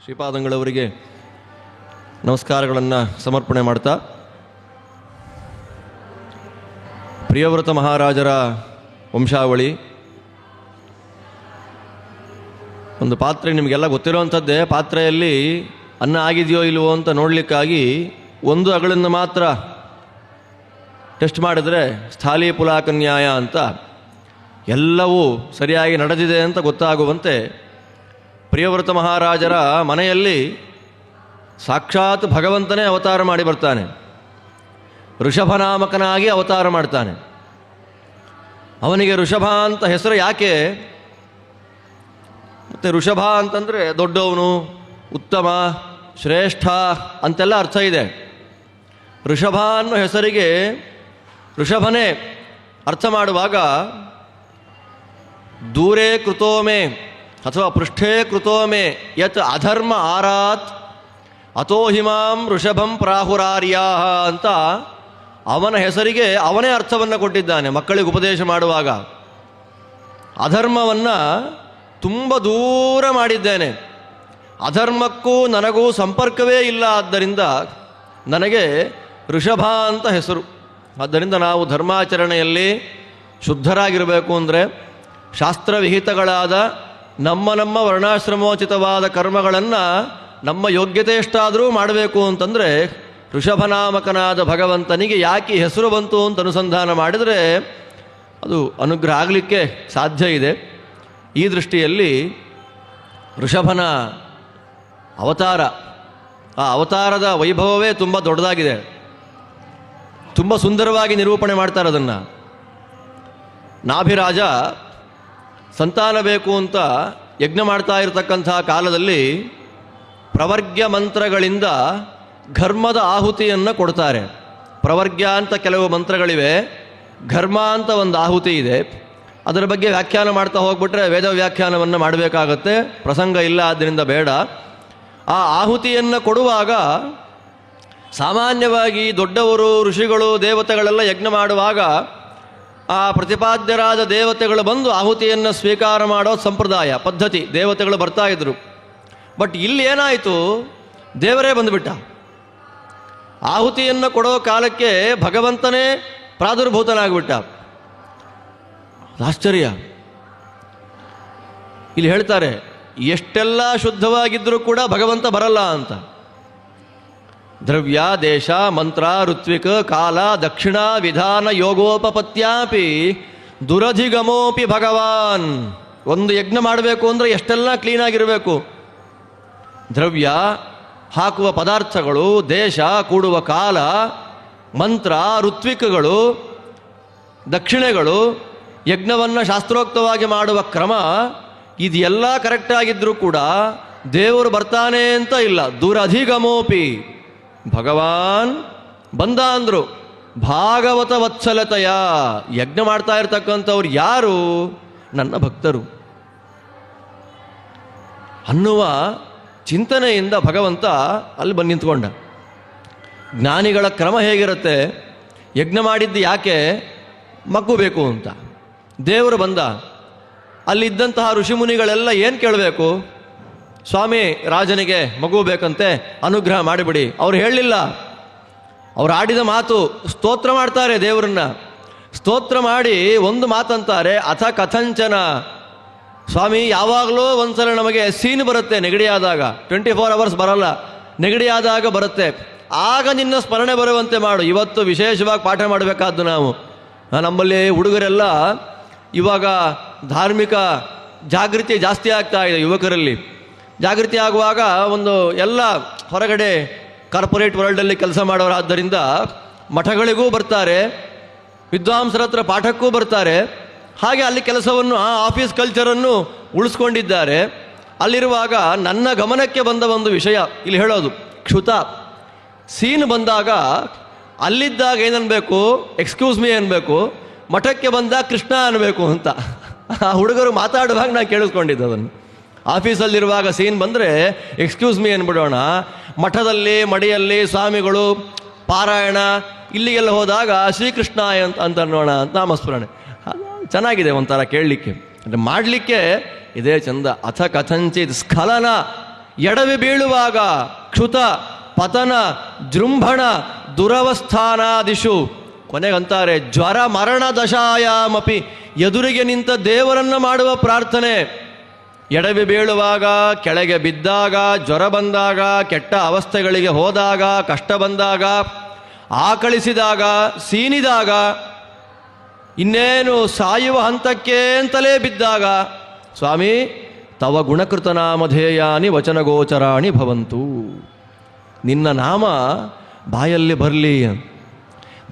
ಶ್ರೀಪಾದಂಗಳವರಿಗೆ ನಮಸ್ಕಾರಗಳನ್ನು ಸಮರ್ಪಣೆ ಮಾಡ್ತಾ, ಪ್ರಿಯವ್ರತ ಮಹಾರಾಜರ ವಂಶಾವಳಿ ಒಂದು ಪಾತ್ರೆ ನಿಮಗೆಲ್ಲ ಗೊತ್ತಿರುವಂಥದ್ದೇ. ಪಾತ್ರೆಯಲ್ಲಿ ಅನ್ನ ಆಗಿದೆಯೋ ಇಲ್ವೋ ಅಂತ ನೋಡಲಿಕ್ಕಾಗಿ ಒಂದು ಅಗಳನ್ನು ಮಾತ್ರ ಟೆಸ್ಟ್ ಮಾಡಿದ್ರೆ ಸ್ಥಾಲಿ ಪುಲಾಕನ್ಯಾಯ ಅಂತ ಎಲ್ಲವೂ ಸರಿಯಾಗಿ ನಡೆದಿದೆ ಅಂತ ಗೊತ್ತಾಗುವಂತೆ ಪ್ರಿಯವ್ರತ ಮಹಾರಾಜರ ಮನೆಯಲ್ಲಿ ಸಾಕ್ಷಾತ್ ಭಗವಂತನೇ ಅವತಾರ ಮಾಡಿ ಬರ್ತಾನೆ. ಋಷಭನಾಮಕನಾಗಿ ಅವತಾರ ಮಾಡ್ತಾನೆ. ಅವನಿಗೆ ಋಷಭ ಅಂತ ಹೆಸರು ಯಾಕೆ? ಮತ್ತು ಋಷಭ ಅಂತಂದರೆ ದೊಡ್ಡವನು, ಉತ್ತಮ, ಶ್ರೇಷ್ಠ ಅಂತೆಲ್ಲ ಅರ್ಥ ಇದೆ. ಋಷಭ ಅನ್ನೋ ಹೆಸರಿಗೆ ಋಷಭನೇ ಅರ್ಥ ಮಾಡುವಾಗ ದೂರೇ ಕೃತೋಮೆ ಅಥವಾ ಪೃಷ್ಠೇ ಕೃತೋಮೆ ಯತ್ ಅಧರ್ಮ ಆರಾತ್ ಅಥೋ ಹಿಮಾಂ ಋಷಭಂ ಪ್ರಾಹುರಾರ್ಯಾ ಅಂತ ಅವನ ಹೆಸರಿಗೆ ಅವನೇ ಅರ್ಥವನ್ನು ಕೊಟ್ಟಿದ್ದಾನೆ. ಮಕ್ಕಳಿಗೆ ಉಪದೇಶ ಮಾಡುವಾಗ ಅಧರ್ಮವನ್ನು ತುಂಬ ದೂರ ಮಾಡಿದ್ದೇನೆ, ಅಧರ್ಮಕ್ಕೂ ನನಗೂ ಸಂಪರ್ಕವೇ ಇಲ್ಲ, ಆದ್ದರಿಂದ ನನಗೆ ಋಷಭ ಅಂತ ಹೆಸರು. ಆದ್ದರಿಂದ ನಾವು ಧರ್ಮಾಚರಣೆಯಲ್ಲಿ ಶುದ್ಧರಾಗಿರಬೇಕು ಅಂದರೆ ಶಾಸ್ತ್ರವಿಹಿತಗಳಾದ ನಮ್ಮ ವರ್ಣಾಶ್ರಮೋಚಿತವಾದ ಕರ್ಮಗಳನ್ನು ನಮ್ಮ ಯೋಗ್ಯತೆ ಎಷ್ಟಾದರೂ ಮಾಡಬೇಕು ಅಂತಂದರೆ ಋಷಭನಾಮಕನಾದ ಭಗವಂತನಿಗೆ ಯಾಕೆ ಹೆಸರು ಬಂತು ಅಂತ ಅನುಸಂಧಾನ ಮಾಡಿದರೆ ಅದು ಅನುಗ್ರಹ ಆಗಲಿಕ್ಕೆ ಸಾಧ್ಯ ಇದೆ. ಈ ದೃಷ್ಟಿಯಲ್ಲಿ ಋಷಭನ ಅವತಾರ, ಆ ಅವತಾರದ ವೈಭವವೇ ತುಂಬ ದೊಡ್ಡದಾಗಿದೆ. ತುಂಬ ಸುಂದರವಾಗಿ ನಿರೂಪಣೆ ಮಾಡ್ತಾರೆ ಅದನ್ನು. ನಾಭಿರಾಜ ಸಂತಾನ ಬೇಕು ಅಂತ ಯಜ್ಞ ಮಾಡ್ತಾ ಇರತಕ್ಕಂಥ ಕಾಲದಲ್ಲಿ ಪ್ರವರ್ಗ್ಯ ಮಂತ್ರಗಳಿಂದ ಘರ್ಮದ ಆಹುತಿಯನ್ನು ಕೊಡ್ತಾರೆ. ಪ್ರವರ್ಗ್ಯ ಅಂತ ಕೆಲವು ಮಂತ್ರಗಳಿವೆ, ಘರ್ಮ ಅಂತ ಒಂದು ಆಹುತಿ ಇದೆ. ಅದರ ಬಗ್ಗೆ ವ್ಯಾಖ್ಯಾನ ಮಾಡ್ತಾ ಹೋಗ್ಬಿಟ್ರೆ ವೇದ ವ್ಯಾಖ್ಯಾನವನ್ನು ಮಾಡಬೇಕಾಗತ್ತೆ, ಪ್ರಸಂಗ ಇಲ್ಲ, ಆದ್ದರಿಂದ ಬೇಡ. ಆ ಆಹುತಿಯನ್ನು ಕೊಡುವಾಗ ಸಾಮಾನ್ಯವಾಗಿ ದೊಡ್ಡವರು, ಋಷಿಗಳು, ದೇವತೆಗಳೆಲ್ಲ ಯಜ್ಞ ಮಾಡುವಾಗ ಆ ಪ್ರತಿಪಾದ್ಯರಾದ ದೇವತೆಗಳು ಬಂದು ಆಹುತಿಯನ್ನು ಸ್ವೀಕಾರ ಮಾಡೋ ಸಂಪ್ರದಾಯ ಪದ್ಧತಿ, ದೇವತೆಗಳು ಬರ್ತಾ ಇದ್ರು. ಬಟ್ ಇಲ್ಲಿ ಏನಾಯಿತು, ದೇವರೇ ಬಂದುಬಿಟ್ಟ. ಆಹುತಿಯನ್ನು ಕೊಡೋ ಕಾಲಕ್ಕೆ ಭಗವಂತನೇ ಪ್ರಾದುರ್ಭೂತನಾಗ್ಬಿಟ್ಟ. ಆಶ್ಚರ್ಯ. ಇಲ್ಲಿ ಹೇಳ್ತಾರೆ, ಎಷ್ಟೆಲ್ಲ ಶುದ್ಧವಾಗಿದ್ದರೂ ಕೂಡ ಭಗವಂತ ಬರಲ್ಲ ಅಂತ. ದ್ರವ್ಯ, ದೇಶ, ಮಂತ್ರ, ಋತ್ವಿಕ್, ಕಾಲ, ದಕ್ಷಿಣ, ವಿಧಾನ, ಯೋಗೋಪಪತ್ಯಾಪಿ ದುರಧಿಗಮೋಪಿ ಭಗವಾನ್. ಒಂದು ಯಜ್ಞ ಮಾಡಬೇಕು ಅಂದರೆ ಎಷ್ಟೆಲ್ಲ ಕ್ಲೀನಾಗಿರಬೇಕು. ದ್ರವ್ಯ, ಹಾಕುವ ಪದಾರ್ಥಗಳು, ದೇಶ, ಕೂಡುವ ಕಾಲ, ಮಂತ್ರ, ಋತ್ವಿಕ್ಗಳು, ದಕ್ಷಿಣೆಗಳು, ಯಜ್ಞವನ್ನು ಶಾಸ್ತ್ರೋಕ್ತವಾಗಿ ಮಾಡುವ ಕ್ರಮ, ಇದೆಲ್ಲ ಕರೆಕ್ಟಾಗಿದ್ದರೂ ಕೂಡ ದೇವರು ಬರ್ತಾನೆ ಅಂತ ಇಲ್ಲ. ದುರಧಿಗಮೋಪಿ ಭಗವಾನ್ ಬಂದ ಅಂದರು. ಭಾಗವತ ವತ್ಸಲತೆಯ ಯಜ್ಞ ಮಾಡ್ತಾ ಇರ್ತಕ್ಕಂಥವ್ರು ಯಾರು? ನನ್ನ ಭಕ್ತರು ಅನ್ನುವ ಚಿಂತನೆಯಿಂದ ಭಗವಂತ ಅಲ್ಲಿ ಬಂದು ನಿಂತ್ಕೊಂಡ. ಜ್ಞಾನಿಗಳ ಕ್ರಮ ಹೇಗಿರುತ್ತೆ? ಯಜ್ಞ ಮಾಡಿದ್ದು ಯಾಕೆ? ಮಗು ಬೇಕು ಅಂತ. ದೇವರು ಬಂದ. ಅಲ್ಲಿದ್ದಂತಹ ಋಷಿಮುನಿಗಳೆಲ್ಲ ಏನು ಕೇಳಬೇಕು? ಸ್ವಾಮಿ, ರಾಜನಿಗೆ ಮಗು ಬೇಕಂತೆ, ಅನುಗ್ರಹ ಮಾಡಿಬಿಡಿ. ಅವ್ರು ಹೇಳಲಿಲ್ಲ. ಅವ್ರು ಆಡಿದ ಮಾತು, ಸ್ತೋತ್ರ ಮಾಡ್ತಾರೆ ದೇವರನ್ನ. ಸ್ತೋತ್ರ ಮಾಡಿ ಒಂದು ಮಾತಂತಾರೆ, ಅಥ ಕಥಂಚನ. ಸ್ವಾಮಿ, ಯಾವಾಗಲೂ ಒಂದ್ಸಲ ನಮಗೆ ಸೀನ್ ಬರುತ್ತೆ, ನೆಗಡಿಯಾದಾಗ. 24 hours ಬರಲ್ಲ, ನೆಗಡಿಯಾದಾಗ ಬರುತ್ತೆ. ಆಗ ನಿನ್ನ ಸ್ಮರಣೆ ಬರುವಂತೆ ಮಾಡು. ಇವತ್ತು ವಿಶೇಷವಾಗಿ ಪಾಠ ಮಾಡಬೇಕಾದ್ದು ನಾವು. ನಮ್ಮಲ್ಲಿ ಹುಡುಗರೆಲ್ಲ ಇವಾಗ ಧಾರ್ಮಿಕ ಜಾಗೃತಿ ಜಾಸ್ತಿ ಆಗ್ತಾ ಇದೆ ಯುವಕರಲ್ಲಿ. ಜಾಗೃತಿ ಆಗುವಾಗ ಒಂದು ಎಲ್ಲ ಹೊರಗಡೆ ಕಾರ್ಪೊರೇಟ್ ವರ್ಲ್ಡಲ್ಲಿ ಕೆಲಸ ಮಾಡೋರಾದ್ದರಿಂದ ಮಠಗಳಿಗೂ ಬರ್ತಾರೆ, ವಿದ್ವಾಂಸರ ಹತ್ರ ಪಾಠಕ್ಕೂ ಬರ್ತಾರೆ. ಹಾಗೆ ಅಲ್ಲಿ ಕೆಲಸವನ್ನು, ಆ ಆಫೀಸ್ ಕಲ್ಚರನ್ನು ಉಳಿಸ್ಕೊಂಡಿದ್ದಾರೆ. ಅಲ್ಲಿರುವಾಗ ನನ್ನ ಗಮನಕ್ಕೆ ಬಂದ ಒಂದು ವಿಷಯ ಇಲ್ಲಿ ಹೇಳೋದು. ಕ್ಷುತ ಸೀನ್ ಬಂದಾಗ ಅಲ್ಲಿದ್ದಾಗ ಏನನ್ಬೇಕು? ಎಕ್ಸ್ಕ್ಯೂಸ್ ಮೀ ಅನ್ಬೇಕು. ಮಠಕ್ಕೆ ಬಂದಾಗ ಕೃಷ್ಣ ಅನ್ನಬೇಕು ಅಂತ ಆ ಹುಡುಗರು ಮಾತಾಡುವಾಗ ನಾನು ಕೇಳಿಸ್ಕೊಂಡಿದ್ದೆ ಅದನ್ನು. ಆಫೀಸಲ್ಲಿರುವಾಗ ಸೀನ್ ಬಂದರೆ ಎಕ್ಸ್ಕ್ಯೂಸ್ ಮೀ ಅಂದ್ಬಿಡೋಣ. ಮಠದಲ್ಲಿ, ಮಡಿಯಲ್ಲಿ ಸ್ವಾಮಿಗಳು ಪಾರಾಯಣ ಇಲ್ಲಿಗೆಲ್ಲ ಹೋದಾಗ ಶ್ರೀಕೃಷ್ಣ ಅಂತ ಅನ್ನೋಣ ಅಂತ ನಾಮಸ್ಮರಣೆ. ಚೆನ್ನಾಗಿದೆ ಒಂಥರ ಕೇಳಲಿಕ್ಕೆ, ಅಂದರೆ ಮಾಡಲಿಕ್ಕೆ ಇದೇ ಚಂದ. ಅಥ ಕಥಂಚಿತ್ ಸ್ಖಲನ ಎಡವಿ ಬೀಳುವಾಗ ಕ್ಷುತ ಪತನ ಜೃಂಭಣ ದುರವಸ್ಥಾನಾದಿಷು, ಕೊನೆಗಂತಾರೆ ಜ್ವರ ಮರಣ ದಶಾಯಾಮಪಿ, ಎದುರಿಗೆ ನಿಂತ ದೇವರನ್ನು ಮಾಡುವ ಪ್ರಾರ್ಥನೆ. ಎಡವಿ ಬೀಳುವಾಗ, ಕೆಳಗೆ ಬಿದ್ದಾಗ, ಜ್ವರ ಬಂದಾಗ, ಕೆಟ್ಟ ಅವಸ್ಥೆಗಳಿಗೆ ಹೋದಾಗ, ಕಷ್ಟ ಬಂದಾಗ, ಆಕಳಿಸಿದಾಗ, ಸೀನಿದಾಗ, ಇನ್ನೇನು ಸಾಯುವ ಹಂತಕ್ಕೆ ಅಂತಲೇ ಬಿದ್ದಾಗ, ಸ್ವಾಮಿ ತವ ಗುಣಕೃತನಾಮಧೇಯಾನಿ ವಚನಗೋಚರಾಣಿ ಭವಂತು, ನಿನ್ನ ನಾಮ ಬಾಯಲ್ಲಿ ಬರಲಿ.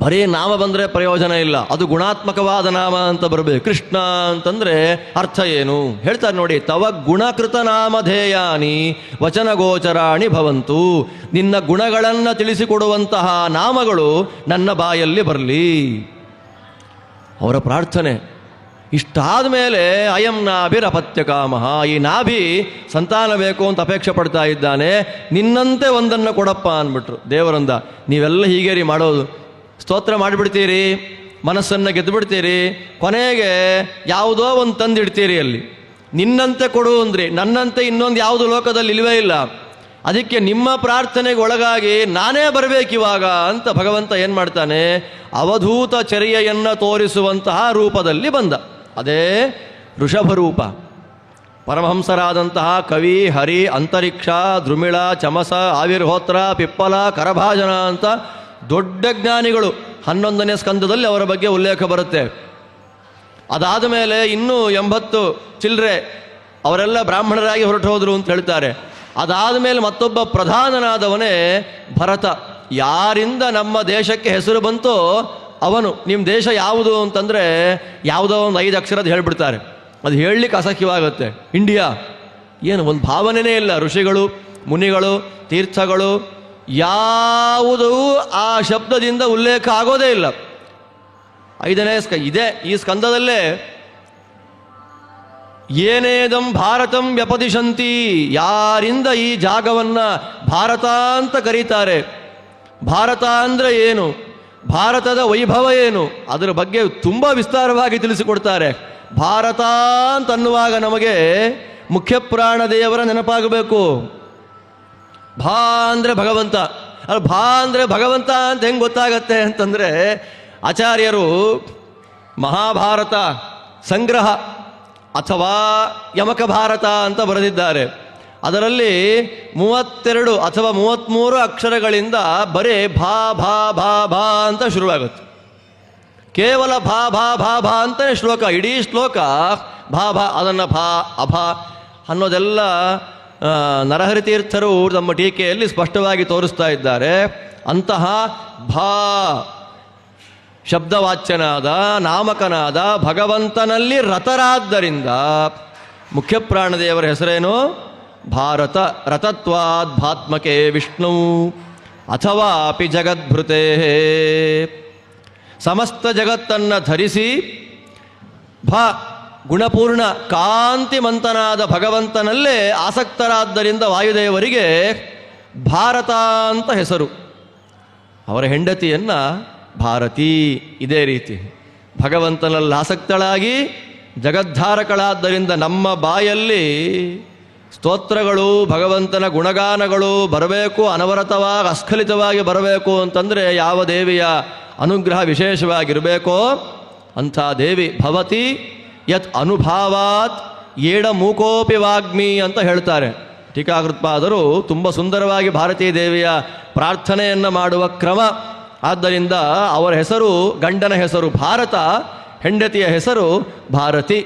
ಬರೀ ನಾಮ ಬಂದರೆ ಪ್ರಯೋಜನ ಇಲ್ಲ, ಅದು ಗುಣಾತ್ಮಕವಾದ ನಾಮ ಅಂತ ಬರಬೇಕು. ಕೃಷ್ಣ ಅಂತಂದರೆ ಅರ್ಥ ಏನು ಹೇಳ್ತಾರೆ ನೋಡಿ, ತವ ಗುಣಕೃತ ನಾಮಧೇಯಾನಿ ವಚನಗೋಚರಾಣಿ ಭವಂತು, ನಿನ್ನ ಗುಣಗಳನ್ನು ತಿಳಿಸಿಕೊಡುವಂತಹ ನಾಮಗಳು ನನ್ನ ಬಾಯಲ್ಲಿ ಬರಲಿ. ಅವರ ಪ್ರಾರ್ಥನೆ. ಇಷ್ಟಾದ ಮೇಲೆ ಅಯಂ ನಾಭಿರಪತ್ಯ ಕಾಮಃ, ಈ ನಾಭಿ ಸಂತಾನ ಬೇಕು ಅಂತ ಅಪೇಕ್ಷೆ ಪಡ್ತಾ ಇದ್ದಾನೆ, ನಿನ್ನಂತೆ ಒಂದನ್ನು ಕೊಡಪ್ಪ ಅಂದ್ಬಿಟ್ರು. ದೇವರಂದ, ನೀವೆಲ್ಲ ಹೀಗೆ ರೀ ಮಾಡೋದು, ಸ್ತೋತ್ರ ಮಾಡಿಬಿಡ್ತೀರಿ, ಮನಸ್ಸನ್ನು ಗೆದ್ದುಬಿಡ್ತೀರಿ, ಕೊನೆಗೆ ಯಾವುದೋ ಒಂದು ತಂದಿಡ್ತೀರಿ ಅಲ್ಲಿ. ನಿನ್ನಂತೆ ಕೊಡು ಅಂದ್ರಿ, ನನ್ನಂತೆ ಇನ್ನೊಂದು ಯಾವುದು ಲೋಕದಲ್ಲಿ ಇಲ್ಲವೇ ಇಲ್ಲ, ಅದಕ್ಕೆ ನಿಮ್ಮ ಪ್ರಾರ್ಥನೆಗೆ ಒಳಗಾಗಿ ನಾನೇ ಬರಬೇಕಿವಾಗ ಅಂತ ಭಗವಂತ ಏನು ಮಾಡ್ತಾನೆ, ಅವಧೂತ ಚರ್ಯೆಯನ್ನು ತೋರಿಸುವಂತಹ ರೂಪದಲ್ಲಿ ಬಂದ. ಅದೇ ಋಷಭರೂಪ. ಪರಮಹಂಸರಾದಂತಹ ಕವಿ, ಹರಿ, ಅಂತರಿಕ್ಷ, ದ್ರುಮಿಳ, ಚಮಸ, ಆವಿರ್ಹೋತ್ರ, ಪಿಪ್ಪಲ, ಕರಭಾಜನ ಅಂತ ದೊಡ್ಡ ಜ್ಞಾನಿಗಳು 11ನೇ ಸ್ಕಂದದಲ್ಲಿ ಅವರ ಬಗ್ಗೆ ಉಲ್ಲೇಖ ಬರುತ್ತೆ. ಅದಾದ ಮೇಲೆ ಇನ್ನೂ 80 ಚಿಲ್ಲರೆ ಅವರೆಲ್ಲ ಬ್ರಾಹ್ಮಣರಾಗಿ ಹೊರಟು ಹೋದರು ಅಂತ ಹೇಳ್ತಾರೆ. ಅದಾದ ಮೇಲೆ ಮತ್ತೊಬ್ಬ ಪ್ರಧಾನನಾದವನೇ ಭರತ. ಯಾರಿಂದ ನಮ್ಮ ದೇಶಕ್ಕೆ ಹೆಸರು ಬಂತೋ ಅವನು. ನಿಮ್ಮ ದೇಶ ಯಾವುದು ಅಂತಂದರೆ ಯಾವುದೋ ಒಂದು 5 ಅಕ್ಷರದ ಹೇಳಿಬಿಡ್ತಾರೆ, ಅದು ಹೇಳಲಿಕ್ಕೆ ಅಸಹ್ಯವಾಗುತ್ತೆ. ಇಂಡಿಯಾ ಏನು ಒಂದು ಭಾವನೆಯೇ ಇಲ್ಲ. ಋಷಿಗಳು, ಮುನಿಗಳು, ತೀರ್ಥಗಳು ಯಾವುದೂ ಆ ಶಬ್ದದಿಂದ ಉಲ್ಲೇಖ ಆಗೋದೇ ಇಲ್ಲ. 5ನೇ ಇದೆ ಈ ಸ್ಕಂದದಲ್ಲೇ ಏನೇದಂ ಭಾರತಂ ವ್ಯಪದಿಶಂತಿ, ಯಾರಿಂದ ಈ ಜಾಗವನ್ನು ಭಾರತ ಅಂತ ಕರೀತಾರೆ, ಭಾರತ ಅಂದರೆ ಏನು, ಭಾರತದ ವೈಭವ ಏನು, ಅದರ ಬಗ್ಗೆ ತುಂಬ ವಿಸ್ತಾರವಾಗಿ ತಿಳಿಸಿಕೊಡ್ತಾರೆ. ಭಾರತ ಅಂತನ್ನುವಾಗ ನಮಗೆ ಮುಖ್ಯ ಪ್ರಾಣ ದೇವರ ನೆನಪಾಗಬೇಕು. ಭಾ ಅಂದರೆ ಭಗವಂತ. ಅಲ್ಲಿ ಭಾ ಅಂದರೆ ಭಗವಂತ ಅಂತ ಹೆಂಗೆ ಗೊತ್ತಾಗತ್ತೆ ಅಂತಂದರೆ, ಆಚಾರ್ಯರು ಮಹಾಭಾರತ ಸಂಗ್ರಹ ಅಥವಾ ಯಮಕ ಭಾರತ ಅಂತ ಬರೆದಿದ್ದಾರೆ. ಅದರಲ್ಲಿ 32 ಅಥವಾ 33 ಅಕ್ಷರಗಳಿಂದ ಬರೀ ಭಾ ಭಾ ಭಾ ಭಾ ಅಂತ ಶುರುವಾಗುತ್ತೆ. ಕೇವಲ ಭಾ ಭಾ ಭಾ ಭಾ ಅಂತಲೇ ಶ್ಲೋಕ, ಇಡೀ ಶ್ಲೋಕ ಭಾ ಭಾ. ಅದನ್ನು ಭಾ ಅಭ ಅನ್ನೋದೆಲ್ಲ ನರಹರಿ ತೀರ್ಥರು ನಮ್ಮ ಟೀಕೆಯಲ್ಲಿ ಸ್ಪಷ್ಟವಾಗಿ ತೋರಿಸ್ತಾ ಇದ್ದಾರೆ. ಅಂತಹ ಭಾ ಶಬ್ದವಾಚ್ಯನಾದ ನಾಮಕನಾದ ಭಗವಂತನಲ್ಲಿ ರತರಾದ್ದರಿಂದ ಮುಖ್ಯ ಪ್ರಾಣದೇವರ ಹೆಸರೇನು? ಭಾರತ. ರತತ್ವಾದ್ ಭಾತ್ಮಕೆ ವಿಷ್ಣು ಅಥವಾ ಅಪಿ ಜಗದ್ಭೃತೆ. ಸಮಸ್ತ ಜಗತ್ತನ್ನು ಧರಿಸಿ ಗುಣಪೂರ್ಣ ಕಾಂತಿಮಂತನಾದ ಭಗವಂತನಲ್ಲೇ ಆಸಕ್ತರಾದ್ದರಿಂದ ವಾಯುದೇವರಿಗೆ ಭಾರತ ಅಂತ ಹೆಸರು. ಅವರ ಹೆಂಡತಿಯನ್ನು ಭಾರತಿ. ಇದೇ ರೀತಿ ಭಗವಂತನಲ್ಲಿ ಆಸಕ್ತಳಾಗಿ ಜಗದ್ಧಾರಕಳಾದ್ದರಿಂದ ನಮ್ಮ ಬಾಯಲ್ಲಿ ಸ್ತೋತ್ರಗಳು, ಭಗವಂತನ ಗುಣಗಾನಗಳು ಬರಬೇಕು, ಅನವರತವಾಗಿ ಅಸ್ಖಲಿತವಾಗಿ ಬರಬೇಕು ಅಂತಂದರೆ ಯಾವ ದೇವಿಯ ಅನುಗ್ರಹ ವಿಶೇಷವಾಗಿರಬೇಕೋ ಅಂಥ ದೇವಿ. ಭವತಿ ಯತ್ ಅನುಭಾವಾತ್ ಏಡ ಮೂಕೋಪಿ ವಾಗ್ಮಿ ಅಂತ ಹೇಳ್ತಾರೆ ಟೀಕಾಕೃತ್ಪಾದರು. ತುಂಬ ಸುಂದರವಾಗಿ ಭಾರತೀ ದೇವಿಯ ಪ್ರಾರ್ಥನೆಯನ್ನು ಮಾಡುವ ಕ್ರಮ. ಆದ್ದರಿಂದ ಅವರ ಹೆಸರು, ಗಂಡನ ಹೆಸರು ಭಾರತ, ಹೆಂಡತಿಯ ಹೆಸರು ಭಾರತಿ.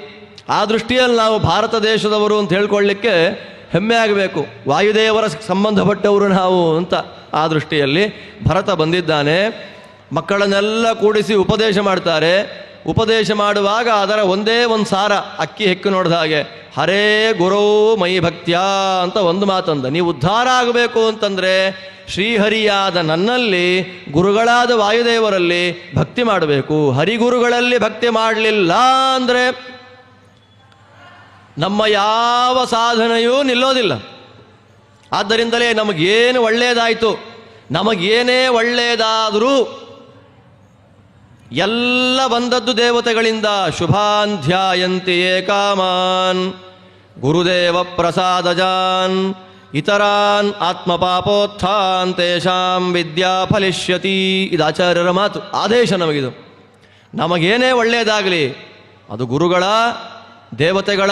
ಆ ದೃಷ್ಟಿಯಲ್ಲಿ ನಾವು ಭಾರತ ದೇಶದವರು ಅಂತ ಹೇಳ್ಕೊಳ್ಳಿಕ್ಕೆ ಹೆಮ್ಮೆ ಆಗಬೇಕು. ವಾಯುದೇವರ ಸಂಬಂಧಪಟ್ಟವರು ನಾವು ಅಂತ ಆ ದೃಷ್ಟಿಯಲ್ಲಿ ಭರತ ಬಂದಿದ್ದಾನೆ. ಮಕ್ಕಳನ್ನೆಲ್ಲ ಕೂಡಿಸಿ ಉಪದೇಶ ಮಾಡ್ತಾರೆ. ಉಪದೇಶ ಮಾಡುವಾಗ ಅದರ ಒಂದೇ ಒಂದು ಸಾರ, ಅಕ್ಕಿ ಹೆಕ್ಕು ನೋಡಿದ ಹಾಗೆ, ಹರೇ ಗುರೋ ಮೈ ಭಕ್ತ್ಯ ಅಂತ ಒಂದು ಮಾತಂದ. ನೀವು ಉದ್ಧಾರ ಆಗಬೇಕು ಅಂತಂದರೆ ಶ್ರೀಹರಿಯಾದ ನನ್ನಲ್ಲಿ, ಗುರುಗಳಾದ ವಾಯುದೇವರಲ್ಲಿ ಭಕ್ತಿ ಮಾಡಬೇಕು. ಹರಿಗುರುಗಳಲ್ಲಿ ಭಕ್ತಿ ಮಾಡಲಿಲ್ಲ ಅಂದರೆ ನಮ್ಮ ಯಾವ ಸಾಧನೆಯೂ ನಿಲ್ಲೋದಿಲ್ಲ. ಆದ್ದರಿಂದಲೇ ನಮಗೇನು ಒಳ್ಳೆಯದಾಯಿತು, ನಮಗೇನೇ ಒಳ್ಳೆಯದಾದರೂ ಎಲ್ಲ ಬಂದದ್ದು ದೇವತೆಗಳಿಂದ. ಶುಭಾಂಧ್ಯಾಯಂತಿ ಏಕಾಮಾನ್ ಗುರುದೇವ ಪ್ರಸಾದಜಾನ್ ಇತರಾನ್ ಆತ್ಮಪಾಪೋತ್ಥಾನ್ ತೇಷಾಂ ವಿದ್ಯಾ ಫಲಿಷ್ಯತಿ. ಇದು ಆಚಾರ್ಯರ ಮಾತು, ಆದೇಶ ನಮಗಿದು. ನಮಗೇನೇ ಒಳ್ಳೆಯದಾಗಲಿ ಅದು ಗುರುಗಳ ದೇವತೆಗಳ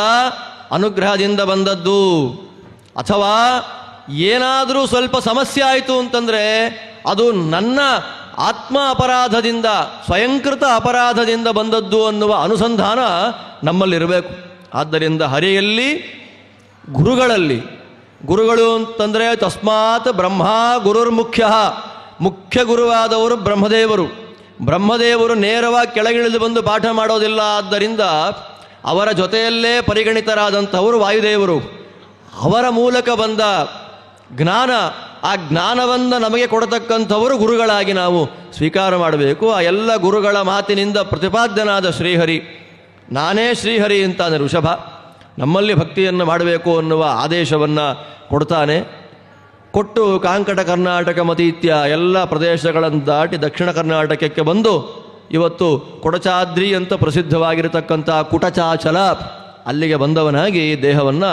ಅನುಗ್ರಹದಿಂದ ಬಂದದ್ದು. ಅಥವಾ ಏನಾದರೂ ಸ್ವಲ್ಪ ಸಮಸ್ಯೆ ಆಯಿತು ಅಂತಂದರೆ ಅದು ನನ್ನ ಆತ್ಮ ಅಪರಾಧದಿಂದ, ಸ್ವಯಂಕೃತ ಅಪರಾಧದಿಂದ ಬಂದದ್ದು ಅನ್ನುವ ಅನುಸಂಧಾನ ನಮ್ಮಲ್ಲಿರಬೇಕು. ಆದ್ದರಿಂದ ಹರಿಯಲ್ಲಿ, ಗುರುಗಳಲ್ಲಿ, ಗುರುಗಳು ಅಂತಂದರೆ ತಸ್ಮಾತ್ ಬ್ರಹ್ಮ ಗುರುರ್ಮುಖ್ಯ, ಮುಖ್ಯ ಗುರುವಾದವರು ಬ್ರಹ್ಮದೇವರು. ಬ್ರಹ್ಮದೇವರು ನೇರವಾಗಿ ಕೆಳಗಿಳಿದು ಬಂದು ಪಾಠ ಮಾಡೋದಿಲ್ಲ. ಆದ್ದರಿಂದ ಅವರ ಜೊತೆಯಲ್ಲೇ ಪರಿಗಣಿತರಾದಂಥವರು ವಾಯುದೇವರು. ಅವರ ಮೂಲಕ ಬಂದ ಜ್ಞಾನ, ಆ ಜ್ಞಾನವನ್ನು ನಮಗೆ ಕೊಡತಕ್ಕಂಥವರು ಗುರುಗಳಾಗಿ ನಾವು ಸ್ವೀಕಾರ ಮಾಡಬೇಕು. ಆ ಎಲ್ಲ ಗುರುಗಳ ಮಾತಿನಿಂದ ಪ್ರತಿಪಾದ್ಯನಾದ ಶ್ರೀಹರಿ, ನಾನೇ ಶ್ರೀಹರಿ ಅಂತಾನೆ ಋಷಭ, ನಮ್ಮಲ್ಲಿ ಭಕ್ತಿಯನ್ನು ಮಾಡಬೇಕು ಅನ್ನುವ ಆದೇಶವನ್ನು ಕೊಡ್ತಾನೆ. ಕೊಟ್ಟು ಕಾಂಕಟ ಕರ್ನಾಟಕ ಮತೀತ್ಯ ಎಲ್ಲ ಪ್ರದೇಶಗಳನ್ನು ದಾಟಿ ದಕ್ಷಿಣ ಕರ್ನಾಟಕಕ್ಕೆ ಬಂದು ಇವತ್ತು ಕೊಡಚಾದ್ರಿ ಅಂತ ಪ್ರಸಿದ್ಧವಾಗಿರತಕ್ಕಂಥ ಕುಟಚಾಚಲ, ಅಲ್ಲಿಗೆ ಬಂದವನಾಗಿ ದೇಹವನ್ನು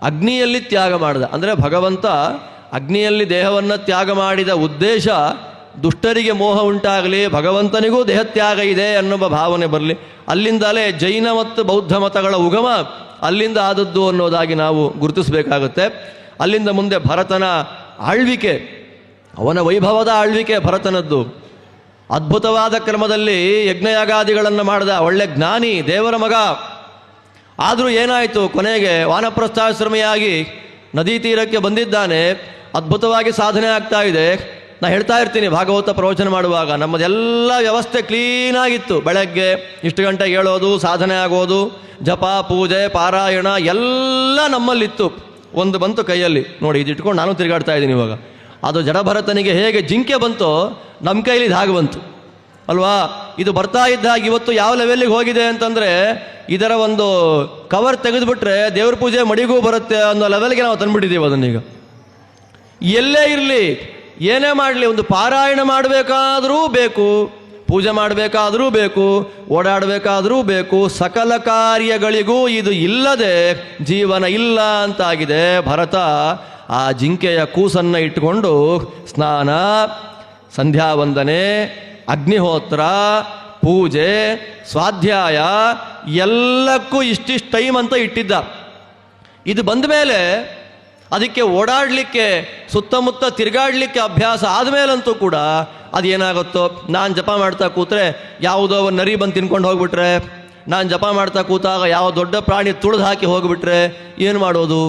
ಅಗ್ನಿಯಲ್ಲಿ ತ್ಯಾಗ ಮಾಡಿದ. ಅಂದರೆ ಭಗವಂತ ಅಗ್ನಿಯಲ್ಲಿ ದೇಹವನ್ನು ತ್ಯಾಗ ಮಾಡಿದ ಉದ್ದೇಶ ದುಷ್ಟರಿಗೆ ಮೋಹ ಉಂಟಾಗಲಿ, ಭಗವಂತನಿಗೂ ದೇಹತ್ಯಾಗ ಇದೆ ಅನ್ನುವ ಭಾವನೆ ಬರಲಿ. ಅಲ್ಲಿಂದಲೇ ಜೈನ ಮತ್ತು ಬೌದ್ಧ ಮತಗಳ ಉಗಮ ಅಲ್ಲಿಂದ ಆದದ್ದು ಅನ್ನೋದಾಗಿ ನಾವು ಗುರುತಿಸಬೇಕಾಗುತ್ತೆ. ಅಲ್ಲಿಂದ ಮುಂದೆ ಭರತನ ಆಳ್ವಿಕೆ, ಅವನ ವೈಭವದ ಆಳ್ವಿಕೆ ಭರತನದ್ದು. ಅದ್ಭುತವಾದ ಕ್ರಮದಲ್ಲಿ ಯಜ್ಞಯಾಗಾದಿಗಳನ್ನು ಮಾಡಿದ ಒಳ್ಳೆ ಜ್ಞಾನಿ, ದೇವರ ಮಗ. ಆದರೂ ಏನಾಯಿತು, ಕೊನೆಗೆ ವಾನಪ್ರಸ್ಥಾಶ್ರಮಿಯಾಗಿ ನದಿ ತೀರಕ್ಕೆ ಬಂದಿದ್ದಾನೆ. ಅದ್ಭುತವಾಗಿ ಸಾಧನೆ ಆಗ್ತಾ ಇದೆ. ನಾ ಹೇಳ್ತಾ ಇರ್ತೀನಿ ಭಾಗವತ ಪ್ರವಚನ ಮಾಡುವಾಗ, ನಮ್ಮದೆಲ್ಲ ವ್ಯವಸ್ಥೆ ಕ್ಲೀನಾಗಿತ್ತು. ಬೆಳಗ್ಗೆ ಇಷ್ಟು ಗಂಟೆಗೆ ಹೇಳೋದು, ಸಾಧನೆ ಆಗೋದು, ಜಪ, ಪೂಜೆ, ಪಾರಾಯಣ ಎಲ್ಲ ನಮ್ಮಲ್ಲಿತ್ತು. ಒಂದು ಬಂತು ಕೈಯಲ್ಲಿ, ನೋಡಿ ಇದು ಇಟ್ಕೊಂಡು ನಾನು ತಿರುಗಾಡ್ತಾ ಇದ್ದೀನಿ ಇವಾಗ. ಅದು ಜಡಭರತನಿಗೆ ಹೇಗೆ ಜಿಂಕೆ ಬಂತೋ ನಮ್ಮ ಕೈಲಿ ಇದು ಹಾಗೆ ಬಂತು ಅಲ್ವಾ. ಇದು ಬರ್ತಾ ಇದ್ದಾಗ ಇವತ್ತು ಯಾವ ಲೆವೆಲ್ಲಿಗೆ ಹೋಗಿದೆ ಅಂತಂದರೆ, ಇದರ ಒಂದು ಕವರ್ ತೆಗೆದುಬಿಟ್ರೆ ದೇವ್ರ ಪೂಜೆ ಮಡಿಗೂ ಬರುತ್ತೆ ಅನ್ನೋ ಲೆವೆಲ್ಗೆ ನಾವು ತಂದುಬಿಟ್ಟಿದ್ದೀವಿ ಅದನ್ನೀಗ. ಎಲ್ಲೇ ಇರಲಿ, ಏನೇ ಮಾಡಲಿ, ಒಂದು ಪಾರಾಯಣ ಮಾಡಬೇಕಾದರೂ ಬೇಕು, ಪೂಜೆ ಮಾಡಬೇಕಾದರೂ ಬೇಕು, ಓಡಾಡಬೇಕಾದರೂ ಬೇಕು, ಸಕಲ ಕಾರ್ಯಗಳಿಗೂ ಇದು ಇಲ್ಲದೆ ಜೀವನ ಇಲ್ಲ ಅಂತಾಗಿದೆ. ಭರತ ಆ ಜಿಂಕೆಯ ಕೂಸನ್ನು ಇಟ್ಟುಕೊಂಡು ಸ್ನಾನ, ಸಂಧ್ಯಾವಂದನೆ, ಅಗ್ನಿಹೋತ್ರ, ಪೂಜೆ, ಸ್ವಾಧ್ಯಾಯ ಎಲ್ಲಕ್ಕೂ ಇಷ್ಟಿಷ್ಟು ಟೈಮ್ ಅಂತ ಇಟ್ಟಿದ್ದ. ಇದು ಬಂದ ಮೇಲೆ ಅದಕ್ಕೆ ಓಡಾಡಲಿಕ್ಕೆ, ಸುತ್ತಮುತ್ತ ತಿರುಗಾಡಲಿಕ್ಕೆ ಅಭ್ಯಾಸ ಆದಮೇಲಂತೂ ಕೂಡ ಅದೇನಾಗುತ್ತೋ, ನಾನು ಜಪ ಮಾಡ್ತಾ ಕೂತ್ರೆ ಯಾವುದೋ ಒಂದು ನರಿ ಬಂದು ತಿನ್ಕೊಂಡು ಹೋಗ್ಬಿಟ್ರೆ, ನಾನು ಜಪ ಮಾಡ್ತಾ ಕೂತಾಗ ಯಾವ ದೊಡ್ಡ ಪ್ರಾಣಿ ತುಳಿದು ಹಾಕಿ ಹೋಗಿಬಿಟ್ರೆ ಏನು ಮಾಡೋದು?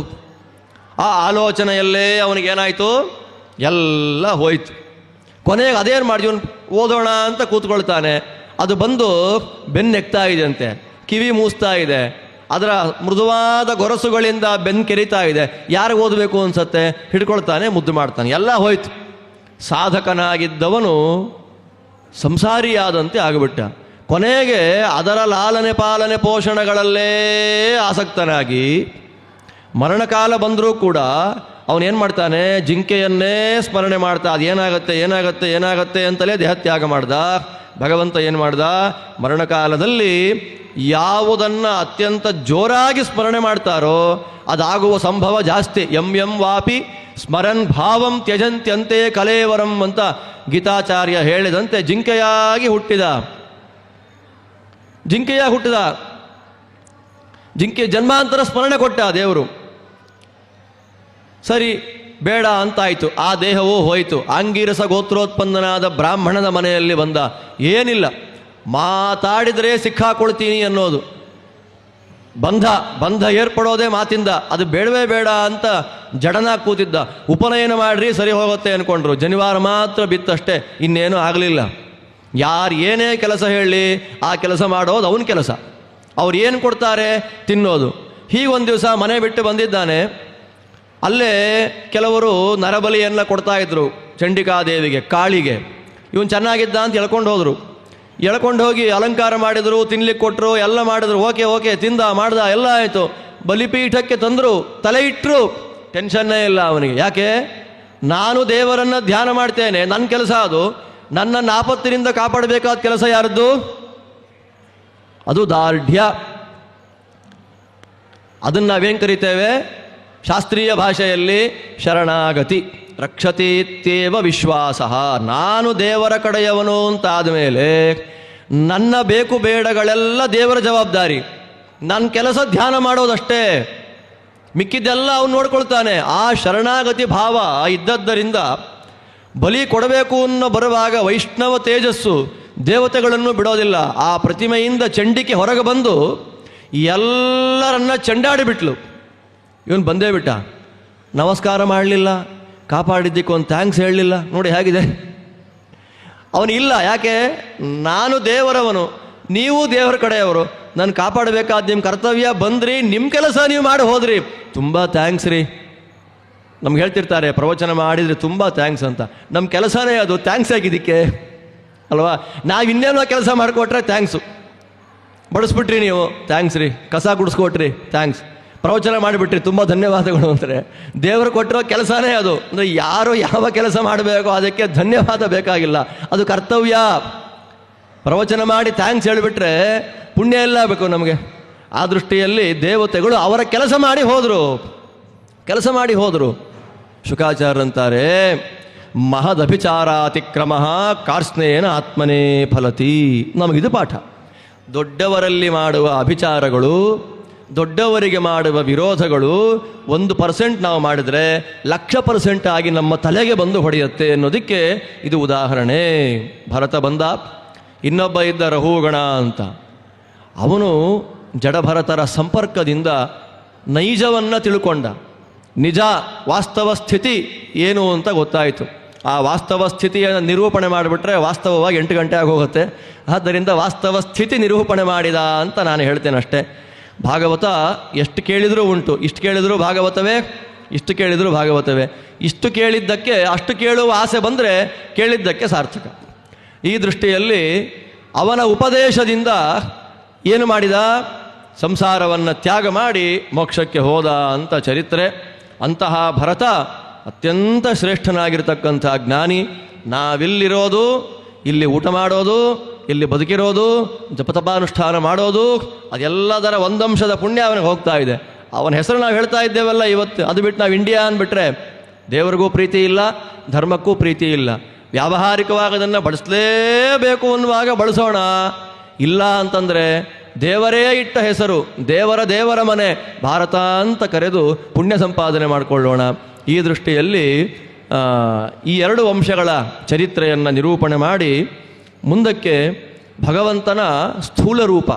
ಆ ಆಲೋಚನೆಯಲ್ಲೇ ಅವನಿಗೇನಾಯಿತು, ಎಲ್ಲ ಹೋಯ್ತು. ಕೊನೆಗೆ ಅದೇನು ಮಾಡಿದ್ವಿ, ಓದೋಣ ಅಂತ ಕೂತ್ಕೊಳ್ತಾನೆ. ಅದು ಬಂದು ಬೆನ್ನೆಕ್ತಾ ಇದೆ ಅಂತೆ, ಕಿವಿ ಮೂಸ್ತಾ ಇದೆ, ಅದರ ಮೃದುವಾದ ಗೊರಸುಗಳಿಂದ ಬೆನ್ನು ಕೆರಿತಾ ಇದೆ. ಯಾರಿಗೆ ಓದಬೇಕು ಅನ್ಸತ್ತೆ, ಹಿಡ್ಕೊಳ್ತಾನೆ, ಮುದ್ದು ಮಾಡ್ತಾನೆ, ಎಲ್ಲ ಹೋಯ್ತು. ಸಾಧಕನಾಗಿದ್ದವನು ಸಂಸಾರಿಯಾದಂತೆ ಆಗಿಬಿಟ್ಟ. ಕೊನೆಗೆ ಅದರ ಲಾಲನೆ ಪಾಲನೆ ಪೋಷಣೆಗಳಲ್ಲೇ ಆಸಕ್ತನಾಗಿ ಮರಣಕಾಲ ಬಂದರೂ ಕೂಡ ಅವನೇನು ಮಾಡ್ತಾನೆ, ಜಿಂಕೆಯನ್ನೇ ಸ್ಮರಣೆ ಮಾಡ್ತಾ, ಅದೇನಾಗತ್ತೆ ಏನಾಗತ್ತೆ ಏನಾಗತ್ತೆ ಅಂತಲೇ ದೇಹತ್ಯಾಗ ಮಾಡ್ದ. ಭಗವಂತ ಏನು ಮಾಡ್ದ, ಮರಣಕಾಲದಲ್ಲಿ ಯಾವುದನ್ನು ಅತ್ಯಂತ ಜೋರಾಗಿ ಸ್ಮರಣೆ ಮಾಡ್ತಾರೋ ಅದಾಗುವ ಸಂಭವ ಜಾಸ್ತಿ. ಎಂ ವಾಪಿ ಸ್ಮರನ್ ಭಾವಂ ತ್ಯಜಂತ್ಯಂತೆ ಕಲೇವರಂ ಅಂತ ಗೀತಾಚಾರ್ಯ ಹೇಳಿದಂತೆ ಜಿಂಕೆಯಾಗಿ ಹುಟ್ಟಿದ. ಜಿಂಕೆ ಜನ್ಮಾಂತರ ಸ್ಮರಣೆ ಕೊಟ್ಟ ದೇವರು. ಸರಿ, ಬೇಡ ಅಂತಾಯಿತು. ಆ ದೇಹವೂ ಹೋಯಿತು. ಆಂಗೀರಸ ಗೋತ್ರೋತ್ಪನ್ನನಾದ ಬ್ರಾಹ್ಮಣನ ಮನೆಯಲ್ಲಿ ಬಂದ. ಏನಿಲ್ಲ, ಮಾತಾಡಿದರೆ ಸಿಕ್ಕಾಕೊಳ್ತೀನಿ ಅನ್ನೋದು. ಬಂಧ ಏರ್ಪಡೋದೇ ಮಾತಿಂದ. ಅದು ಬೇಡವೇ ಬೇಡ ಅಂತ ಜಡನಾಗಿ ಕೂತಿದ್ದ. ಉಪನಯನ ಮಾಡ್ರಿ ಸರಿ ಹೋಗುತ್ತೆ ಅಂದ್ಕೊಂಡ್ರು. ಜನಿವಾರ ಮಾತ್ರ ಬಿತ್ತಷ್ಟೇ, ಇನ್ನೇನೂ ಆಗಲಿಲ್ಲ. ಯಾರು ಏನೇ ಕೆಲಸ ಹೇಳಲಿ ಆ ಕೆಲಸ ಮಾಡೋದು ಅವನ ಕೆಲಸ. ಅವ್ರು ಏನು ಕೊಡ್ತಾರೆ ತಿನ್ನೋದು. ಹೀಗೊಂದು ದಿವಸ ಮನೆ ಬಿಟ್ಟು ಬಂದಿದ್ದಾನೆ. ಅಲ್ಲೇ ಕೆಲವರು ನರಬಲಿಯೆಲ್ಲ ಕೊಡ್ತಾ ಇದ್ರು ಚಂಡಿಕಾದೇವಿಗೆ, ಕಾಳಿಗೆ. ಇವನು ಚೆನ್ನಾಗಿದ್ದ ಅಂತ ಎಳ್ಕೊಂಡು ಹೋದರು. ಎಳ್ಕೊಂಡು ಹೋಗಿ ಅಲಂಕಾರ ಮಾಡಿದರು, ತಿನ್ಲಿಕ್ಕೆ ಕೊಟ್ಟರು, ಎಲ್ಲ ಮಾಡಿದ್ರು. ಓಕೆ ತಿಂದ ಮಾಡ್ದ ಎಲ್ಲ ಆಯಿತು. ಬಲಿಪೀಠಕ್ಕೆ ತಂದರು, ತಲೆ ಇಟ್ಟರು. ಟೆನ್ಷನ್ನೇ ಇಲ್ಲ ಅವನಿಗೆ. ಯಾಕೆ? ನಾನು ದೇವರನ್ನು ಧ್ಯಾನ ಮಾಡ್ತೇನೆ, ನನ್ನ ಕೆಲಸ ಅದು. ನನ್ನನ್ನು ಆಪತ್ತಿನಿಂದ ಕಾಪಾಡಬೇಕಾದ ಕೆಲಸ ಯಾರದ್ದು? ಅದು ದಾರ್ಢ್ಯ. ಅದನ್ನು ನಾವೇನು ಕರಿತೇವೆ? ಶಾಸ್ತ್ರೀಯ ಭಾಷೆಯಲ್ಲಿ ಶರಣಾಗತಿ. ರಕ್ಷತೀತ್ಯೇವ ವಿಶ್ವಾಸ. ನಾನು ದೇವರ ಕಡೆಯವನು ಅಂತಾದ ಮೇಲೆ ನನ್ನ ಬೇಕು ಬೇಡಗಳೆಲ್ಲ ದೇವರ ಜವಾಬ್ದಾರಿ. ನನ್ನ ಕೆಲಸ ಧ್ಯಾನ ಮಾಡೋದಷ್ಟೇ, ಮಿಕ್ಕಿದ್ದೆಲ್ಲ ಅವನು ನೋಡ್ಕೊಳ್ತಾನೆ. ಆ ಶರಣಾಗತಿ ಭಾವ ಇದ್ದದ್ದರಿಂದ ಬಲಿ ಕೊಡಬೇಕು ಅನ್ನೋ ಬರುವಾಗ ವೈಷ್ಣವ ತೇಜಸ್ಸು ದೇವತೆಗಳನ್ನು ಬಿಡೋದಿಲ್ಲ. ಆ ಪ್ರತಿಮೆಯಿಂದ ಚಂಡಿಕೆ ಹೊರಗೆ ಬಂದು ಎಲ್ಲರನ್ನ ಚಂಡಾಡಿಬಿಟ್ಲು. ಇವನು ಬಂದೇ ಬಿಟ್ಟ, ನಮಸ್ಕಾರ ಮಾಡಲಿಲ್ಲ, ಕಾಪಾಡಿದ್ದಕ್ಕೆ ಒಂದು ಥ್ಯಾಂಕ್ಸ್ ಹೇಳಲಿಲ್ಲ. ನೋಡಿ ಹೇಗಿದೆ ಅವನು. ಇಲ್ಲ, ಯಾಕೆ? ನಾನು ದೇವರವನು, ನೀವು ದೇವರ ಕಡೆಯವರು, ನಾನು ಕಾಪಾಡಬೇಕಾದ ನಿಮ್ಮ ಕರ್ತವ್ಯ, ಬಂದ್ರಿ, ನಿಮ್ಮ ಕೆಲಸ ನೀವು ಮಾಡಿ ಹೋದ್ರಿ, ತುಂಬ ಥ್ಯಾಂಕ್ಸ್ ರೀ. ನಮ್ಗೆ ಹೇಳ್ತಿರ್ತಾರೆ ಪ್ರವಚನ ಮಾಡಿದರೆ ತುಂಬ ಥ್ಯಾಂಕ್ಸ್ ಅಂತ. ನಮ್ಮ ಕೆಲಸನೇ ಅದು, ಥ್ಯಾಂಕ್ಸ್ ಆಗಿದ್ದಕ್ಕೆ ಅಲ್ವಾ? ನಾವು ಇನ್ನೇನೋ ಕೆಲಸ ಮಾಡಿಕೊಟ್ರೆ ಥ್ಯಾಂಕ್ಸು. ಬಡಿಸ್ಬಿಟ್ರಿ ನೀವು, ಥ್ಯಾಂಕ್ಸ್ ರೀ. ಕಸ ಗುಡಿಸ್ಕೊಟ್ರಿ, ಥ್ಯಾಂಕ್ಸ್. ಪ್ರವಚನ ಮಾಡಿಬಿಟ್ರಿ, ತುಂಬ ಧನ್ಯವಾದಗಳು ಅಂತಾರೆ. ದೇವರು ಕೊಟ್ಟಿರೋ ಕೆಲಸನೇ ಅದು. ಅಂದರೆ ಯಾರು ಯಾವ ಕೆಲಸ ಮಾಡಬೇಕೋ ಅದಕ್ಕೆ ಧನ್ಯವಾದ ಬೇಕಾಗಿಲ್ಲ, ಅದು ಕರ್ತವ್ಯ. ಪ್ರವಚನ ಮಾಡಿ ಥ್ಯಾಂಕ್ಸ್ ಹೇಳಿಬಿಟ್ರೆ ಪುಣ್ಯ ಎಲ್ಲ ಬೇಕು ನಮಗೆ. ಆ ದೃಷ್ಟಿಯಲ್ಲಿ ದೇವತೆಗಳು ಅವರ ಕೆಲಸ ಮಾಡಿ ಹೋದರು. ಶುಕಾಚಾರ್ಯರಂತಾರೆ, ಮಹದಭಿಚಾರಾತಿಕ್ರಮ ಕಾರ್ಸ್ನೇನ ಆತ್ಮನೇ ಫಲತಿ. ನಮಗಿದು ಪಾಠ. ದೊಡ್ಡವರಲ್ಲಿ ಮಾಡುವ ಅಭಿಚಾರಗಳು, ದೊಡ್ಡವರಿಗೆ ಮಾಡುವ ವಿರೋಧಗಳು 1% ನಾವು ಮಾಡಿದರೆ 1,00,000% ಆಗಿ ನಮ್ಮ ತಲೆಗೆ ಬಂದು ಹೊಡೆಯುತ್ತೆ ಅನ್ನೋದಕ್ಕೆ ಇದು ಉದಾಹರಣೆ. ಭರತ ಬಂದ, ಇನ್ನೊಬ್ಬ ಇದ್ದ ರಹುಗಣ ಅಂತ. ಅವನು ಜಡಭರತರ ಸಂಪರ್ಕದಿಂದ ನೈಜವನ್ನು ತಿಳ್ಕೊಂಡ. ನಿಜ ವಾಸ್ತವ ಸ್ಥಿತಿ ಏನು ಅಂತ ಗೊತ್ತಾಯಿತು. ಆ ವಾಸ್ತವ ಸ್ಥಿತಿಯನ್ನು ನಿರೂಪಣೆ ಮಾಡಿಬಿಟ್ರೆ ವಾಸ್ತವವಾಗಿ 8 ಗಂಟೆ ಆಗೋಗುತ್ತೆ. ಆದ್ದರಿಂದ ವಾಸ್ತವ ಸ್ಥಿತಿ ನಿರೂಪಣೆ ಮಾಡಿದ ಅಂತ ನಾನು ಹೇಳ್ತೇನೆ ಅಷ್ಟೇ. ಭಾಗವತ ಎಷ್ಟು ಕೇಳಿದರೂ ಉಂಟು. ಇಷ್ಟು ಕೇಳಿದರೂ ಭಾಗವತವೇ, ಇಷ್ಟು ಕೇಳಿದರೂ ಭಾಗವತವೇ. ಇಷ್ಟು ಕೇಳಿದ್ದಕ್ಕೆ ಅಷ್ಟು ಕೇಳುವ ಆಸೆ ಬಂದರೆ ಕೇಳಿದ್ದಕ್ಕೆ ಸಾರ್ಥಕ. ಈ ದೃಷ್ಟಿಯಲ್ಲಿ ಅವನ ಉಪದೇಶದಿಂದ ಏನು ಮಾಡಿದ? ಸಂಸಾರವನ್ನು ತ್ಯಾಗ ಮಾಡಿ ಮೋಕ್ಷಕ್ಕೆ ಹೋದ ಅಂತ ಚರಿತ್ರೆ. ಅಂತಹ ಭರತ ಅತ್ಯಂತ ಶ್ರೇಷ್ಠನಾಗಿರ್ತಕ್ಕಂಥ ಜ್ಞಾನಿ. ನಾವಿಲ್ಲಿರೋದು, ಇಲ್ಲಿ ಊಟ ಮಾಡೋದು, ಇಲ್ಲಿ ಬದುಕಿರೋದು, ಜಪತಪಾನುಷ್ಠಾನ ಮಾಡೋದು, ಅದೆಲ್ಲದರ ಒಂದಂಶದ ಪುಣ್ಯ ಅವನಿಗೆ ಹೋಗ್ತಾ ಇದೆ. ಅವನ ಹೆಸರು ನಾವು ಹೇಳ್ತಾ ಇದ್ದೇವಲ್ಲ ಇವತ್ತು. ಅದು ಬಿಟ್ಟು ನಾವು ಇಂಡಿಯಾ ಅಂದ್ಬಿಟ್ರೆ ದೇವರಿಗೂ ಪ್ರೀತಿ ಇಲ್ಲ, ಧರ್ಮಕ್ಕೂ ಪ್ರೀತಿ ಇಲ್ಲ. ವ್ಯಾವಹಾರಿಕವಾಗಿ ಅದನ್ನು ಬಳಸಲೇಬೇಕು ಅನ್ನುವಾಗ ಬಳಸೋಣ. ಇಲ್ಲ ಅಂತಂದರೆ ದೇವರೇ ಇಟ್ಟ ಹೆಸರು, ದೇವರ ಮನೆ ಭಾರತ ಅಂತ ಕರೆದು ಪುಣ್ಯ ಸಂಪಾದನೆ ಮಾಡಿಕೊಳ್ಳೋಣ. ಈ ದೃಷ್ಟಿಯಲ್ಲಿ ಈ 2 ವಂಶಗಳ ಚರಿತ್ರೆಯನ್ನು ನಿರೂಪಣೆ ಮಾಡಿ ಮುಂದಕ್ಕೆ ಭಗವಂತನ ಸ್ಥೂಲ ರೂಪ,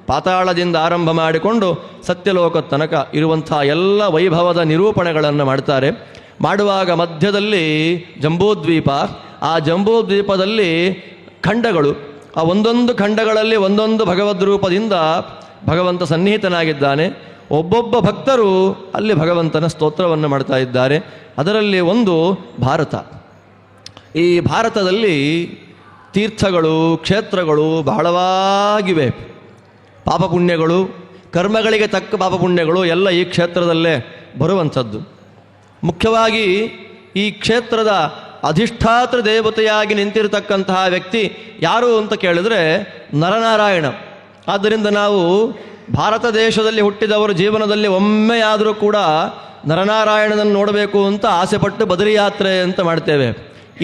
ಪಾತಾಳದಿಂದ ಆರಂಭ ಮಾಡಿಕೊಂಡು ಸತ್ಯಲೋಕದ ತನಕ ಇರುವಂಥ ಎಲ್ಲ ವೈಭವದ ನಿರೂಪಣೆಗಳನ್ನು ಮಾಡ್ತಾರೆ. ಮಾಡುವಾಗ ಮಧ್ಯದಲ್ಲಿ ಜಂಬೂದ್ವೀಪ, ಆ ಜಂಬೂದ್ವೀಪದಲ್ಲಿ ಖಂಡಗಳು, ಆ ಒಂದೊಂದು ಖಂಡಗಳಲ್ಲಿ ಒಂದೊಂದು ಭಗವದ್ ರೂಪದಿಂದ ಭಗವಂತ ಸನ್ನಿಹಿತನಾಗಿದ್ದಾನೆ. ಒಬ್ಬೊಬ್ಬ ಭಕ್ತರು ಅಲ್ಲಿ ಭಗವಂತನ ಸ್ತೋತ್ರವನ್ನು ಮಾಡ್ತಾ ಇದ್ದಾರೆ. ಅದರಲ್ಲಿ ಒಂದು ಭಾರತ. ಈ ಭಾರತದಲ್ಲಿ ತೀರ್ಥಗಳು, ಕ್ಷೇತ್ರಗಳು ಬಹಳವಾಗಿವೆ. ಪಾಪಪುಣ್ಯಗಳು, ಕರ್ಮಗಳಿಗೆ ತಕ್ಕ ಪಾಪಪುಣ್ಯಗಳು ಎಲ್ಲ ಈ ಕ್ಷೇತ್ರದಲ್ಲೇ ಬರುವಂಥದ್ದು. ಮುಖ್ಯವಾಗಿ ಈ ಕ್ಷೇತ್ರದ ಅಧಿಷ್ಠಾತೃ ದೇವತೆಯಾಗಿ ನಿಂತಿರತಕ್ಕಂತಹ ವ್ಯಕ್ತಿ ಯಾರು ಅಂತ ಕೇಳಿದ್ರೆ ನರನಾರಾಯಣ. ಆದ್ದರಿಂದ ನಾವು ಭಾರತ ದೇಶದಲ್ಲಿ ಹುಟ್ಟಿದವರು ಜೀವನದಲ್ಲಿ ಒಮ್ಮೆಯಾದರೂ ಕೂಡ ನರನಾರಾಯಣನನ್ನು ನೋಡಬೇಕು ಅಂತ ಆಸೆಪಟ್ಟು ಬದರಿ ಯಾತ್ರೆ ಅಂತ ಮಾಡ್ತೇವೆ.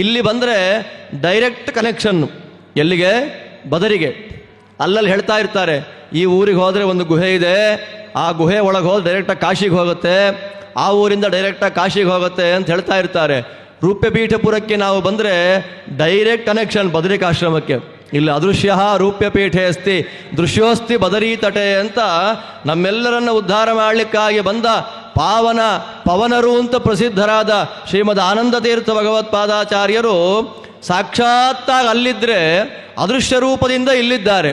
ಇಲ್ಲಿ ಬಂದರೆ ಡೈರೆಕ್ಟ್ ಕನೆಕ್ಷನ್ನು. ಎಲ್ಲಿಗೆ? ಬದರಿಗೆ. ಅಲ್ಲಲ್ಲಿ ಹೇಳ್ತಾ ಇರ್ತಾರೆ, ಈ ಊರಿಗೆ ಹೋದರೆ ಒಂದು ಗುಹೆ ಇದೆ, ಆ ಗುಹೆ ಒಳಗೆ ಹೋದ್ರೆ ಡೈರೆಕ್ಟಾಗಿ ಕಾಶಿಗೆ ಹೋಗುತ್ತೆ, ಆ ಊರಿಂದ ಡೈರೆಕ್ಟಾಗಿ ಕಾಶಿಗೆ ಹೋಗುತ್ತೆ ಅಂತ ಹೇಳ್ತಾ ಇರ್ತಾರೆ. ರೂಪ್ಯಪೀಠಪುರಕ್ಕೆ ನಾವು ಬಂದರೆ ಡೈರೆಕ್ಟ್ ಕನೆಕ್ಷನ್ ಬದರಿಕಾಶ್ರಮಕ್ಕೆ. ಇಲ್ಲಿ ಅದೃಶ್ಯ ರೂಪ್ಯಪೀಠೆ ಅಸ್ತಿ ದೃಶ್ಯೋಸ್ತಿ ಬದರಿ ತಟೆ ಅಂತ ನಮ್ಮೆಲ್ಲರನ್ನು ಉದ್ಧಾರ ಮಾಡಲಿಕ್ಕಾಗಿ ಬಂದ ಪವನರು ಅಂತ ಪ್ರಸಿದ್ಧರಾದ ಶ್ರೀಮದ್ ಆನಂದ ತೀರ್ಥ ಭಗವತ್ಪಾದಾಚಾರ್ಯರು ಸಾಕ್ಷಾತ್ತಾಗಿ ಅಲ್ಲಿದ್ದರೆ ಅದೃಶ್ಯ ರೂಪದಿಂದ ಇಲ್ಲಿದ್ದಾರೆ.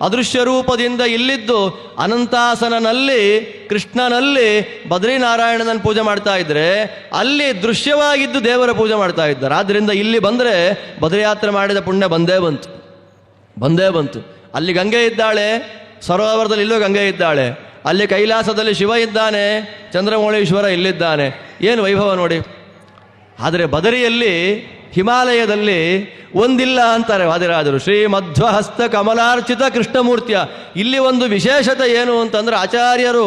ಅದೃಶ್ಯ ರೂಪದಿಂದ ಇಲ್ಲಿದ್ದು ಅನಂತಾಸನಲ್ಲಿ ಕೃಷ್ಣನಲ್ಲಿ ಬದ್ರಿನಾರಾಯಣನನ್ನು ಪೂಜೆ ಮಾಡ್ತಾ ಇದ್ರೆ ಅಲ್ಲಿ ದೃಶ್ಯವಾಗಿದ್ದು ದೇವರ ಪೂಜೆ ಮಾಡ್ತಾ ಇದ್ದಾರೆ. ಆದ್ದರಿಂದ ಇಲ್ಲಿ ಬಂದರೆ ಬದ್ರಿಯಾತ್ರೆ ಮಾಡಿದ ಪುಣ್ಯ ಬಂದೇ ಬಂತು. ಅಲ್ಲಿ ಗಂಗೆ ಇದ್ದಾಳೆ, ಸರೋವರದಲ್ಲಿ ಇಲ್ಲೂ ಗಂಗೆ ಇದ್ದಾಳೆ, ಅಲ್ಲಿ ಕೈಲಾಸದಲ್ಲಿ ಶಿವ ಇದ್ದಾನೆ, ಚಂದ್ರಮೌಳೀಶ್ವರ ಇಲ್ಲಿದ್ದಾನೆ. ಏನು ವೈಭವ ನೋಡಿ. ಆದರೆ ಬದರಿಯಲ್ಲಿ ಹಿಮಾಲಯದಲ್ಲಿ ಒಂದಿಲ್ಲ ಅಂತಾರೆ ವಾದಿರಾಜರು. ಶ್ರೀಮಧ್ವಹಸ್ತ ಕಮಲಾರ್ಚಿತ ಕೃಷ್ಣಮೂರ್ತಿಯ ಇಲ್ಲಿ ಒಂದು ವಿಶೇಷತೆ ಏನು ಅಂತಂದರೆ, ಆಚಾರ್ಯರು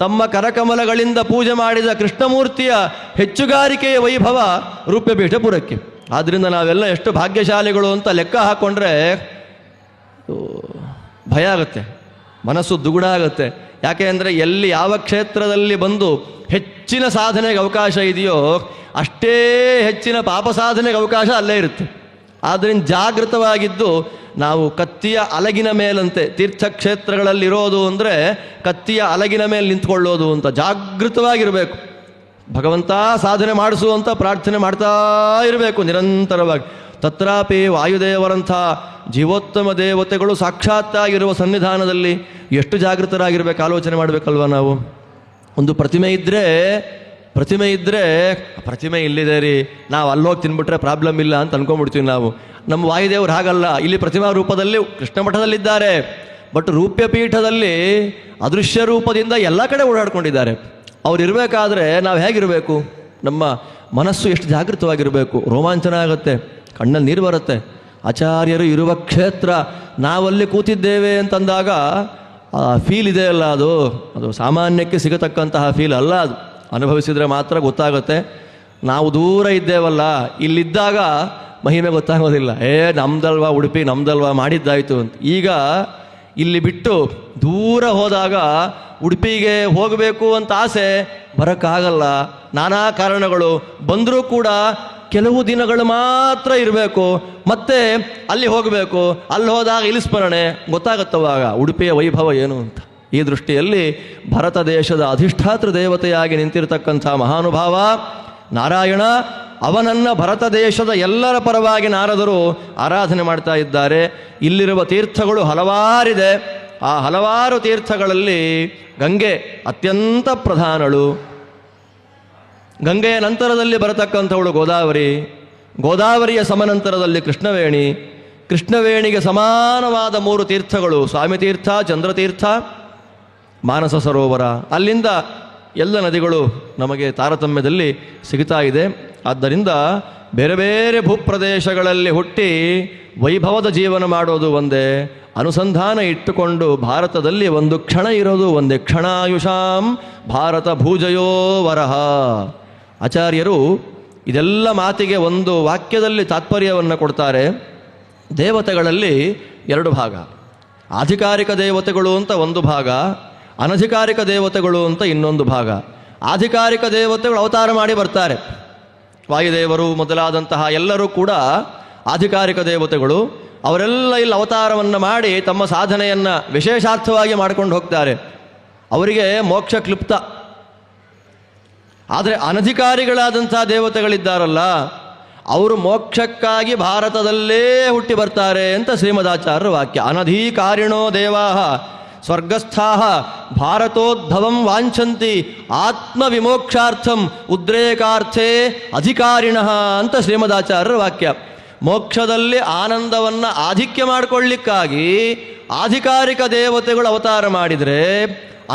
ತಮ್ಮ ಕರಕಮಲಗಳಿಂದ ಪೂಜೆ ಮಾಡಿದ ಕೃಷ್ಣಮೂರ್ತಿಯ ಹೆಚ್ಚುಗಾರಿಕೆಯ ವೈಭವ ರೂಪ್ಯಪೀಠಪುರಕ್ಕೆ. ಆದ್ದರಿಂದ ನಾವೆಲ್ಲ ಎಷ್ಟು ಭಾಗ್ಯಶಾಲಿಗಳು ಅಂತ ಲೆಕ್ಕ ಹಾಕ್ಕೊಂಡ್ರೆ ಭಯ ಆಗುತ್ತೆ, ಮನಸ್ಸು ದುಗುಡ ಆಗುತ್ತೆ. ಯಾಕೆ ಅಂದರೆ ಎಲ್ಲಿ ಯಾವ ಕ್ಷೇತ್ರದಲ್ಲಿ ಬಂದು ಹೆಚ್ಚಿನ ಸಾಧನೆಗೆ ಅವಕಾಶ ಇದೆಯೋ ಅಷ್ಟೇ ಹೆಚ್ಚಿನ ಪಾಪ ಸಾಧನೆಗೆ ಅವಕಾಶ ಅಲ್ಲೇ ಇರುತ್ತೆ. ಆದ್ದರಿಂದ ಜಾಗೃತವಾಗಿದ್ದು ನಾವು ಕತ್ತಿಯ ಅಲಗಿನ ಮೇಲಂತೆ, ತೀರ್ಥಕ್ಷೇತ್ರಗಳಲ್ಲಿರೋದು ಅಂದರೆ ಕತ್ತಿಯ ಅಲಗಿನ ಮೇಲೆ ನಿಂತ್ಕೊಳ್ಳೋದು ಅಂತ ಜಾಗೃತವಾಗಿರಬೇಕು. ಭಗವಂತ ಸಾಧನೆ ಮಾಡಿಸುವಂತ ಪ್ರಾರ್ಥನೆ ಮಾಡ್ತಾ ಇರಬೇಕು ನಿರಂತರವಾಗಿ. ತತ್ರಾಪಿ ವಾಯುದೇವರಂಥ ಜೀವೋತ್ತಮ ದೇವತೆಗಳು ಸಾಕ್ಷಾತ್ತಾಗಿರುವ ಸನ್ನಿಧಾನದಲ್ಲಿ ಎಷ್ಟು ಜಾಗೃತರಾಗಿರ್ಬೇಕು ಆಲೋಚನೆ ಮಾಡಬೇಕಲ್ವ ನಾವು. ಒಂದು ಪ್ರತಿಮೆ ಇದ್ದರೆ ಪ್ರತಿಮೆ ಇಲ್ಲಿದೆ ರೀ, ನಾವು ಅಲ್ಲೋಗಿ ತಿನ್ಬಿಟ್ರೆ ಪ್ರಾಬ್ಲಮ್ ಇಲ್ಲ ಅಂತ ಅನ್ಕೊಂಡ್ಬಿಡ್ತೀವಿ ನಾವು. ನಮ್ಮ ವಾಯುದೇವರು ಹಾಗಲ್ಲ, ಇಲ್ಲಿ ಪ್ರತಿಮಾ ರೂಪದಲ್ಲಿ ಕೃಷ್ಣ ಮಠದಲ್ಲಿದ್ದಾರೆ, ಬಟ್ ರೂಪ್ಯಪೀಠದಲ್ಲಿ ಅದೃಶ್ಯ ರೂಪದಿಂದ ಎಲ್ಲ ಕಡೆ ಓಡಾಡ್ಕೊಂಡಿದ್ದಾರೆ. ಅವ್ರು ಇರಬೇಕಾದ್ರೆ ನಾವು ಹೇಗಿರಬೇಕು? ನಮ್ಮ ಮನಸ್ಸು ಎಷ್ಟು ಜಾಗೃತವಾಗಿರಬೇಕು. ರೋಮಾಂಚನ ಆಗುತ್ತೆ, ಕಣ್ಣಲ್ಲಿ ನೀರು ಬರುತ್ತೆ. ಆಚಾರ್ಯರು ಇರುವ ಕ್ಷೇತ್ರ, ನಾವಲ್ಲಿ ಕೂತಿದ್ದೇವೆ ಅಂತಂದಾಗ ಆ ಫೀಲ್ ಇದೆಯಲ್ಲ, ಅದು ಸಾಮಾನ್ಯಕ್ಕೆ ಸಿಗತಕ್ಕಂತಹ ಫೀಲ್ ಅಲ್ಲ. ಅದು ಅನುಭವಿಸಿದರೆ ಮಾತ್ರ ಗೊತ್ತಾಗುತ್ತೆ. ನಾವು ದೂರ ಇದ್ದೇವಲ್ಲ, ಇಲ್ಲಿದ್ದಾಗ ಮಹಿಮೆ ಗೊತ್ತಾಗೋದಿಲ್ಲ. ನಮ್ದಲ್ವಾ ಉಡುಪಿ, ನಮ್ದಲ್ವಾ ಮಾಡಿದ್ದಾಯಿತು ಅಂತ. ಈಗ ಇಲ್ಲಿ ಬಿಟ್ಟು ದೂರ ಹೋದಾಗ ಉಡುಪಿಗೆ ಹೋಗಬೇಕು ಅಂತ ಆಸೆ, ಬರೋಕ್ಕಾಗಲ್ಲ. ನಾನಾ ಕಾರಣಗಳು ಬಂದರೂ ಕೂಡ ಕೆಲವು ದಿನಗಳು ಮಾತ್ರ ಇರಬೇಕು, ಮತ್ತೆ ಅಲ್ಲಿ ಹೋಗಬೇಕು. ಅಲ್ಲಿ ಹೋದಾಗ ಇಲ್ಲಿ ಸ್ಮರಣೆ ಗೊತ್ತಾಗುತ್ತವಾಗ ಉಡುಪಿಯ ವೈಭವ ಏನು ಅಂತ. ಈ ದೃಷ್ಟಿಯಲ್ಲಿ ಭರತ ದೇಶದ ಅಧಿಷ್ಠಾತೃ ದೇವತೆಯಾಗಿ ನಿಂತಿರತಕ್ಕಂಥ ಮಹಾನುಭಾವ ನಾರಾಯಣ, ಅವನನ್ನು ಭರತ ದೇಶದ ಎಲ್ಲರ ಪರವಾಗಿ ನಾರದರು ಆರಾಧನೆ ಮಾಡ್ತಾ ಇದ್ದಾರೆ. ಇಲ್ಲಿರುವ ತೀರ್ಥಗಳು ಹಲವಾರಿದೆ. ಆ ಹಲವಾರು ತೀರ್ಥಗಳಲ್ಲಿ ಗಂಗೆ ಅತ್ಯಂತ ಪ್ರಧಾನಳು. ಗಂಗೆಯ ನಂತರದಲ್ಲಿ ಬರತಕ್ಕಂಥವಳು ಗೋದಾವರಿ, ಗೋದಾವರಿಯ ಸಮನಂತರದಲ್ಲಿ ಕೃಷ್ಣವೇಣಿ, ಕೃಷ್ಣವೇಣಿಗೆ ಸಮಾನವಾದ 3 ತೀರ್ಥಗಳು ಸ್ವಾಮಿ ತೀರ್ಥ, ಚಂದ್ರತೀರ್ಥ, ಮಾನಸ ಸರೋವರ. ಅಲ್ಲಿಂದ ಎಲ್ಲ ನದಿಗಳು ನಮಗೆ ತಾರತಮ್ಯದಲ್ಲಿ ಸಿಗುತ್ತಾ ಇದೆ. ಆದ್ದರಿಂದ ಬೇರೆ ಬೇರೆ ಭೂಪ್ರದೇಶಗಳಲ್ಲಿ ಹುಟ್ಟಿ ವೈಭವದ ಜೀವನ ಮಾಡೋದು ಒಂದೇ, ಅನುಸಂಧಾನ ಇಟ್ಟುಕೊಂಡು ಭಾರತದಲ್ಲಿ ಒಂದು ಕ್ಷಣ ಇರೋದು ಒಂದೇ. ಕ್ಷಣಾಯುಷಾಂ ಭಾರತ ಭೂಜಯೋ ವರಹ. ಆಚಾರ್ಯರು ಇದೆಲ್ಲ ಮಾತಿಗೆ ಒಂದು ವಾಕ್ಯದಲ್ಲಿ ತಾತ್ಪರ್ಯವನ್ನು ಕೊಡ್ತಾರೆ. ದೇವತೆಗಳಲ್ಲಿ 2 ಭಾಗ, ಆಧಿಕಾರಿಕ ದೇವತೆಗಳು ಅಂತ ಒಂದು ಭಾಗ, ಅನಧಿಕಾರಿಕ ದೇವತೆಗಳು ಅಂತ ಇನ್ನೊಂದು ಭಾಗ. ಆಧಿಕಾರಿಕ ದೇವತೆಗಳು ಅವತಾರ ಮಾಡಿ ಬರ್ತಾರೆ. ವಾಯುದೇವರು ಮೊದಲಾದಂತಹ ಎಲ್ಲರೂ ಕೂಡ ಆಧಿಕಾರಿಕ ದೇವತೆಗಳು. ಅವರೆಲ್ಲ ಇಲ್ಲಿ ಅವತಾರವನ್ನು ಮಾಡಿ ತಮ್ಮ ಸಾಧನೆಯನ್ನು ವಿಶೇಷಾರ್ಥವಾಗಿ ಮಾಡಿಕೊಂಡು ಹೋಗ್ತಾರೆ. ಅವರಿಗೆ ಮೋಕ್ಷ ಕ್ಲಿಪ್ತ. ಆದರೆ ಅನಧಿಕಾರಿಗಳಾದಂಥ ದೇವತೆಗಳಿದ್ದಾರಲ್ಲ, ಅವರು ಮೋಕ್ಷಕ್ಕಾಗಿ ಭಾರತದಲ್ಲೇ ಹುಟ್ಟಿ ಬರ್ತಾರೆ ಅಂತ ಶ್ರೀಮದಾಚಾರ್ಯರ ವಾಕ್ಯ. ಅನಧಿಕಾರಿಣೋ ದೇವಾಹ ಸ್ವರ್ಗಸ್ಥಾಹ ಭಾರತೋದ್ಭವಂ ವಾಂಛಂತಿ ಆತ್ಮವಿಮೋಕ್ಷಾರ್ಥಂ ಉದ್ರೇಕಾರ್ಥೇ ಅಧಿಕಾರಿಣಃ ಅಂತ ಶ್ರೀಮದಾಚಾರ್ಯರ ವಾಕ್ಯ. ಮೋಕ್ಷದಲ್ಲಿ ಆನಂದವನ್ನು ಆಧಿಕ್ಯ ಮಾಡಿಕೊಳ್ಳಿಕ್ಕಾಗಿ ಆಧಿಕಾರಿಕ ದೇವತೆಗಳು ಅವತಾರ ಮಾಡಿದರೆ,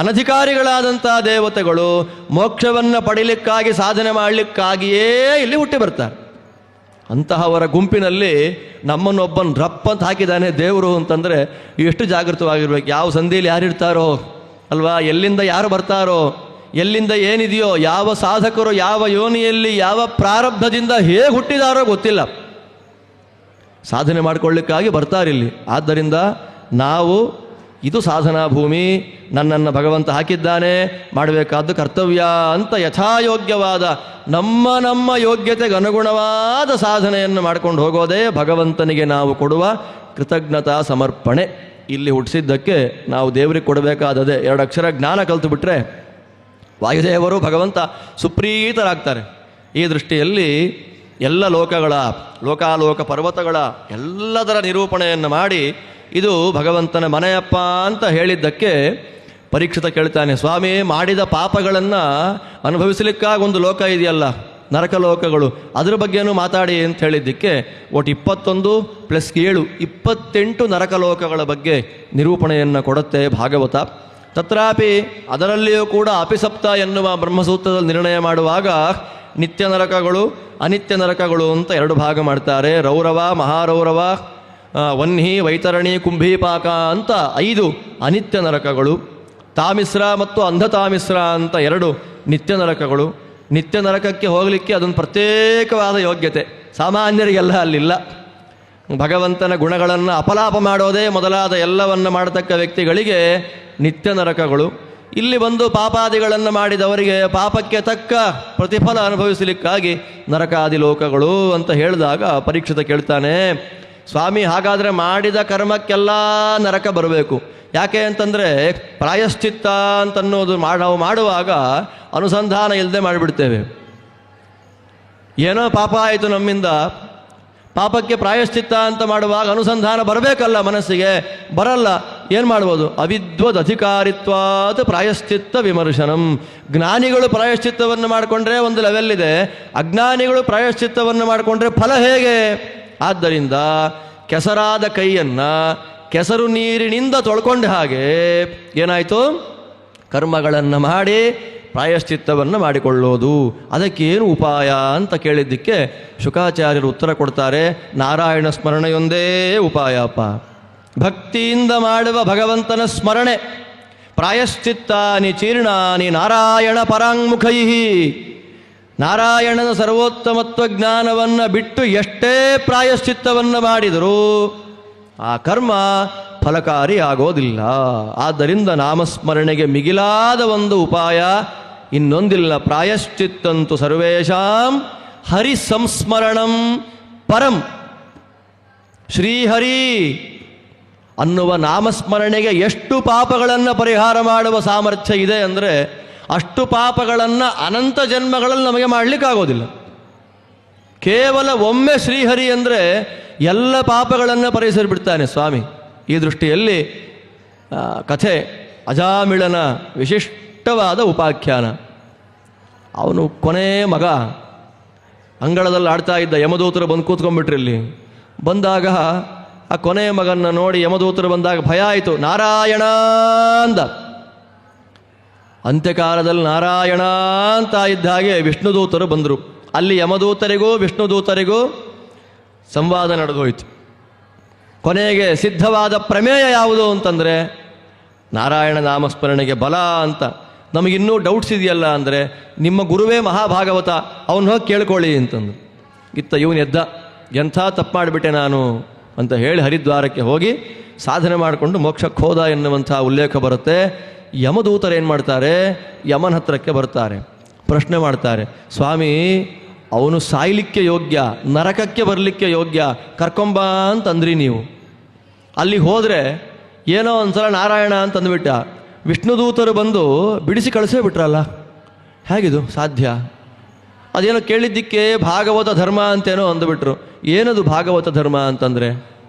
ಅನಧಿಕಾರಿಗಳಾದಂಥ ದೇವತೆಗಳು ಮೋಕ್ಷವನ್ನು ಪಡೀಲಿಕ್ಕಾಗಿ ಸಾಧನೆ ಮಾಡಲಿಕ್ಕಾಗಿಯೇ ಇಲ್ಲಿ ಹುಟ್ಟಿ ಬರ್ತಾರೆ. ಅಂತಹವರ ಗುಂಪಿನಲ್ಲಿ ನಮ್ಮನ್ನೊಬ್ಬನ ರಪ್ಪ ಅಂತ ಹಾಕಿದ್ದಾನೆ ದೇವರು ಅಂತಂದರೆ ಎಷ್ಟು ಜಾಗೃತವಾಗಿರ್ಬೇಕು. ಯಾವ ಸಂಧಿಯಲ್ಲಿ ಯಾರಿರ್ತಾರೋ ಅಲ್ವಾ, ಎಲ್ಲಿಂದ ಯಾರು ಬರ್ತಾರೋ, ಎಲ್ಲಿಂದ ಏನಿದೆಯೋ, ಯಾವ ಸಾಧಕರು ಯಾವ ಯೋನಿಯಲ್ಲಿ ಯಾವ ಪ್ರಾರಬ್ಧದಿಂದ ಹೇಗೆ ಹುಟ್ಟಿದಾರೋ ಗೊತ್ತಿಲ್ಲ, ಸಾಧನೆ ಮಾಡಿಕೊಳ್ಳಿಕ್ಕಾಗಿ ಬರ್ತಾರಿಲ್ಲಿ. ಆದ್ದರಿಂದ ನಾವು ಇದು ಸಾಧನಾ ಭೂಮಿ, ನನ್ನನ್ನು ಭಗವಂತ ಹಾಕಿದ್ದಾನೆ, ಮಾಡಬೇಕಾದ್ದು ಕರ್ತವ್ಯ ಅಂತ ಯಥಾಯೋಗ್ಯವಾದ ನಮ್ಮ ಯೋಗ್ಯತೆಗೆ ಅನುಗುಣವಾದ ಸಾಧನೆಯನ್ನು ಮಾಡ್ಕೊಂಡು ಹೋಗೋದೇ ಭಗವಂತನಿಗೆ ನಾವು ಕೊಡುವ ಕೃತಜ್ಞತಾ ಸಮರ್ಪಣೆ. ಇಲ್ಲಿ ಹುಟ್ಟಿಸಿದ್ದಕ್ಕೆ ನಾವು ದೇವರಿಗೆ ಕೊಡಬೇಕಾದದೇ 2 ಅಕ್ಷರ ಜ್ಞಾನ ಕಲಿತು ಬಿಟ್ಟರೆ ವಾಯುದೇವರು ಭಗವಂತ ಸುಪ್ರೀತರಾಗ್ತಾರೆ. ಈ ದೃಷ್ಟಿಯಲ್ಲಿ ಎಲ್ಲ ಲೋಕಗಳ, ಲೋಕಾಲೋಕ ಪರ್ವತಗಳ ಎಲ್ಲದರ ನಿರೂಪಣೆಯನ್ನು ಮಾಡಿ ಇದು ಭಗವಂತನ ಮನೆಯಪ್ಪ ಅಂತ ಹೇಳಿದ್ದಕ್ಕೆ ಪರೀಕ್ಷಿತ ಕೇಳ್ತಾನೆ, ಸ್ವಾಮಿ ಮಾಡಿದ ಪಾಪಗಳನ್ನು ಅನುಭವಿಸಲಿಕ್ಕಾಗಿ ಒಂದು ಲೋಕ ಇದೆಯಲ್ಲ, ನರಕ ಲೋಕಗಳು, ಅದರ ಬಗ್ಗೆನೂ ಮಾತಾಡಿ ಅಂತ ಹೇಳಿದ್ದಕ್ಕೆ ಒಟ್ಟು 21 + 7 28 ನರಕ ಲೋಕಗಳ ಬಗ್ಗೆ ನಿರೂಪಣೆಯನ್ನು ಕೊಡುತ್ತೆ ಭಾಗವತ. ತತ್ರಾಪಿ ಅದರಲ್ಲಿಯೂ ಕೂಡ ಅಪಿಸಪ್ತ ಎನ್ನುವ ಬ್ರಹ್ಮಸೂತ್ರದಲ್ಲಿ ನಿರ್ಣಯ ಮಾಡುವಾಗ ನಿತ್ಯ ನರಕಗಳು ಅನಿತ್ಯ ನರಕಗಳು ಅಂತ ಎರಡು ಭಾಗ ಮಾಡ್ತಾರೆ. ರೌರವ, ಮಹಾರೌರವ, ವನ್ಹಿ, ವೈತರಣಿ, ಕುಂಭೀಪಾಕ ಅಂತ 5 ಅನಿತ್ಯ ನರಕಗಳು. ತಾಮಿಸ್ರ ಮತ್ತು ಅಂಧತಾಮಿಸ್ರ ಅಂತ 2 ನಿತ್ಯ ನರಕಗಳು. ನಿತ್ಯ ನರಕಕ್ಕೆ ಹೋಗಲಿಕ್ಕೆ ಅದೊಂದು ಪ್ರತ್ಯೇಕವಾದ ಯೋಗ್ಯತೆ, ಸಾಮಾನ್ಯರಿಗೆಲ್ಲ ಅಲ್ಲಿಲ್ಲ. ಭಗವಂತನ ಗುಣಗಳನ್ನು ಅಪಲಾಪ ಮಾಡೋದೇ ಮೊದಲಾದ ಎಲ್ಲವನ್ನು ಮಾಡತಕ್ಕ ವ್ಯಕ್ತಿಗಳಿಗೆ ನಿತ್ಯ ನರಕಗಳು. ಇಲ್ಲಿ ಬಂದು ಪಾಪಾದಿಗಳನ್ನು ಮಾಡಿದವರಿಗೆ ಪಾಪಕ್ಕೆ ತಕ್ಕ ಪ್ರತಿಫಲ ಅನುಭವಿಸಲಿಕ್ಕಾಗಿ ನರಕಾದಿ ಲೋಕಗಳು ಅಂತ ಹೇಳಿದಾಗ ಪರೀಕ್ಷಿತ ಕೇಳ್ತಾನೆ, ಸ್ವಾಮಿ ಹಾಗಾದರೆ ಮಾಡಿದ ಕರ್ಮಕ್ಕೆಲ್ಲ ನರಕ ಬರಬೇಕು, ಯಾಕೆ ಅಂತಂದರೆ ಪ್ರಾಯಶ್ಚಿತ್ತ ಅಂತನ್ನೋದು ನಾವು ಮಾಡುವಾಗ ಅನುಸಂಧಾನ ಇಲ್ಲದೆ ಮಾಡಿಬಿಡ್ತೇವೆ. ಏನೋ ಪಾಪ ಆಯಿತು ನಮ್ಮಿಂದ, ಪಾಪಕ್ಕೆ ಪ್ರಾಯಶ್ಚಿತ್ತ ಅಂತ ಮಾಡುವಾಗ ಅನುಸಂಧಾನ ಬರಬೇಕಲ್ಲ ಮನಸ್ಸಿಗೆ, ಬರಲ್ಲ. ಏನು ಮಾಡ್ಬೋದು? ಅವಿದ್ವದ್ ಅಧಿಕಾರಿತ್ವಾತ್ ಪ್ರಾಯಶ್ಚಿತ್ತ ವಿಮರ್ಶನಂ. ಜ್ಞಾನಿಗಳು ಪ್ರಾಯಶ್ಚಿತ್ತವನ್ನು ಮಾಡಿಕೊಂಡ್ರೆ ಒಂದು ಲೆವೆಲ್ ಇದೆ, ಅಜ್ಞಾನಿಗಳು ಪ್ರಾಯಶ್ಚಿತ್ತವನ್ನು ಮಾಡಿಕೊಂಡ್ರೆ ಫಲ ಹೇಗೆ? ಆದ್ದರಿಂದ ಕೆಸರಾದ ಕೈಯನ್ನು ಕೆಸರು ನೀರಿನಿಂದ ತೊಳ್ಕೊಂಡ ಹಾಗೆ ಏನಾಯಿತು? ಕರ್ಮಗಳನ್ನು ಮಾಡಿ ಪ್ರಾಯಶ್ಚಿತ್ತವನ್ನು ಮಾಡಿಕೊಳ್ಳೋದು. ಅದಕ್ಕೇನು ಉಪಾಯ ಅಂತ ಕೇಳಿದ್ದಕ್ಕೆ ಶುಕಾಚಾರ್ಯರು ಉತ್ತರ ಕೊಡ್ತಾರೆ, ನಾರಾಯಣ ಸ್ಮರಣೆಯೊಂದೇ ಉಪಾಯಪ್ಪ. ಭಕ್ತಿಯಿಂದ ಮಾಡುವ ಭಗವಂತನ ಸ್ಮರಣೆ. ಪ್ರಾಯಶ್ಚಿತ್ತಾನಿ ಚೀರ್ಣಾನಿ ನಾರಾಯಣ ಪರಾಂಗುಖೈ. ನಾರಾಯಣನ ಸರ್ವೋತ್ತಮತ್ವ ಜ್ಞಾನವನ್ನು ಬಿಟ್ಟು ಎಷ್ಟೇ ಪ್ರಾಯಶ್ಚಿತ್ತವನ್ನು ಮಾಡಿದರೂ ಆ ಕರ್ಮ ಫಲಕಾರಿ ಆಗೋದಿಲ್ಲ. ಆದ್ದರಿಂದ ನಾಮಸ್ಮರಣೆಗೆ ಮಿಗಿಲಾದ ಒಂದು ಉಪಾಯ ಇನ್ನೊಂದಿಲ್ಲ. ಪ್ರಾಯಶ್ಚಿತ್ತಂತು ಸರ್ವೇಷಾಂ ಹರಿ ಸಂಸ್ಮರಣಂ ಪರಂ. ಶ್ರೀಹರಿ ಅನ್ನುವ ನಾಮಸ್ಮರಣೆಗೆ ಎಷ್ಟು ಪಾಪಗಳನ್ನು ಪರಿಹಾರ ಮಾಡುವ ಸಾಮರ್ಥ್ಯ ಇದೆ ಅಂದರೆ ಅಷ್ಟು ಪಾಪಗಳನ್ನು ಅನಂತ ಜನ್ಮಗಳಲ್ಲಿ ನಮಗೆ ಮಾಡಲಿಕ್ಕಾಗೋದಿಲ್ಲ. ಕೇವಲ ಒಮ್ಮೆ ಶ್ರೀಹರಿ ಅಂದರೆ ಎಲ್ಲ ಪಾಪಗಳನ್ನು ಪರಿಹರಿಸಿಬಿಡ್ತಾನೆ ಸ್ವಾಮಿ. ಈ ದೃಷ್ಟಿಯಲ್ಲಿ ಕಥೆ ಅಜಾಮಿಳನ ವಿಶಿಷ್ಟವಾದ ಉಪಾಖ್ಯಾನ. ಅವನು ಕೊನೆ ಮಗ ಅಂಗಳದಲ್ಲಿ ಆಡ್ತಾ ಇದ್ದ. ಯಮದೂತರು ಬಂದು ಕೂತ್ಕೊಂಡ್ಬಿಟ್ರಿ ಇಲ್ಲಿ. ಬಂದಾಗ ಆ ಕೊನೆಯ ಮಗನ್ನ ನೋಡಿ ಯಮದೂತರು ಬಂದಾಗ ಭಯ ಆಯಿತು. ನಾರಾಯಣ ಅಂದ. ಅಂತ್ಯಕಾಲದಲ್ಲಿ ನಾರಾಯಣ ಅಂತ ಇದ್ದ ಹಾಗೆ ವಿಷ್ಣುದೂತರು ಬಂದರು. ಅಲ್ಲಿ ಯಮದೂತರಿಗೂ ವಿಷ್ಣುದೂತರಿಗೂ ಸಂವಾದ ನಡೆದೋಯ್ತು. ಕೊನೆಗೆ ಸಿದ್ಧವಾದ ಪ್ರಮೇಯ ಯಾವುದು ಅಂತಂದರೆ ನಾರಾಯಣ ನಾಮಸ್ಮರಣೆಗೆ ಬಲ ಅಂತ. ನಮಗಿನ್ನೂ ಡೌಟ್ಸ್ ಇದೆಯಲ್ಲ ಅಂದರೆ ನಿಮ್ಮ ಗುರುವೇ ಮಹಾಭಾಗವತ, ಅವನು ಹೋಗಿ ಕೇಳ್ಕೊಳ್ಳಿ ಅಂತಂದು. ಇತ್ತ ಇವನು ಎದ್ದ, ಎಂಥ ತಪ್ಪು ಮಾಡಿಬಿಟ್ಟೆ ನಾನು ಅಂತ ಹೇಳಿ ಹರಿದ್ವಾರಕ್ಕೆ ಹೋಗಿ ಸಾಧನೆ ಮಾಡಿಕೊಂಡು ಮೋಕ್ಷಕ್ಕೆ ಹೋದ ಎನ್ನುವಂಥ ಉಲ್ಲೇಖ ಬರುತ್ತೆ. ಯಮದೂತರು ಏನು ಮಾಡ್ತಾರೆ? ಯಮನ ಹತ್ರಕ್ಕೆ ಬರ್ತಾರೆ, ಪ್ರಶ್ನೆ ಮಾಡ್ತಾರೆ, ಸ್ವಾಮಿ ಅವನು ಸಾಯ್ಲಿಕ್ಕೆ ಯೋಗ್ಯ, ನರಕಕ್ಕೆ ಬರಲಿಕ್ಕೆ ಯೋಗ್ಯ, ಕರ್ಕೊಂಬ ಅಂತಂದ್ರಿ ನೀವು. ಅಲ್ಲಿಗೆ ಹೋದರೆ ಏನೋ ಒಂದ್ಸಲ ನಾರಾಯಣ ಅಂತಂದುಬಿಟ್ಟ. ವಿಷ್ಣುದೂತರು ಬಂದು ಬಿಡಿಸಿ ಕಳಿಸೇ ಬಿಟ್ರಲ್ಲ, ಹೇಗಿದು ಸಾಧ್ಯ? ಅದೇನೋ ಕೇಳಿದ್ದಕ್ಕೆ ಭಾಗವತ ಧರ್ಮ ಅಂತೇನೋ ಅಂದುಬಿಟ್ರು. ಏನದು ಭಾಗವತ ಧರ್ಮ ಅಂತಂದರೆ?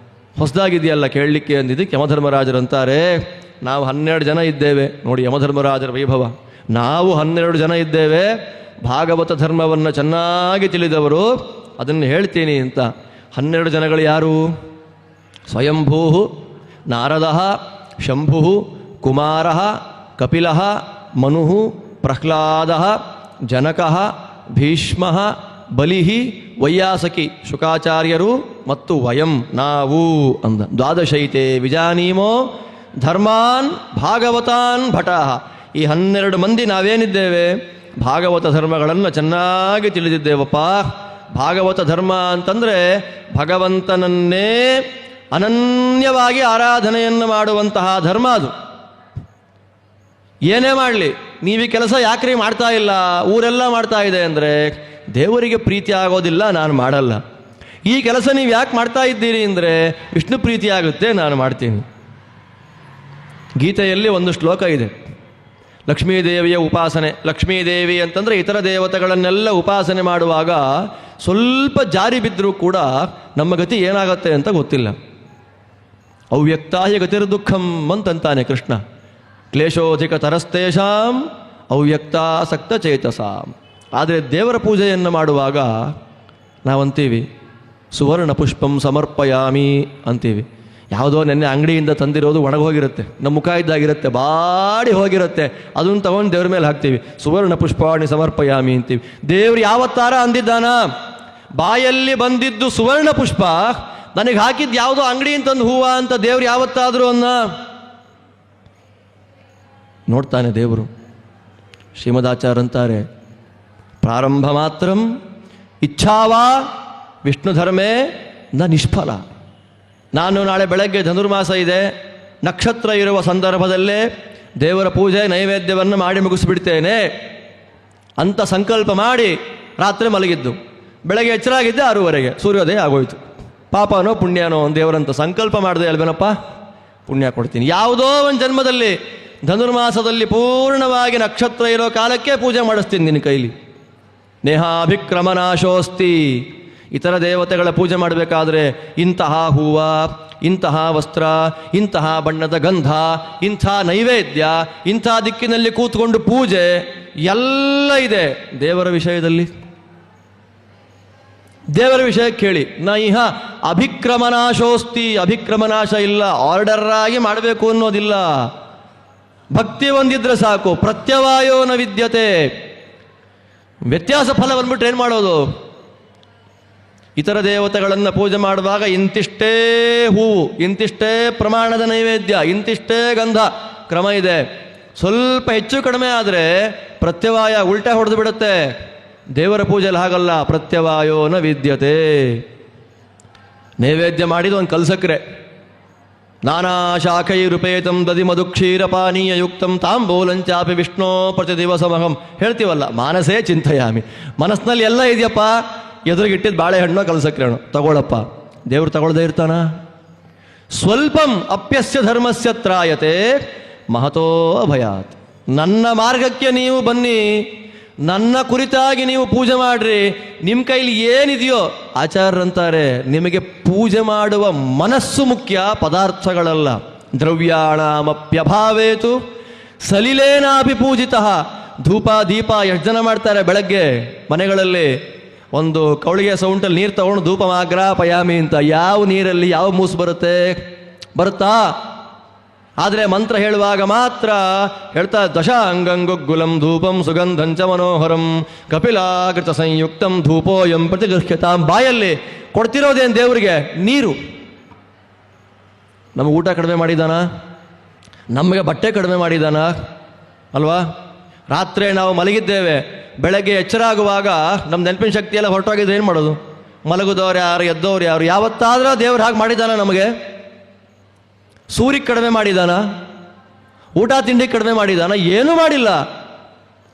ಹೊಸದಾಗಿದೆಯಲ್ಲ ಕೇಳಲಿಕ್ಕೆ ಅಂದಿದ್ದಕ್ಕೆ ಯಮಧರ್ಮರಾಜರು ಅಂತಾರೆ, ನಾವು 12 ಜನ ಇದ್ದೇವೆ ನೋಡಿ, ಯಮಧರ್ಮರಾಜರ ವೈಭವ. ನಾವು 12 ಜನ ಇದ್ದೇವೆ, ಭಾಗವತ ಧರ್ಮವನ್ನು ಚೆನ್ನಾಗಿ ತಿಳಿದವರು, ಅದನ್ನು ಹೇಳ್ತೀನಿ ಅಂತ. 12 ಜನಗಳು ಯಾರು? ಸ್ವಯಂಭೂ, ನಾರದ, ಶಂಭು, ಕುಮಾರ, ಕಪಿಲ, ಮನು, ಪ್ರಹ್ಲಾದ, ಜನಕ, ಭೀಷ್ಮ, ಬಲಿ, ವೈಯಾಸಕಿ, ಶುಕಾಚಾರ್ಯರು ಮತ್ತು ವಯಂ ನಾವು ಅಂದ. ದ್ವಾದಶೈತೆ ವಿಜಾನೀಮೋ ಧರ್ಮಾನ್ ಭಾಗವತಾನ್ ಭಟಾಹ. ಈ 12 ಮಂದಿ ನಾವೇನಿದ್ದೇವೆ ಭಾಗವತ ಧರ್ಮಗಳನ್ನು ಚೆನ್ನಾಗಿ ತಿಳಿದಿದ್ದೇವಪ್ಪ. ಭಾಗವತ ಧರ್ಮ ಅಂತಂದರೆ ಭಗವಂತನನ್ನೇ ಅನನ್ಯವಾಗಿ ಆರಾಧನೆಯನ್ನು ಮಾಡುವಂತಹ ಧರ್ಮ ಅದು. ಏನೇ ಮಾಡಲಿ, ನೀವು ಕೆಲಸ ಯಾಕ್ರಿ ಮಾಡ್ತಾ ಇಲ್ಲ, ಊರೆಲ್ಲ ಮಾಡ್ತಾ ಇದೆ ಅಂದರೆ ದೇವರಿಗೆ ಪ್ರೀತಿ ಆಗೋದಿಲ್ಲ, ನಾನು ಮಾಡಲ್ಲ. ಈ ಕೆಲಸ ನೀವು ಯಾಕೆ ಮಾಡ್ತಾ ಇದ್ದೀರಿ ಅಂದರೆ ವಿಷ್ಣು ಪ್ರೀತಿ ಆಗುತ್ತೆ, ನಾನು ಮಾಡ್ತೀನಿ. ಗೀತೆಯಲ್ಲಿ ಒಂದು ಶ್ಲೋಕ ಇದೆ, ಲಕ್ಷ್ಮೀದೇವಿಯ ಉಪಾಸನೆ. ಲಕ್ಷ್ಮೀದೇವಿ ಅಂತಂದರೆ ಇತರ ದೇವತೆಗಳನ್ನೆಲ್ಲ ಉಪಾಸನೆ ಮಾಡುವಾಗ ಸ್ವಲ್ಪ ಜಾರಿ ಬಿದ್ದರೂ ಕೂಡ ನಮ್ಮ ಗತಿ ಏನಾಗತ್ತೆ ಅಂತ ಗೊತ್ತಿಲ್ಲ. ಅವ್ಯಕ್ತಾಯ ಗತಿರ್ದುಃಖಂ ಅಂತಂತಾನೆ ಕೃಷ್ಣ. ಕ್ಲೇಶೋಧಿಕ ತರಸ್ತೇಷಾಂ ಅವ್ಯಕ್ತಾಸಕ್ತ ಚೇತಸಾಂ. ಆದರೆ ದೇವರ ಪೂಜೆಯನ್ನು ಮಾಡುವಾಗ ನಾವಂತೀವಿ ಸುವರ್ಣ ಪುಷ್ಪಂ ಸಮರ್ಪಯಾಮಿ ಅಂತೀವಿ. ಯಾವುದೋ ನೆನ್ನೆ ಅಂಗಡಿಯಿಂದ ತಂದಿರೋದು ಒಣಗೋಗಿರುತ್ತೆ, ನಮ್ಮ ಮುಖ ಇದ್ದಾಗಿರುತ್ತೆ, ಬಾಡಿ ಹೋಗಿರುತ್ತೆ, ಅದನ್ನು ತಗೊಂಡು ದೇವ್ರ ಮೇಲೆ ಹಾಕ್ತೀವಿ. ಸುವರ್ಣ ಪುಷ್ಪಾಣಿ ಸಮರ್ಪಯಾಮಿ ಅಂತೀವಿ. ದೇವ್ರು ಯಾವತ್ತಾರ ಅಂದಿದ್ದಾನ ಬಾಯಲ್ಲಿ ಬಂದಿದ್ದು ಸುವರ್ಣ ಪುಷ್ಪ, ನನಗೆ ಹಾಕಿದ್ದು ಯಾವುದೋ ಅಂಗಡಿಯಿಂದ ತಂದು ಹೂವ ಅಂತ ದೇವ್ರು ಯಾವತ್ತಾದರೂ ನೋಡ್ತಾನೆ ದೇವರು. ಶ್ರೀಮದಾಚಾರ್ಯ ಅಂತಾರೆ, ಪ್ರಾರಂಭ ಮಾತ್ರಂ ಇಚ್ಛಾವಾ ವಿಷ್ಣು ಧರ್ಮೇ ನ ನಿಷ್ಫಲ. ನಾನು ನಾಳೆ ಬೆಳಗ್ಗೆ ಧನುರ್ಮಾಸ ಇದೆ, ನಕ್ಷತ್ರ ಇರುವ ಸಂದರ್ಭದಲ್ಲೇ ದೇವರ ಪೂಜೆ ನೈವೇದ್ಯವನ್ನು ಮಾಡಿ ಮುಗಿಸ್ಬಿಡ್ತೇನೆ ಅಂತ ಸಂಕಲ್ಪ ಮಾಡಿ ರಾತ್ರಿ ಮಲಗಿದ್ದು. ಬೆಳಗ್ಗೆ ಎಚ್ಚರಾಗಿದ್ದೆ 6:30, ಸೂರ್ಯೋದಯ ಆಗೋಯ್ತು. ಪಾಪನೋ ಪುಣ್ಯನೋ ದೇವರಂತ ಸಂಕಲ್ಪ ಮಾಡಿದೆ ಅಲ್ವೇನಪ್ಪ, ಪುಣ್ಯ ಕೊಡ್ತೀನಿ. ಯಾವುದೋ ಒಂದು ಜನ್ಮದಲ್ಲಿ ಧನುರ್ಮಾಸದಲ್ಲಿ ಪೂರ್ಣವಾಗಿ ನಕ್ಷತ್ರ ಇರೋ ಕಾಲಕ್ಕೆ ಪೂಜೆ ಮಾಡಿಸ್ತೀನಿ ನಿನ್ನ ಕೈಲಿ. ನೇಹಾಭಿಕ್ರಮನಾಶೋಸ್ತಿ. ಇತರ ದೇವತೆಗಳ ಪೂಜೆ ಮಾಡಬೇಕಾದ್ರೆ ಇಂತಹ ಹೂವ, ಇಂತಹ ವಸ್ತ್ರ, ಇಂತಹ ಬಣ್ಣದ ಗಂಧ, ಇಂಥ ನೈವೇದ್ಯ, ಇಂಥ ದಿಕ್ಕಿನಲ್ಲಿ ಕೂತ್ಕೊಂಡು ಪೂಜೆ ಎಲ್ಲ ಇದೆ. ದೇವರ ವಿಷಯದಲ್ಲಿ ದೇವರ ವಿಷಯ ಕೇಳಿ, ನಾ ಇಹ ಅಭಿಕ್ರಮನಾಶೋಸ್ತಿ. ಅಭಿಕ್ರಮನಾಶ ಇಲ್ಲ, ಆರ್ಡರ್ ಆಗಿ ಮಾಡಬೇಕು ಅನ್ನೋದಿಲ್ಲ. ಭಕ್ತಿ ಒಂದಿದ್ರೆ ಸಾಕು. ಪ್ರತ್ಯವಾಯೋ ನ ವಿದ್ಯತೆ. ವ್ಯತ್ಯಾಸ ಫಲ ಬಂದ್ಬಿಟ್ರೆ ಏನು ಮಾಡೋದು? ಇತರ ದೇವತೆಗಳನ್ನು ಪೂಜೆ ಮಾಡುವಾಗ ಇಂತಿಷ್ಟೇ ಹೂವು, ಇಂತಿಷ್ಟೇ ಪ್ರಮಾಣದ ನೈವೇದ್ಯ, ಇಂತಿಷ್ಟೇ ಗಂಧ ಕ್ರಮ ಇದೆ. ಸ್ವಲ್ಪ ಹೆಚ್ಚು ಕಡಿಮೆ ಆದರೆ ಪ್ರತ್ಯವಾಯ ಉಲ್ಟಾ ಹೊಡೆದು ಬಿಡುತ್ತೆ. ದೇವರ ಪೂಜೆಯಲ್ಲಿ ಹಾಗಲ್ಲ. ಪ್ರತ್ಯವಾಯೋ ನ ವಿದ್ಯತೆ. ನೈವೇದ್ಯ ಮಾಡಿದ ಒಂದು ಕಲ್ಸಕ್ರೆ, ನಾನಾ ಶಾಖೈರುಪೇತಂ ದದಿ ಮಧು ಕ್ಷೀರಪಾನೀಯ ಯುಕ್ತಂ ತಾಂಬೂಲಂಚಾಪಿ ವಿಷ್ಣು ಪ್ರತಿ ದಿವಸಮಹಂ ಹೇಳ್ತೀವಲ್ಲ. ಮಾನಸೇ ಚಿಂತೆಯಾಮಿ. ಮನಸ್ಸಿನಲ್ಲಿ ಎಲ್ಲ ಇದೆಯಪ್ಪ, ಎದುರಿಗಿಟ್ಟಿದ್ದು ಬಾಳೆಹಣ್ಣು ಕಲ್ಸಕ್ರೆ ಹಣ್ಣು ತಗೊಳಪ್ಪ. ದೇವ್ರು ತಗೊಳ್ದೇ ಇರ್ತಾನ? ಸ್ವಲ್ಪಂ ಅಪ್ಯಸ್ಯ ಧರ್ಮಸ್ಯ ತ್ರಾಯತೆ ಮಹತೋ ಅಭಯಾತ್. ನನ್ನ ಮಾರ್ಗಕ್ಕೆ ನೀವು ಬನ್ನಿ, ನನ್ನ ಕುರಿತಾಗಿ ನೀವು ಪೂಜೆ ಮಾಡ್ರಿ, ನಿಮ್ಮ ಕೈಲಿ ಏನಿದೆಯೋ. ಆಚಾರ್ಯರಂತಾರೆ, ನಿಮಗೆ ಪೂಜೆ ಮಾಡುವ ಮನಸ್ಸು ಮುಖ್ಯ, ಪದಾರ್ಥಗಳಲ್ಲ. ದ್ರವ್ಯಾಣಮಪ್ಯಭಾವೇತು ಸಲಿಲೇನಾಪಿ ಪೂಜಿತಃ. ಧೂಪ ದೀಪ ಎಷ್ಟು ಜನ ಮಾಡ್ತಾರೆ ಬೆಳಗ್ಗೆ ಮನೆಗಳಲ್ಲಿ? ಒಂದು ಕೌಳಿಗೆ ಸೌಂಟಲ್ಲಿ ನೀರು ತಗೊಂಡು ಧೂಪ ಮಾಗ್ರ ಪಯಾಮಿ ಅಂತ. ಯಾವ ನೀರಲ್ಲಿ ಯಾವ ಮೂಸು ಬರುತ್ತಾ? ಆದರೆ ಮಂತ್ರ ಹೇಳುವಾಗ ಮಾತ್ರ ಹೇಳ್ತಾ, ದಶಾಂಗಂಗುಗ್ಗುಲಂ ಧೂಪಂ ಸುಗಂಧಂಚ ಮನೋಹರಂ ಕಪಿಲಾಕೃತ ಸಂಯುಕ್ತಂ ಧೂಪೋಯಂ ಪ್ರತಿಗೃಹ್ಯತಾಂ. ಬಾಯಲ್ಲಿ ಕೊಡ್ತಿರೋದೇನು ದೇವರಿಗೆ? ನೀರು. ನಮಗೆ ಊಟ ಕಡಿಮೆ ಮಾಡಿದಾನ? ನಮಗೆ ಬಟ್ಟೆ ಕಡಿಮೆ ಮಾಡಿದಾನ? ಅಲ್ವಾ? ರಾತ್ರಿ ನಾವು ಮಲಗಿದ್ದೇವೆ, ಬೆಳಗ್ಗೆ ಎಚ್ಚರ ಆಗುವಾಗ ನಮ್ಮ ನೆನಪಿನ ಶಕ್ತಿ ಎಲ್ಲ ಹೊರಟೋಗಿದ್ರೆ ಏನು ಮಾಡೋದು? ಮಲಗಿದವ್ರು ಯಾರು, ಎದ್ದವ್ರು ಯಾರು? ಯಾವತ್ತಾದ್ರೂ ದೇವ್ರು ಹಾಗೆ ಮಾಡಿದಾನ ನಮಗೆ? ಸೂರ್ಯಕ್ಕೆ ಕಡಿಮೆ ಮಾಡಿದಾನ? ಊಟ ತಿಂಡಿ ಕಡಿಮೆ ಮಾಡಿದಾನ? ಏನೂ ಮಾಡಿಲ್ಲ.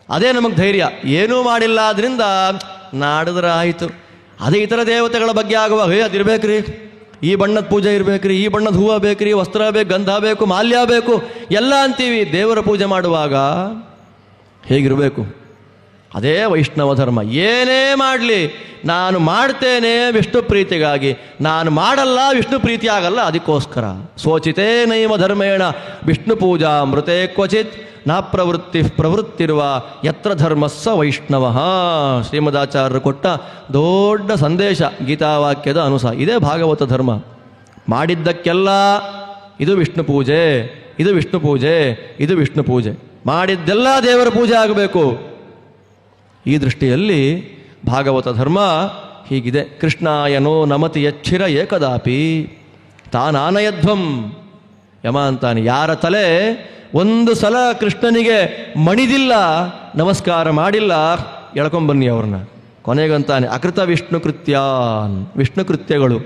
ಅದೇ ನಮಗೆ ಧೈರ್ಯ. ಏನೂ ಮಾಡಿಲ್ಲ, ಆದ್ರಿಂದ ನಾಡಿದ್ರೆ ಆಯಿತು. ಅದೇ ಇತರ ದೇವತೆಗಳ ಬಗ್ಗೆ ಆಗುವಾಗ, ಅದಿರ್ಬೇಕ್ರಿ, ಈ ಬಣ್ಣದ ಪೂಜೆ ಇರ್ಬೇಕ್ರಿ, ಈ ಬಣ್ಣದ ಹೂವು ಬೇಕ್ರಿ, ವಸ್ತ್ರ ಬೇಕು, ಗಂಧ ಬೇಕು, ಮಾಲ್ಯ ಬೇಕು ಎಲ್ಲ ಅಂತೀವಿ. ದೇವರ ಪೂಜೆ ಮಾಡುವಾಗ ಹೇಗಿರಬೇಕು? ಅದೇ ವೈಷ್ಣವ ಧರ್ಮ. ಏನೇ ಮಾಡಲಿ ನಾನು ಮಾಡ್ತೇನೆ ವಿಷ್ಣು ಪ್ರೀತಿಗಾಗಿ, ನಾನು ಮಾಡಲ್ಲ ವಿಷ್ಣು ಪ್ರೀತಿ ಆಗಲ್ಲ. ಅದಕ್ಕೋಸ್ಕರ ಸ್ವಚಿತೇ ನೈವ ಧರ್ಮೇಣ ವಿಷ್ಣು ಪೂಜಾ ಮೃತೆ ಕ್ವಚಿತ್ ನಾ ಪ್ರವೃತ್ತಿರುವ ಯತ್ರ ಧರ್ಮಸ್ಸ ವೈಷ್ಣವ. ಶ್ರೀಮದಾಚಾರ್ಯರು ಕೊಟ್ಟ ದೊಡ್ಡ ಸಂದೇಶ ಗೀತಾವಾಕ್ಯದ ಅನುಸಾರ. ಇದೇ ಭಾಗವತ ಧರ್ಮ. ಮಾಡಿದ್ದಕ್ಕೆಲ್ಲ ಇದು ವಿಷ್ಣು ಪೂಜೆ, ಇದು ವಿಷ್ಣು ಪೂಜೆ, ಇದು ವಿಷ್ಣು ಪೂಜೆ. ಮಾಡಿದ್ದೆಲ್ಲ ದೇವರ ಪೂಜೆ ಆಗಬೇಕು. ಈ ದೃಷ್ಟಿಯಲ್ಲಿ ಭಾಗವತ ಧರ್ಮ ಹೀಗಿದೆ. ಕೃಷ್ಣಾಯನೋ ನಮತಿ ಯಚ್ಛಿರ ಏಕದಾಪಿ ತಾನಾನಯಧ್ವಂ. ಯಮ ಅಂತಾನೆ, ಯಾರ ತಲೆ ಒಂದು ಸಲ ಕೃಷ್ಣನಿಗೆ ಮಣಿದಿಲ್ಲ, ನಮಸ್ಕಾರ ಮಾಡಿಲ್ಲ, ಎಳ್ಕೊಂಬನ್ನಿ ಅವ್ರನ್ನ. ಕೊನೆಗಂತಾನೆ ಅಕೃತ ವಿಷ್ಣು ಕೃತ್ಯಾನ್. ವಿಷ್ಣು ಕೃತ್ಯಗಳು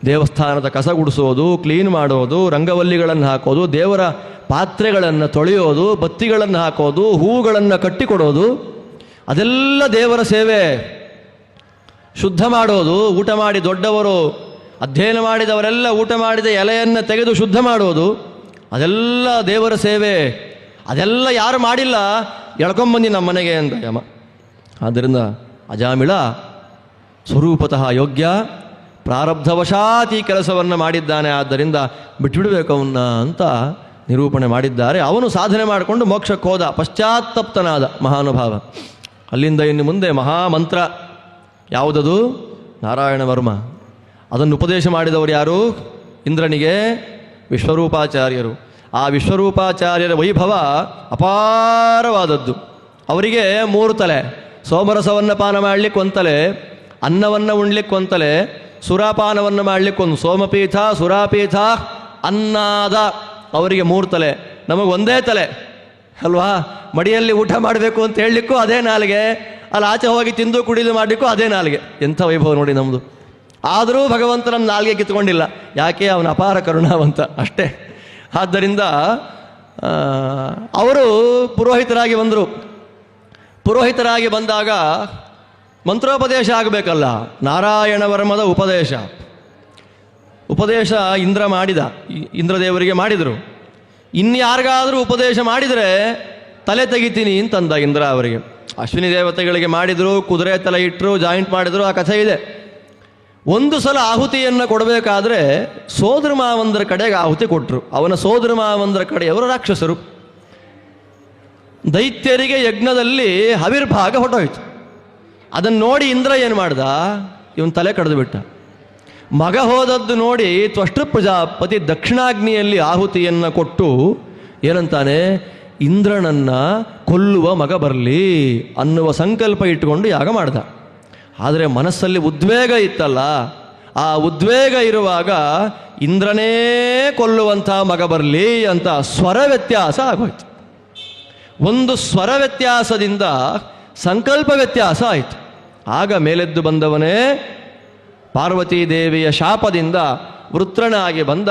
ದೇವಸ್ಥಾನದ ಕಸ ಗುಡಿಸೋದು, ಕ್ಲೀನ್ ಮಾಡೋದು, ರಂಗವಲ್ಲಿಗಳನ್ನು ಹಾಕೋದು, ದೇವರ ಪಾತ್ರೆಗಳನ್ನು ತೊಳೆಯೋದು, ಬತ್ತಿಗಳನ್ನು ಹಾಕೋದು, ಹೂವುಗಳನ್ನು ಕಟ್ಟಿಕೊಡೋದು, ಅದೆಲ್ಲ ದೇವರ ಸೇವೆ. ಶುದ್ಧ ಮಾಡೋದು, ಊಟ ಮಾಡಿ ದೊಡ್ಡವರು ಅಧ್ಯಯನ ಮಾಡಿದವರೆಲ್ಲ ಊಟ ಮಾಡಿದ ಎಲೆಯನ್ನು ತೆಗೆದು ಶುದ್ಧ ಮಾಡೋದು, ಅದೆಲ್ಲ ದೇವರ ಸೇವೆ. ಅದೆಲ್ಲ ಯಾರು ಮಾಡಿಲ್ಲ, ಎಳ್ಕೊಂಬಂದು ನಮ್ಮ ಮನೆಗೆ ಅಂತ ಯಮ. ಆದ್ದರಿಂದ ಅಜಾಮಿಳ ಸ್ವರೂಪತಃ ಯೋಗ್ಯ, ಪ್ರಾರಬ್ಧವಶಾತ್ ಈ ಕೆಲಸವನ್ನು ಮಾಡಿದ್ದಾನೆ, ಆದ್ದರಿಂದ ಬಿಟ್ಬಿಡಬೇಕು ಅವನ್ನ ಅಂತ ನಿರೂಪಣೆ ಮಾಡಿದ್ದಾರೆ. ಅವನು ಸಾಧನೆ ಮಾಡಿಕೊಂಡು ಮೋಕ್ಷಕ್ಕೆ ಹೋದ, ಪಶ್ಚಾತ್ತಪ್ತನಾದ ಮಹಾನುಭಾವ. ಅಲ್ಲಿಂದ ಇನ್ನು ಮುಂದೆ ಮಹಾಮಂತ್ರ ಯಾವುದದು? ನಾರಾಯಣ ವರ್ಮ. ಅದನ್ನು ಉಪದೇಶ ಮಾಡಿದವರು ಯಾರು? ಇಂದ್ರನಿಗೆ ವಿಶ್ವರೂಪಾಚಾರ್ಯರು. ಆ ವಿಶ್ವರೂಪಾಚಾರ್ಯರ ವೈಭವ ಅಪಾರವಾದದ್ದು. ಅವರಿಗೆ 3 ತಲೆ. ಸೋಮರಸವನ್ನು ಪಾನ ಮಾಡಲಿಕ್ಕೆ 1 ತಲೆ, ಅನ್ನವನ್ನು ಉಣ್ಲಿಕ್ಕೆ 1 ತಲೆ, ಸುರಾಪಾನವನ್ನು ಮಾಡಲಿಕ್ಕೆ 1. ಸೋಮಪೀಠ, ಸುರಾಪೀಠ, ಅನ್ನಾದ ಅವರಿಗೆ 3 ತಲೆ. ನಮಗೆ 1 ತಲೆ ಅಲ್ವಾ? ಮಡಿಯಲ್ಲಿ ಊಟ ಮಾಡಬೇಕು ಅಂತ ಹೇಳಲಿಕ್ಕೂ ಅದೇ ನಾಲಿಗೆ, ಅಲ್ಲಿ ಆಚೆ ಹೋಗಿ ತಿಂದು ಕುಡಿದು ಮಾಡಲಿಕ್ಕೂ ಅದೇ ನಾಲಿಗೆ. ಎಂಥ ವೈಭವ ನೋಡಿ ನಮ್ಮದು. ಆದರೂ ಭಗವಂತ ನಮ್ಮ ನಾಲಿಗೆ ಕಿತ್ಕೊಂಡಿಲ್ಲ. ಯಾಕೆ? ಅವನ ಅಪಾರ ಕರುಣಾವಂತ ಅಷ್ಟೇ. ಆದ್ದರಿಂದ ಅವರು ಪುರೋಹಿತರಾಗಿ ಬಂದರು. ಪುರೋಹಿತರಾಗಿ ಬಂದಾಗ ಮಂತ್ರೋಪದೇಶ ಆಗಬೇಕಲ್ಲ. ನಾರಾಯಣ ವರ್ಮದ ಉಪದೇಶ ಇಂದ್ರ ಮಾಡಿದ, ಇಂದ್ರದೇವರಿಗೆ ಮಾಡಿದರು. ಇನ್ಯಾರಿಗಾದರೂ ಉಪದೇಶ ಮಾಡಿದರೆ ತಲೆ ತೆಗಿತೀನಿ ಅಂತಂದ ಇಂದ್ರ ಅವರಿಗೆ. ಅಶ್ವಿನಿ ದೇವತೆಗಳಿಗೆ ಮಾಡಿದರು, ಕುದುರೆ ತಲೆ ಇಟ್ಟರು, ಜಾಯಿಂಟ್ ಮಾಡಿದರು, ಆ ಕಥೆ ಇದೆ. ಒಂದು ಸಲ ಆಹುತಿಯನ್ನು ಕೊಡಬೇಕಾದ್ರೆ ಸೋದರ ಮಾವಂದರ ಕಡೆಗೆ ಆಹುತಿ ಕೊಟ್ಟರು. ಅವನ ಸೋದರ ಮಾವಂದರ ಕಡೆಯವರು ರಾಕ್ಷಸರು. ದೈತ್ಯರಿಗೆ ಯಜ್ಞದಲ್ಲಿ ಹವಿರ್ಭಾಗ ಹೊಟ್ಟೋಯ್ತು. ಅದನ್ನು ನೋಡಿ ಇಂದ್ರ ಏನು ಮಾಡ್ದ? ಇವನ್ ತಲೆ ಕಡಿದು ಬಿಟ್ಟ. ಮಗ ಹೋದದ್ದು ನೋಡಿ ತ್ವಷ್ಟೃ ಪ್ರಜಾಪತಿ ದಕ್ಷಿಣಾಗ್ನಿಯಲ್ಲಿ ಆಹುತಿಯನ್ನು ಕೊಟ್ಟು ಏನಂತಾನೆ? ಇಂದ್ರನನ್ನು ಕೊಲ್ಲುವ ಮಗ ಬರಲಿ ಅನ್ನುವ ಸಂಕಲ್ಪ ಇಟ್ಟುಕೊಂಡು ಯಾಗ ಮಾಡ್ದ. ಆದರೆ ಮನಸ್ಸಲ್ಲಿ ಉದ್ವೇಗ ಇತ್ತಲ್ಲ, ಆ ಉದ್ವೇಗ ಇರುವಾಗ ಇಂದ್ರನೇ ಕೊಲ್ಲುವಂಥ ಮಗ ಬರಲಿ ಅಂತ ಸ್ವರ ವ್ಯತ್ಯಾಸ ಆಗೋಯ್ತು. ಒಂದು ಸ್ವರ ವ್ಯತ್ಯಾಸದಿಂದ ಸಂಕಲ್ಪ ವ್ಯತ್ಯಾಸ ಆಯಿತು. ಆಗ ಮೇಲೆದ್ದು ಬಂದವನೇ ಪಾರ್ವತೀ ದೇವಿಯ ಶಾಪದಿಂದ ವೃತ್ರನಾಗಿ ಬಂದ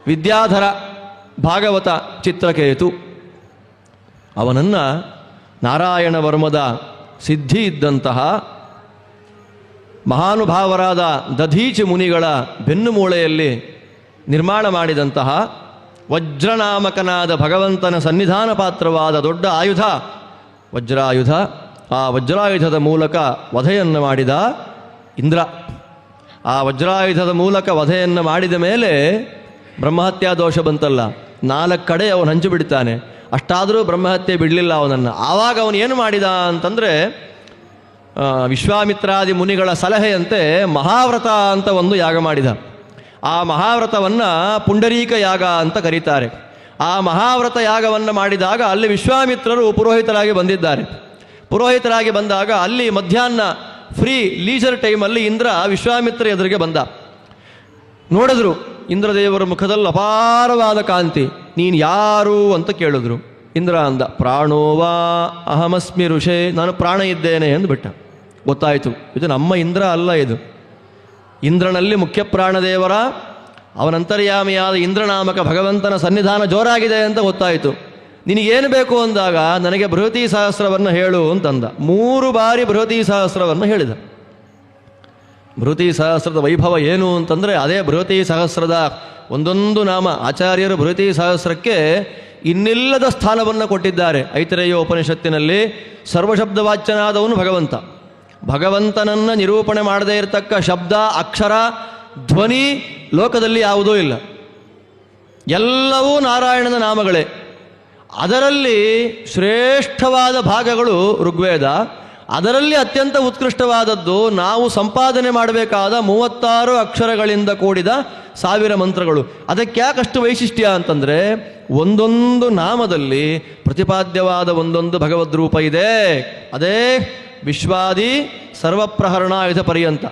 ವಿದ್ಯಾಧರ ಭಾಗವತ ಚಿತ್ರಕೇತು. ಅವನನ್ನು ನಾರಾಯಣ ವರ್ಮದ ಸಿದ್ಧಿ ಇದ್ದಂತಹ ಮಹಾನುಭಾವರಾದ ದಧೀಚಿ ಮುನಿಗಳ ಬೆನ್ನುಮೂಳೆಯಲ್ಲಿ ನಿರ್ಮಾಣ ಮಾಡಿದಂತಹ ವಜ್ರನಾಮಕನಾದ ಭಗವಂತನ ಸನ್ನಿಧಾನ ಪಾತ್ರವಾದ ದೊಡ್ಡ ಆಯುಧ ವಜ್ರಾಯುಧ. ಆ ವಜ್ರಾಯುಧದ ಮೂಲಕ ವಧೆಯನ್ನು ಮಾಡಿದ ಇಂದ್ರ. ಆ ವಜ್ರಾಯುಧದ ಮೂಲಕ ವಧೆಯನ್ನು ಮಾಡಿದ ಮೇಲೆ ಬ್ರಹ್ಮಹತ್ಯಾ ದೋಷ ಬಂತಲ್ಲ, 4 ಕಡೆ ಅವನು ಹಂಚು ಬಿಡ್ತಾನೆ. ಅಷ್ಟಾದರೂ ಬ್ರಹ್ಮಹತ್ಯೆ ಬಿಡಲಿಲ್ಲ ಅವನನ್ನು. ಆವಾಗ ಅವನು ಏನು ಮಾಡಿದ ಅಂತಂದರೆ, ವಿಶ್ವಾಮಿತ್ರಾದಿ ಮುನಿಗಳ ಸಲಹೆಯಂತೆ ಮಹಾವ್ರತ ಅಂತ ಒಂದು ಯಾಗ ಮಾಡಿದ. ಆ ಮಹಾವ್ರತವನ್ನು ಪುಂಡರೀಕ ಯಾಗ ಅಂತ ಕರೀತಾರೆ. ಆ ಮಹಾವ್ರತ ಯಾಗವನ್ನು ಮಾಡಿದಾಗ ಅಲ್ಲಿ ವಿಶ್ವಾಮಿತ್ರರು ಪುರೋಹಿತರಾಗಿ ಬಂದಿದ್ದಾರೆ. ಪುರೋಹಿತರಾಗಿ ಬಂದಾಗ ಅಲ್ಲಿ ಮಧ್ಯಾಹ್ನ ಫ್ರೀ ಲೀಜರ್ ಟೈಮಲ್ಲಿ ಇಂದ್ರ ವಿಶ್ವಾಮಿತ್ರ ಎದುರಿಗೆ ಬಂದ. ನೋಡಿದ್ರು ಇಂದ್ರದೇವರ ಮುಖದಲ್ಲಿ ಅಪಾರವಾದ ಕಾಂತಿ. ನೀನು ಯಾರು ಅಂತ ಕೇಳಿದ್ರು. ಇಂದ್ರ ಅಂದ, ಪ್ರಾಣೋವಾ ಅಹಮಸ್ಮಿ ಋಷೇ, ನಾನು ಪ್ರಾಣ ಇದ್ದೇನೆ ಎಂದು ಬಿಟ್ಟ. ಗೊತ್ತಾಯಿತು, ಇದು ನಮ್ಮ ಇಂದ್ರ ಅಲ್ಲ, ಇದು ಇಂದ್ರನಲ್ಲಿ ಮುಖ್ಯ ಪ್ರಾಣದೇವರ ಅವನಂತರ್ಯಾಮಿಯಾದ ಇಂದ್ರನಾಮಕ ಭಗವಂತನ ಸನ್ನಿಧಾನ ಜೋರಾಗಿದೆ ಅಂತ ಗೊತ್ತಾಯಿತು. ನಿನಗೇನು ಬೇಕು ಅಂದಾಗ ನನಗೆ ಬೃಹತಿ ಸಹಸ್ರವನ್ನು ಹೇಳು ಅಂತಂದ. 3 ಬಾರಿ ಬೃಹತಿ ಸಹಸ್ರವನ್ನು ಹೇಳಿದ. ಬೃಹತಿ ಸಹಸ್ರದ ವೈಭವ ಏನು ಅಂತಂದರೆ ಅದೇ ಬೃಹತಿ ಸಹಸ್ರದ ಒಂದೊಂದು ನಾಮ. ಆಚಾರ್ಯರು ಬೃಹತಿ ಸಹಸ್ರಕ್ಕೆ ಇನ್ನಿಲ್ಲದ ಸ್ಥಾನವನ್ನು ಕೊಟ್ಟಿದ್ದಾರೆ. ಐತರೇಯ ಉಪನಿಷತ್ತಿನಲ್ಲಿ ಸರ್ವಶಬ್ದವಾಚ್ಯನಾದವನು ಭಗವಂತ. ಭಗವಂತನನ್ನು ನಿರೂಪಣೆ ಮಾಡದೇ ಇರತಕ್ಕ ಶಬ್ದ, ಅಕ್ಷರ, ಧ್ವನಿ ಲೋಕದಲ್ಲಿ ಯಾವುದೂ ಇಲ್ಲ. ಎಲ್ಲವೂ ನಾರಾಯಣನ ನಾಮಗಳೇ. ಅದರಲ್ಲಿ ಶ್ರೇಷ್ಠವಾದ ಭಾಗಗಳು ಋಗ್ವೇದ. ಅದರಲ್ಲಿ ಅತ್ಯಂತ ಉತ್ಕೃಷ್ಟವಾದದ್ದು ನಾವು ಸಂಪಾದನೆ ಮಾಡಬೇಕಾದ 36 ಅಕ್ಷರಗಳಿಂದ ಕೂಡಿದ 1000 ಮಂತ್ರಗಳು. ಅದಕ್ಕೆ ಯಾಕಷ್ಟು ವೈಶಿಷ್ಟ್ಯ ಅಂತಂದರೆ ಒಂದೊಂದು ನಾಮದಲ್ಲಿ ಪ್ರತಿಪಾದ್ಯವಾದ ಒಂದೊಂದು ಭಗವದ್ರೂಪ ಇದೆ. ಅದೇ ವಿಶ್ವಾದಿ ಸರ್ವಪ್ರಹರಣಾಯುಧ ಪರ್ಯಂತ.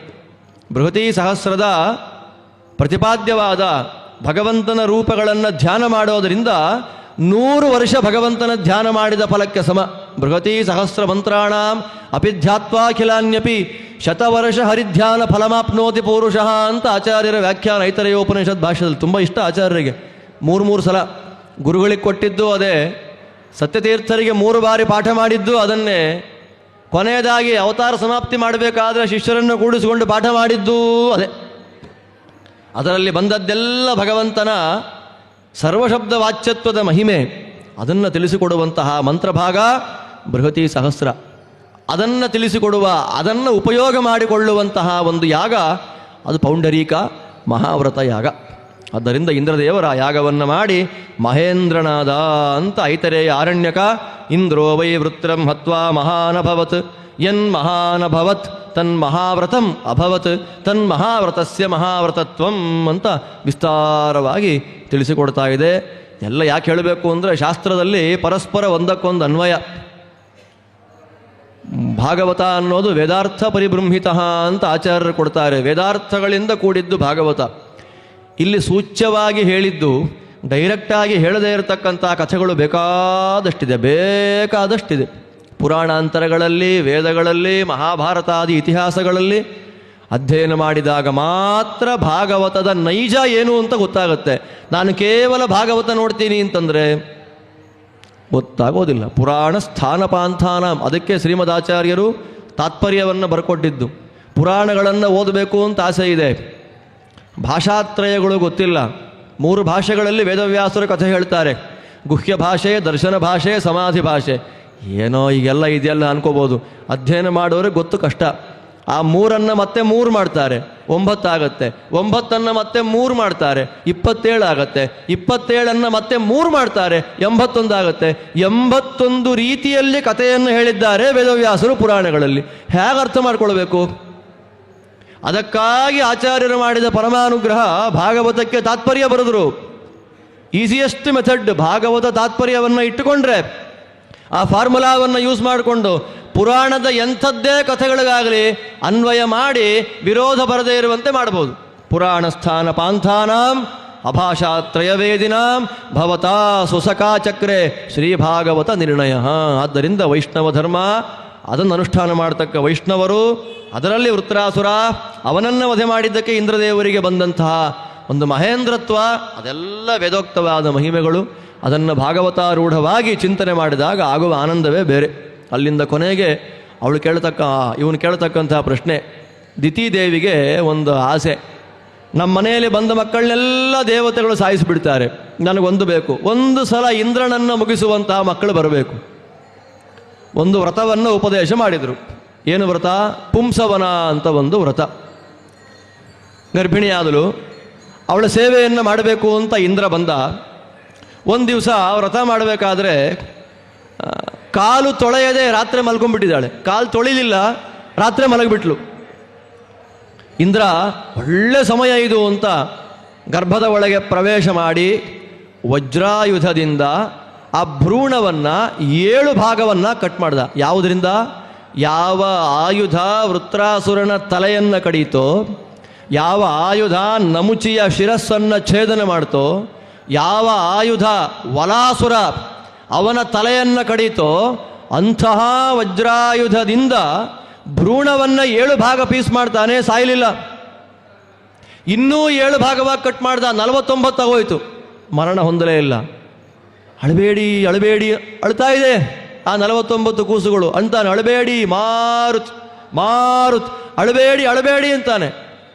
ಬೃಹತಿ ಸಹಸ್ರದ ಪ್ರತಿಪಾದ್ಯವಾದ ಭಗವಂತನ ರೂಪಗಳನ್ನು ಧ್ಯಾನ ಮಾಡೋದರಿಂದ 100 ವರ್ಷ ಭಗವಂತನ ಧ್ಯಾನ ಮಾಡಿದ ಫಲಕ್ಕೆ ಸಮ. ಬೃಹತಿ ಸಹಸ್ರ ಮಂತ್ರಾಣಾಂ ಅಪಿಧ್ಯಾತ್ವಾಖಿಲಾನ್ಯಪಿ ಶತವರ್ಷ ಹರಿಧ್ಯಾನ ಫಲಮಾಪ್ನೋತಿ ಪೂರುಷಃ ಅಂತ ಆಚಾರ್ಯರ ವ್ಯಾಖ್ಯಾನ ಐತರೇಯೋಪನಿಷತ್ ಭಾಷೆಯಲ್ಲಿ. ತುಂಬ ಇಷ್ಟ ಆಚಾರ್ಯರಿಗೆ. 3 ಸಲ ಗುರುಗಳಿಗೆ ಕೊಟ್ಟಿದ್ದು ಅದೇ, ಸತ್ಯತೀರ್ಥರಿಗೆ 3 ಬಾರಿ ಪಾಠ ಮಾಡಿದ್ದು ಅದನ್ನೇ, ಕೊನೆಯದಾಗಿ ಅವತಾರ ಸಮಾಪ್ತಿ ಮಾಡಬೇಕಾದ್ರೆ ಶಿಷ್ಯರನ್ನು ಕೂಡಿಸಿಕೊಂಡು ಪಾಠ ಮಾಡಿದ್ದು ಅದೇ. ಅದರಲ್ಲಿ ಬಂದದ್ದೆಲ್ಲ ಭಗವಂತನ ಸರ್ವಶಬ್ದ ವಾಚ್ಯತ್ವದ ಮಹಿಮೆ. ಅದನ್ನು ತಿಳಿಸಿಕೊಡುವಂತಹ ಮಂತ್ರಭಾಗ ಬೃಹತಿ ಸಹಸ್ರ. ಅದನ್ನು ತಿಳಿಸಿಕೊಡುವ, ಅದನ್ನು ಉಪಯೋಗ ಮಾಡಿಕೊಳ್ಳುವಂತಹ ಒಂದು ಯಾಗ ಅದು ಪೌಂಡರೀಕ ಮಹಾವ್ರತ ಯಾಗ. ಆದ್ದರಿಂದ ಇಂದ್ರದೇವರ ಯಾಗವನ್ನು ಮಾಡಿ ಮಹೇಂದ್ರನಾದ ಅಂತ ಐತರೇಯ ಆರಣ್ಯಕ. ಇಂದ್ರೋ ವೈ ವೃತ್ರಂ ಹತ್ವಾ ಮಹಾನಭವತ್ ಯನ್ಮಹಾನಭವತ್ ತನ್ಮಹಾವ್ರತಂ ಅಭವತ್ ತನ್ಮಹಾವ್ರತಸ್ಯ ಮಹಾವ್ರತತ್ವಂ ಅಂತ ವಿಸ್ತಾರವಾಗಿ ತಿಳಿಸಿಕೊಡ್ತಾ ಇದೆ. ಎಲ್ಲ ಯಾಕೆ ಹೇಳಬೇಕು ಅಂದರೆ ಶಾಸ್ತ್ರದಲ್ಲಿ ಪರಸ್ಪರ ಒಂದಕ್ಕೊಂದು ಅನ್ವಯ. ಭಾಗವತ ಅನ್ನೋದು ವೇದಾರ್ಥ ಪರಿಬೃಂಹಿತ ಅಂತ ಆಚಾರ್ಯರು ಕೊಡ್ತಾರೆ. ವೇದಾರ್ಥಗಳಿಂದ ಕೂಡಿದ್ದು ಭಾಗವತ. ಇಲ್ಲಿ ಸೂಚ್ಯವಾಗಿ ಹೇಳಿದ್ದು, ಡೈರೆಕ್ಟಾಗಿ ಹೇಳದೇ ಇರತಕ್ಕಂಥ ಕಥೆಗಳು ಬೇಕಾದಷ್ಟಿದೆ. ಪುರಾಣಾಂತರಗಳಲ್ಲಿ, ವೇದಗಳಲ್ಲಿ, ಮಹಾಭಾರತಾದಿ ಇತಿಹಾಸಗಳಲ್ಲಿ ಅಧ್ಯಯನ ಮಾಡಿದಾಗ ಮಾತ್ರ ಭಾಗವತದ ನೈಜ ಏನು ಅಂತ ಗೊತ್ತಾಗುತ್ತೆ. ನಾನು ಕೇವಲ ಭಾಗವತ ನೋಡ್ತೀನಿ ಅಂತಂದರೆ ಗೊತ್ತಾಗೋದಿಲ್ಲ. ಪುರಾಣ ಸ್ಥಾನಪಾಂಥಾನ, ಅದಕ್ಕೆ ಶ್ರೀಮದಾಚಾರ್ಯರು ತಾತ್ಪರ್ಯವನ್ನು ಬರ್ಕೊಟ್ಟಿದ್ದು. ಪುರಾಣಗಳನ್ನು ಓದಬೇಕು ಅಂತ ಆಸೆ ಇದೆ, ಭಾಷಾತ್ರಯಗಳು ಗೊತ್ತಿಲ್ಲ. 3 ಭಾಷೆಗಳಲ್ಲಿ ವೇದವ್ಯಾಸರು ಕಥೆ ಹೇಳ್ತಾರೆ. ಗುಹ್ಯ ಭಾಷೆ, ದರ್ಶನ ಭಾಷೆ, ಸಮಾಧಿ ಭಾಷೆ. ಏನೋ ಈಗೆಲ್ಲ ಇದೆಲ್ಲ ಅನ್ಕೋಬೋದು. ಅಧ್ಯಯನ ಮಾಡೋರಿಗೆ ಗೊತ್ತು ಕಷ್ಟ. ಆ 3 ಮತ್ತೆ 3 ಮಾಡ್ತಾರೆ, 9 ಆಗುತ್ತೆ. 9 ಮತ್ತೆ 3 ಮಾಡ್ತಾರೆ, 27 ಆಗುತ್ತೆ. 27 ಮತ್ತೆ 3 ಮಾಡ್ತಾರೆ, 81 ಆಗುತ್ತೆ. 81 ರೀತಿಯಲ್ಲಿ ಕಥೆಯನ್ನು ಹೇಳಿದ್ದಾರೆ ವೇದವ್ಯಾಸರು ಪುರಾಣಗಳಲ್ಲಿ. ಹೇಗೆ ಅರ್ಥ ಮಾಡ್ಕೊಳ್ಬೇಕು? ಅದಕ್ಕಾಗಿ ಆಚಾರ್ಯರು ಮಾಡಿದ ಪರಮಾನುಗ್ರಹ ಭಾಗವತಕ್ಕೆ ತಾತ್ಪರ್ಯ ಬರೆದರು. ಈಸಿಯೆಸ್ಟ್ ಮೆಥಡ್ ಭಾಗವತ ತಾತ್ಪರ್ಯವನ್ನು ಇಟ್ಟುಕೊಂಡ್ರೆ, ಆ ಫಾರ್ಮುಲಾವನ್ನು ಯೂಸ್ ಮಾಡಿಕೊಂಡು ಪುರಾಣದ ಎಂಥದ್ದೇ ಕಥೆಗಳಿಗಾಗಲಿ ಅನ್ವಯ ಮಾಡಿ ವಿರೋಧ ಬರದೇ ಇರುವಂತೆ ಮಾಡಬಹುದು. ಪುರಾಣ ಸ್ಥಾನ ಪಾಂಥಾನಾಂ ಅಭಾಷಾತ್ರಯವೇದಿನಾಂ ಭವತಾ ಸುಸಕಾಚಕ್ರೆ ಶ್ರೀಭಾಗವತ ನಿರ್ಣಯ. ಆದ್ದರಿಂದ ವೈಷ್ಣವ ಧರ್ಮ, ಅದನ್ನು ಅನುಷ್ಠಾನ ಮಾಡತಕ್ಕ ವೈಷ್ಣವರು, ಅದರಲ್ಲಿ ವೃತ್ರಾಸುರ ಅವನನ್ನು ವಧೆ ಮಾಡಿದ್ದಕ್ಕೆ ಇಂದ್ರದೇವರಿಗೆ ಬಂದಂತಹ ಒಂದು ಮಹೇಂದ್ರತ್ವ, ಅದೆಲ್ಲ ವೇದೋಕ್ತವಾದ ಮಹಿಮೆಗಳು. ಅದನ್ನು ಭಾಗವತಾರೂಢವಾಗಿ ಚಿಂತನೆ ಮಾಡಿದಾಗ ಆಗುವ ಆನಂದವೇ ಬೇರೆ. ಅಲ್ಲಿಂದ ಕೊನೆಗೆ ಇವನು ಕೇಳತಕ್ಕಂತಹ ಪ್ರಶ್ನೆ, ದಿತಿದೇವಿಗೆ ಒಂದು ಆಸೆ. ನಮ್ಮ ಮನೆಯಲ್ಲಿ ಬಂದ ಮಕ್ಕಳನ್ನೆಲ್ಲ ದೇವತೆಗಳು ಸಾಯಿಸಿಬಿಡ್ತಾರೆ, ನನಗೊಂದು ಬೇಕು, ಒಂದು ಸಲ ಇಂದ್ರನನ್ನು ಮುಗಿಸುವಂತಹ ಮಕ್ಕಳು ಬರಬೇಕು. ಒಂದು ವ್ರತವನ್ನು ಉಪದೇಶ ಮಾಡಿದರು. ಏನು ವ್ರತ? ಪುಂಸವನ ಅಂತ ಒಂದು ವ್ರತ. ಗರ್ಭಿಣಿಯಾದಳು, ಅವಳ ಸೇವೆಯನ್ನು ಮಾಡಬೇಕು ಅಂತ ಇಂದ್ರ ಬಂದ. ಒಂದು ದಿವಸ ವ್ರತ ಮಾಡಬೇಕಾದ್ರೆ ಕಾಲು ತೊಳೆಯದೆ ರಾತ್ರಿ ಮಲ್ಕೊಂಡ್ಬಿಟ್ಟಿದ್ದಾಳೆ. ಕಾಲು ತೊಳಿಲಿಲ್ಲ, ರಾತ್ರಿ ಮಲಗಿಬಿಟ್ಲು. ಇಂದ್ರ ಒಳ್ಳೆ ಸಮಯ ಇದು ಅಂತ ಗರ್ಭದ ಒಳಗೆ ಪ್ರವೇಶ ಮಾಡಿ ವಜ್ರಾಯುಧದಿಂದ ಆ ಭ್ರೂಣವನ್ನು 7 ಭಾಗವನ್ನು ಕಟ್ ಮಾಡ್ದ. ಯಾವುದರಿಂದ? ಯಾವ ಆಯುಧ ವೃತ್ರಾಸುರನ ತಲೆಯನ್ನು ಕಡೀತೋ, ಯಾವ ಆಯುಧ ನಮುಚಿಯ ಶಿರಸ್ಸನ್ನು ಛೇದನ ಮಾಡ್ತೋ, ಯಾವ ಆಯುಧ ವಲಾಸುರ ಅವನ ತಲೆಯನ್ನು ಕಡೀತೋ, ಅಂತಹ ವಜ್ರಾಯುಧದಿಂದ ಭ್ರೂಣವನ್ನು 7 ಭಾಗ ಪೀಸ್ ಮಾಡ್ತಾನೆ, ಸಾಯಲಿಲ್ಲ. ಇನ್ನೂ 7 ಭಾಗವಾಗಿ ಕಟ್ ಮಾಡ್ದ, 49 ಆಗೋಯ್ತು, ಮರಣ ಹೊಂದಲೇ ಇಲ್ಲ. ಅಳಬೇಡಿ ಅಳಬೇಡಿ ಅಳ್ತಾ ಇದೆ ಆ 49 ಕೂಸುಗಳು. ಅಂತಾನೆ, ಅಳಬೇಡಿ ಮಾರುತ್ ಮಾರುತ್, ಅಳಬೇಡಿ ಅಳಬೇಡಿ ಅಂತಾನೆ.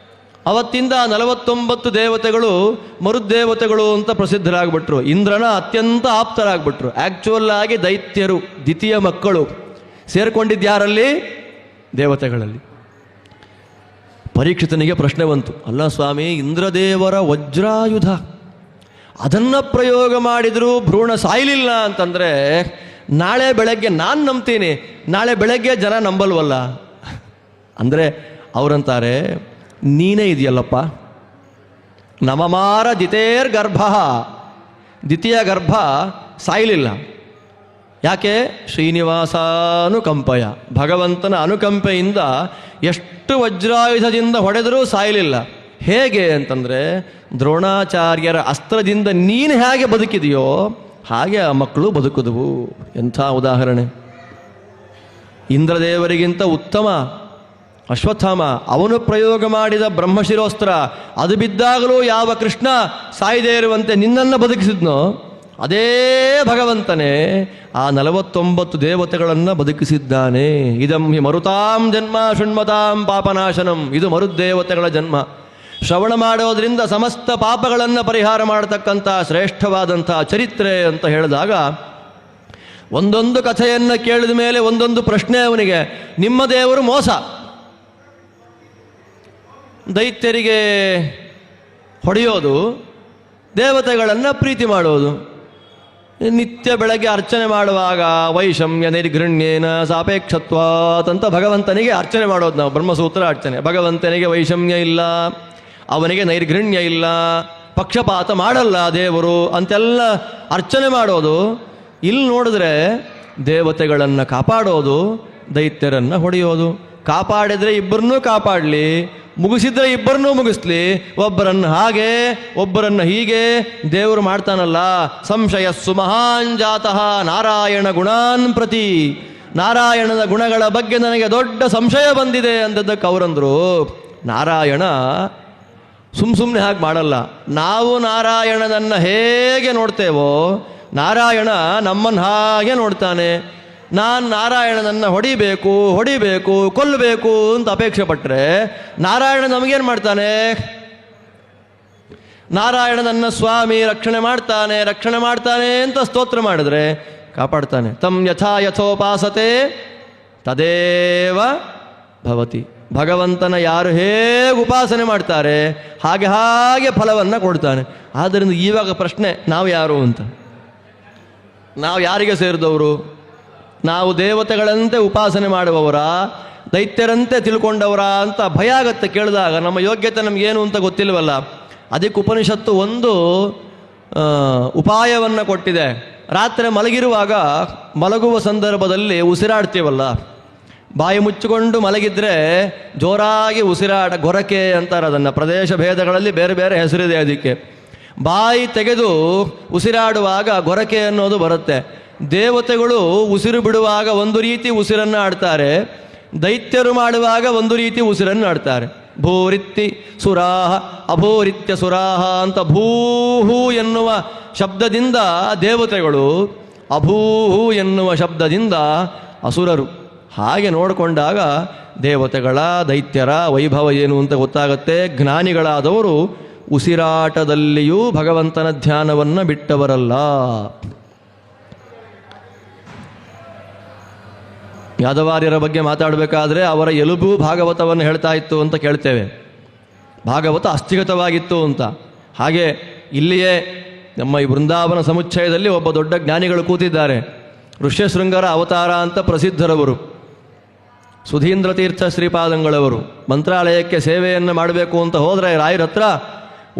ಅವತ್ತಿಂದ 49 ದೇವತೆಗಳು ಮರುದ್ದೇವತೆಗಳು ಅಂತ ಪ್ರಸಿದ್ಧರಾಗ್ಬಿಟ್ರು. ಇಂದ್ರನ ಅತ್ಯಂತ ಆಪ್ತರಾಗ್ಬಿಟ್ರು. ಆ್ಯಕ್ಚುಯಲ್ ಆಗಿ ದೈತ್ಯರು, ದ್ವಿತೀಯ ಮಕ್ಕಳು ಸೇರ್ಕೊಂಡಿದ್ಯಾರಲ್ಲಿ? ದೇವತೆಗಳಲ್ಲಿ. ಪರೀಕ್ಷಿತನಿಗೆ ಪ್ರಶ್ನೆ ಬಂತು, ಅಲ್ಲ ಸ್ವಾಮಿ, ಇಂದ್ರದೇವರ ವಜ್ರಾಯುಧ ಅದನ್ನು ಪ್ರಯೋಗ ಮಾಡಿದರೂ ಭ್ರೂಣ ಸಾಯಲಿಲ್ಲ ಅಂತಂದರೆ, ನಾಳೆ ಬೆಳಗ್ಗೆ ನಾನು ನಂಬ್ತೀನಿ, ನಾಳೆ ಬೆಳಗ್ಗೆ ಜನ ನಂಬಲ್ವಲ್ಲ ಅಂದರೆ ಅವರಂತಾರೆ, ನೀನೇ ಇದೆಯಲ್ಲಪ್ಪ, ನಮಮಾರ ದಿತೇರ್ ಗರ್ಭ, ದ್ವಿತೀಯ ಗರ್ಭ ಸಾಯಲಿಲ್ಲ. ಯಾಕೆ? ಶ್ರೀನಿವಾಸಾನುಕಂಪಯ, ಭಗವಂತನ ಅನುಕಂಪೆಯಿಂದ ಎಷ್ಟು ವಜ್ರಾಯುಧದಿಂದ ಹೊಡೆದರೂ ಸಾಯಲಿಲ್ಲ. ಹೇಗೆ ಅಂತಂದರೆ, ದ್ರೋಣಾಚಾರ್ಯರ ಅಸ್ತ್ರದಿಂದ ನೀನು ಹೇಗೆ ಬದುಕಿದೆಯೋ ಹಾಗೆ ಆ ಮಕ್ಕಳು ಬದುಕಿದವು. ಎಂಥ ಉದಾಹರಣೆ! ಇಂದ್ರದೇವರಿಗಿಂತ ಉತ್ತಮ ಅಶ್ವತ್ಥಾಮ, ಅವನು ಪ್ರಯೋಗ ಮಾಡಿದ ಬ್ರಹ್ಮಶಿರೋಸ್ತ್ರ, ಅದು ಬಿದ್ದಾಗಲೂ ಯಾವ ಕೃಷ್ಣ ಸಾಯದೇ ಇರುವಂತೆ ನಿನ್ನನ್ನು ಬದುಕಿಸಿದ್ನೋ ಅದೇ ಭಗವಂತನೇ ಆ 49 ದೇವತೆಗಳನ್ನು ಬದುಕಿಸಿದ್ದಾನೆ. ಇದಂ ಹಿ ಮರುತಾಂ ಜನ್ಮ ಶೃಣ್ಮತಾಂ ಪಾಪನಾಶನಂ. ಇದು ಮರುದ್ದೇವತೆಗಳ ಜನ್ಮ. ಶ್ರವಣ ಮಾಡೋದ್ರಿಂದ ಸಮಸ್ತ ಪಾಪಗಳನ್ನು ಪರಿಹಾರ ಮಾಡತಕ್ಕಂಥ ಶ್ರೇಷ್ಠವಾದಂಥ ಚರಿತ್ರೆ ಅಂತ ಹೇಳಿದಾಗ, ಒಂದೊಂದು ಕಥೆಯನ್ನು ಕೇಳಿದ ಮೇಲೆ ಒಂದೊಂದು ಪ್ರಶ್ನೆ ಅವನಿಗೆ. ನಿಮ್ಮ ದೇವರು ಮೋಸ, ದೈತ್ಯರಿಗೆ ಹೊಡೆಯೋದು, ದೇವತೆಗಳನ್ನು ಪ್ರೀತಿ ಮಾಡೋದು. ನಿತ್ಯ ಬೆಳಗ್ಗೆ ಅರ್ಚನೆ ಮಾಡುವಾಗ ವೈಷಮ್ಯ ನಿರ್ಘೃಣ್ಯೇನ ಸಾಪೇಕ್ಷತ್ವಾತ್ ಅಂತ ಭಗವಂತನಿಗೆ ಅರ್ಚನೆ ಮಾಡೋದು ನಾವು. ಬ್ರಹ್ಮಸೂತ್ರ ಅರ್ಚನೆ. ಭಗವಂತನಿಗೆ ವೈಷಮ್ಯ ಇಲ್ಲ, ಅವನಿಗೆ ನೈರ್ಘೃಣ್ಯ ಇಲ್ಲ, ಪಕ್ಷಪಾತ ಮಾಡಲ್ಲ ದೇವರು ಅಂತೆಲ್ಲ ಅರ್ಚನೆ ಮಾಡೋದು. ಇಲ್ಲಿ ನೋಡಿದ್ರೆ ದೇವತೆಗಳನ್ನು ಕಾಪಾಡೋದು, ದೈತ್ಯರನ್ನು ಹೊಡೆಯೋದು. ಕಾಪಾಡಿದರೆ ಇಬ್ಬರನ್ನೂ ಕಾಪಾಡಲಿ, ಮುಗಿಸಿದ್ರೆ ಇಬ್ಬರನ್ನೂ ಮುಗಿಸ್ಲಿ. ಒಬ್ಬರನ್ನು ಹಾಗೆ ಒಬ್ಬರನ್ನು ಹೀಗೆ ದೇವರು ಮಾಡ್ತಾನಲ್ಲ. ಸಂಶಯಸ್ಸು ಮಹಾನ್ ಜಾತಃ ನಾರಾಯಣ ಗುಣಾನ್ ಪ್ರತಿ. ನಾರಾಯಣನ ಗುಣಗಳ ಬಗ್ಗೆ ನನಗೆ ದೊಡ್ಡ ಸಂಶಯ ಬಂದಿದೆ ಅಂದದ್ದಕ್ಕೆ ಅವರಂದರು, ನಾರಾಯಣ ಸುಮ್ಮನೆ ಹಾಗೆ ಮಾಡಲ್ಲ. ನಾವು ನಾರಾಯಣನನ್ನು ಹೇಗೆ ನೋಡ್ತೇವೋ ನಾರಾಯಣ ನಮ್ಮನ್ನು ಹಾಗೆ ನೋಡ್ತಾನೆ. ನಾನು ನಾರಾಯಣನನ್ನು ಹೊಡಿಬೇಕು ಕೊಲ್ಲಬೇಕು ಅಂತ ಅಪೇಕ್ಷೆ ಪಟ್ಟರೆ ನಾರಾಯಣ ನಮಗೇನು ಮಾಡ್ತಾನೆ? ನಾರಾಯಣನನ್ನ ಸ್ವಾಮಿ ರಕ್ಷಣೆ ಮಾಡ್ತಾನೆ ಅಂತ ಸ್ತೋತ್ರ ಮಾಡಿದ್ರೆ ಕಾಪಾಡ್ತಾನೆ. ತಮ್ ಯಥಾ ಯಥೋಪಾಸತೆ ತದೇವ ಭವತಿ. ಭಗವಂತನ ಯಾರು ಹೇಗೆ ಉಪಾಸನೆ ಮಾಡ್ತಾರೆ ಹಾಗೆ ಫಲವನ್ನು ಕೊಡ್ತಾನೆ. ಆದ್ದರಿಂದ ಇವಾಗ ಪ್ರಶ್ನೆ, ನಾವು ಯಾರು ಅಂತ, ನಾವು ಯಾರಿಗೆ ಸೇರಿದವರು? ನಾವು ದೇವತೆಗಳಂತೆ ಉಪಾಸನೆ ಮಾಡುವವರ, ದೈತ್ಯರಂತೆ ತಿಳ್ಕೊಂಡವರ ಅಂತ ಭಯ ಆಗತ್ತೆ ಕೇಳಿದಾಗ. ನಮ್ಮ ಯೋಗ್ಯತೆ ನಮಗೇನು ಅಂತ ಗೊತ್ತಿಲ್ವಲ್ಲ. ಅದಕ್ಕೆ ಉಪನಿಷತ್ತು ಒಂದು ಉಪಾಯವನ್ನು ಕೊಟ್ಟಿದೆ. ರಾತ್ರಿ ಮಲಗುವ ಸಂದರ್ಭದಲ್ಲಿ ಉಸಿರಾಡ್ತೀವಲ್ಲ, ಬಾಯಿ ಮುಚ್ಚಿಕೊಂಡು ಮಲಗಿದ್ರೆ ಜೋರಾಗಿ ಗೊರಕೆ ಅಂತಾರೆ ಅದನ್ನು. ಪ್ರದೇಶ ಭೇದಗಳಲ್ಲಿ ಬೇರೆ ಬೇರೆ ಹೆಸರಿದೆ ಅದಕ್ಕೆ. ಬಾಯಿ ತೆಗೆದು ಉಸಿರಾಡುವಾಗ ಗೊರಕೆ ಅನ್ನೋದು ಬರುತ್ತೆ. ದೇವತೆಗಳು ಉಸಿರು ಬಿಡುವಾಗ ಒಂದು ರೀತಿ ಉಸಿರನ್ನು ಆಡ್ತಾರೆ, ದೈತ್ಯರು ಮಾಡುವಾಗ ಒಂದು ರೀತಿ ಉಸಿರನ್ನು ಆಡ್ತಾರೆ. ಭೂರಿತ್ತಿ ಸುರಾಹ ಅಭೂರಿತ್ಯ ಸುರಾಹ ಅಂತ ಭೂಹು ಎನ್ನುವ ಶಬ್ದದಿಂದ ದೇವತೆಗಳು, ಅಭೂಹು ಎನ್ನುವ ಶಬ್ದದಿಂದ ಅಸುರರು. ಹಾಗೆ ನೋಡಿಕೊಂಡಾಗ ದೇವತೆಗಳ ದೈತ್ಯರ ವೈಭವ ಏನು ಅಂತ ಗೊತ್ತಾಗುತ್ತೆ. ಜ್ಞಾನಿಗಳಾದವರು ಉಸಿರಾಟದಲ್ಲಿಯೂ ಭಗವಂತನ ಧ್ಯಾನವನ್ನು ಬಿಟ್ಟವರಲ್ಲ. ಯಾದವಾರ್ಯರ ಬಗ್ಗೆ ಮಾತಾಡಬೇಕಾದ್ರೆ ಅವರ ಎಲುಬು ಭಾಗವತವನ್ನು ಹೇಳ್ತಾ ಇತ್ತು ಅಂತ ಕೇಳ್ತೇವೆ. ಭಾಗವತ ಅಸ್ಥಿಗತವಾಗಿತ್ತು ಅಂತ. ಹಾಗೆ ಇಲ್ಲಿಯೇ ನಮ್ಮ ಈ ಬೃಂದಾವನ ಸಮುಚ್ಚಯದಲ್ಲಿ ಒಬ್ಬ ದೊಡ್ಡ ಜ್ಞಾನಿಗಳು ಕೂತಿದ್ದಾರೆ. ಋಷ್ಯಶೃಂಗರ ಅವತಾರ ಅಂತ ಪ್ರಸಿದ್ಧರವರು, ಸುಧೀಂದ್ರ ತೀರ್ಥ ಶ್ರೀಪಾದಂಗಳವರು. ಮಂತ್ರಾಲಯಕ್ಕೆ ಸೇವೆಯನ್ನು ಮಾಡಬೇಕು ಅಂತ ಹೋದರೆ ರಾಯರ ಹತ್ರ,